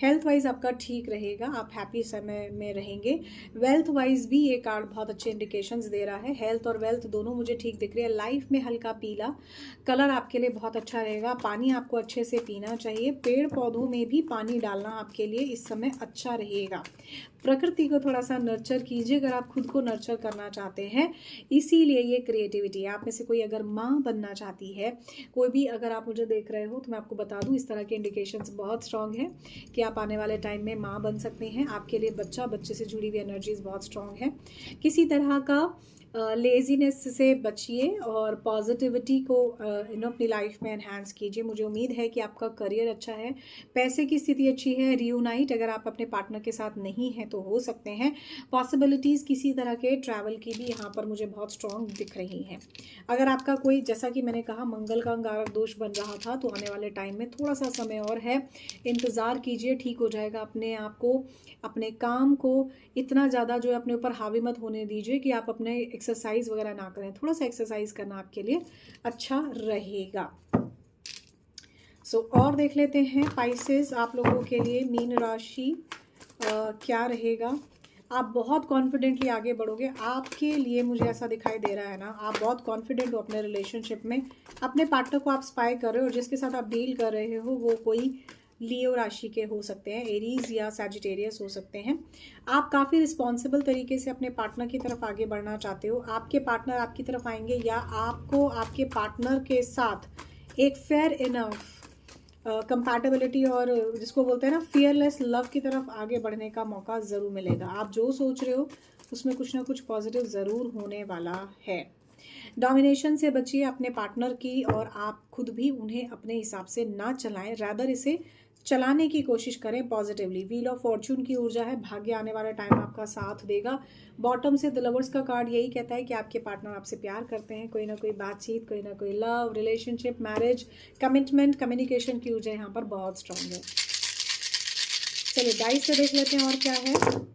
हेल्थ वाइज आपका ठीक रहेगा, आप हैप्पी समय में रहेंगे। वेल्थ वाइज भी ये कार्ड बहुत अच्छे इंडिकेशंस दे रहा है। हेल्थ और वेल्थ दोनों मुझे ठीक दिख रही है। लाइफ में हल्का पीला कलर आपके लिए बहुत अच्छा रहेगा। पानी आपको अच्छे से पीना चाहिए। पेड़ पौधों में भी पानी डालना आपके लिए इस समय अच्छा रहेगा। प्रकृति को थोड़ा सा नर्चर कीजिए अगर आप खुद को नर्चर करना चाहते हैं। इसीलिए ये क्रिएटिविटी, आप में से कोई अगर माँ बनना चाहती है, कोई भी अगर आप मुझे देख रहे हो तो मैं आपको बता दूं इस तरह के इंडिकेशंस बहुत स्ट्रांग हैं कि आप आने वाले टाइम में माँ बन सकते हैं। आपके लिए बच्चे से जुड़ी हुई एनर्जीज बहुत स्ट्रांग है। किसी तरह का लेजीनेस से बचिए और पॉजिटिविटी को अपनी लाइफ में एनहांस कीजिए। मुझे उम्मीद है कि आपका करियर अच्छा है, पैसे की स्थिति अच्छी है। रियूनाइट अगर आप अपने पार्टनर के साथ नहीं हैं तो हो सकते हैं। पॉसिबिलिटीज़ किसी तरह के ट्रैवल की भी यहाँ पर मुझे बहुत स्ट्रॉन्ग दिख रही हैं। अगर आपका कोई, जैसा कि मैंने कहा, मंगल का अंगारक दोष बन रहा था तो आने वाले टाइम में थोड़ा सा समय और है, इंतज़ार कीजिए, ठीक हो जाएगा। अपने आप को, अपने काम को इतना ज़्यादा जो है अपने ऊपर हावी मत होने दीजिए कि आप अपने एक्सरसाइज वगैरह ना करें। थोड़ा सा एक्सरसाइज करना आपके लिए अच्छा रहेगा। और देख लेते हैं पाइसेस, आप लोगों के लिए मीन राशि क्या रहेगा। आप बहुत कॉन्फिडेंटली आगे बढ़ोगे। आपके लिए मुझे ऐसा दिखाई दे रहा है ना, आप बहुत कॉन्फिडेंट हो अपने रिलेशनशिप में। अपने पार्टनर को आप स्पाई कर रहे हो और जिसके साथ आप डील कर रहे हो वो कोई लियो राशि के हो सकते हैं, एरीज या सैजिटेरियस हो सकते हैं। आप काफ़ी रिस्पॉन्सिबल तरीके से अपने पार्टनर की तरफ आगे बढ़ना चाहते हो। आपके पार्टनर आपकी तरफ आएंगे या आपको आपके पार्टनर के साथ एक फेयर इनफ कंपैटिबिलिटी और जिसको बोलते हैं ना फियरलेस लव की तरफ आगे बढ़ने का मौका ज़रूर मिलेगा। आप जो सोच रहे हो उसमें कुछ ना कुछ पॉजिटिव ज़रूर होने वाला है। डोमिनेशन से बचिए अपने पार्टनर की, और आप खुद भी उन्हें अपने हिसाब से ना चलाएं, रैदर इसे चलाने की कोशिश करें पॉजिटिवली। व्हील ऑफ फॉर्चून की ऊर्जा है, भाग्य आने वाला टाइम आपका साथ देगा। बॉटम से द लवर्स का कार्ड यही कहता है कि आपके पार्टनर आपसे प्यार करते हैं। कोई ना कोई बातचीत, कोई ना कोई love, relationship, marriage, commitment, communication की ऊर्जा यहाँ पर बहुत स्ट्रांग है। चलिए डाइस से देख लेते हैं और क्या है।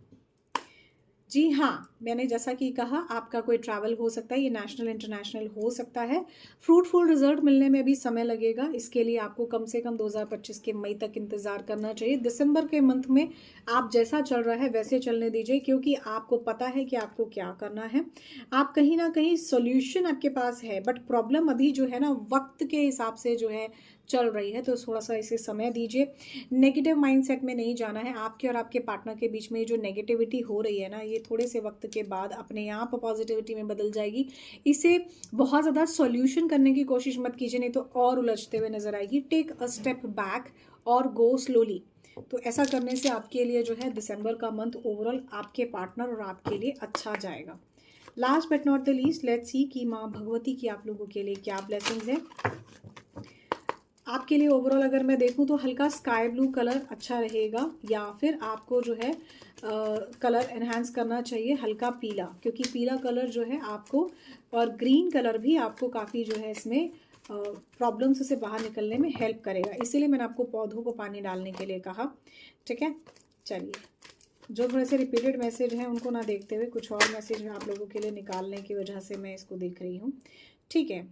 जी हाँ, मैंने जैसा कि कहा, आपका कोई ट्रैवल हो सकता है, ये नेशनल इंटरनेशनल हो सकता है। फ्रूटफुल रिजल्ट मिलने में भी समय लगेगा, इसके लिए आपको कम से कम 2025 के मई तक इंतज़ार करना चाहिए। दिसंबर के मंथ में आप जैसा चल रहा है वैसे चलने दीजिए, क्योंकि आपको पता है कि आपको क्या करना है। आप कहीं ना कहीं सोल्यूशन आपके पास है, बट प्रॉब्लम अभी जो है ना वक्त के हिसाब से जो है चल रही है, तो थोड़ा सा इसे समय दीजिए। नेगेटिव माइंडसेट में नहीं जाना है। आपके और आपके पार्टनर के बीच में जो नेगेटिविटी हो रही है ना, ये थोड़े से वक्त के बाद अपने आप पॉजिटिविटी में बदल जाएगी। इसे बहुत ज़्यादा सॉल्यूशन करने की कोशिश मत कीजिए, नहीं तो और उलझते हुए नजर आएगी। टेक अ स्टेप बैक और गो स्लोली। तो ऐसा करने से आपके लिए जो है दिसंबर का मंथ ओवरऑल आपके पार्टनर और आपके लिए अच्छा जाएगा। Last but not the least, let's see कि माँ भगवती की आप लोगों के लिए क्या ब्लेसिंग्स है आपके लिए ओवरऑल। अगर मैं देखूं तो हल्का स्काई ब्लू कलर अच्छा रहेगा, या फिर आपको जो है कलर एनहांस करना चाहिए हल्का पीला, क्योंकि पीला कलर जो है आपको, और ग्रीन कलर भी आपको काफ़ी जो है इसमें प्रॉब्लम्स से बाहर निकलने में हेल्प करेगा। इसीलिए मैंने आपको पौधों को पानी डालने के लिए कहा। ठीक है, चलिए, जो थोड़े से रिपीटेड मैसेज हैं उनको ना देखते हुए कुछ और मैसेज मैं आप लोगों के लिए निकालने की वजह से मैं इसको देख रही हूँ। ठीक है,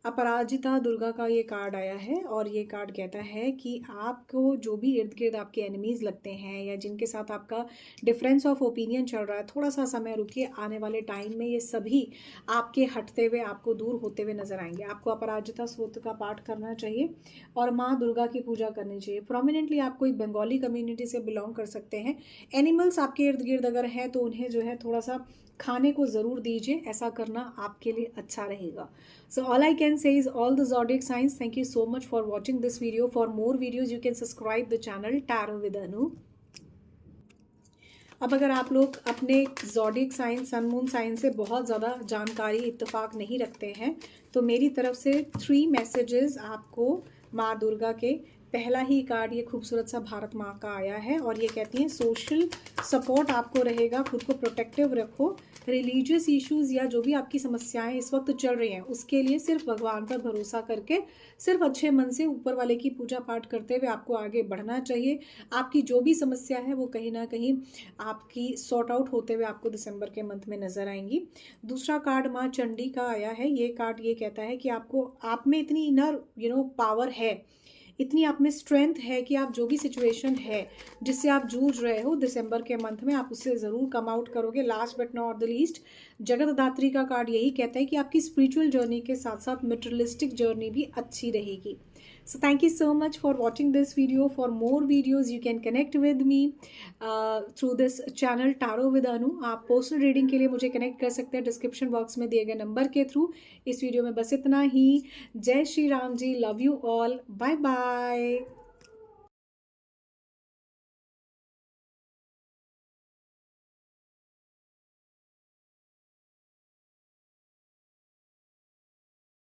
अपराजिता दुर्गा का ये कार्ड आया है, और ये कार्ड कहता है कि आपको जो भी इर्द गिर्द आपके एनिमीज़ लगते हैं या जिनके साथ आपका डिफरेंस ऑफ ओपिनियन चल रहा है, थोड़ा सा समय रुकिए। आने वाले टाइम में ये सभी आपके हटते हुए, आपको दूर होते हुए नजर आएंगे। आपको अपराजिता स्तोत्र का पाठ करना चाहिए और माँ दुर्गा की पूजा करनी चाहिए। प्रोमिनेंटली आप कोई बंगाली कम्युनिटी से बिलोंग कर सकते हैं। एनिमल्स आपके इर्द गिर्द अगर हैं तो उन्हें जो है थोड़ा सा खाने को ज़रूर दीजिए। ऐसा करना आपके लिए अच्छा रहेगा। So all I can say is all the zodiac signs, thank you so much for watching this video. For more videos you can subscribe the channel Tarot with Anu. अब अगर आप लोग अपने zodiac sign, sun moon sign से बहुत ज़्यादा जानकारी इत्तेफाक नहीं रखते हैं, तो मेरी तरफ से 3 मैसेजेस आपको माँ दुर्गा के। पहला ही कार्ड ये खूबसूरत सा भारत माँ का आया है, और ये कहती हैं सोशल सपोर्ट आपको रहेगा, खुद को प्रोटेक्टिव रखो। रिलीजियस इश्यूज़ या जो भी आपकी समस्याएं इस वक्त चल रही हैं, उसके लिए सिर्फ भगवान पर भरोसा करके, सिर्फ अच्छे मन से ऊपर वाले की पूजा पाठ करते हुए आपको आगे बढ़ना चाहिए। आपकी जो भी समस्या है वो कहीं ना कहीं आपकी सॉर्ट आउट होते हुए आपको दिसंबर के मंथ में नजर आएंगी। दूसरा कार्ड माँ चंडी का आया है। ये कार्ड ये कहता है कि आपको, आप में इतनी इनर पावर है, इतनी आप में स्ट्रेंथ है कि आप जो भी सिचुएशन है जिससे आप जूझ रहे हो, दिसंबर के मंथ में आप उससे ज़रूर कम आउट करोगे। Last but not the least, जगत दात्री का कार्ड यही कहता है कि आपकी स्पिरिचुअल जर्नी के साथ साथ मटेरियलिस्टिक जर्नी भी अच्छी रहेगी। So thank you so much for watching this video. For more videos you can connect with me through this channel Tarot with Anu. आप पर्सनल रीडिंग के लिए मुझे कनेक्ट कर सकते हैं डिस्क्रिप्शन बॉक्स में दिए गए नंबर के थ्रू। इस वीडियो में बस इतना ही। जय Shri Ram ji, love you all, bye bye.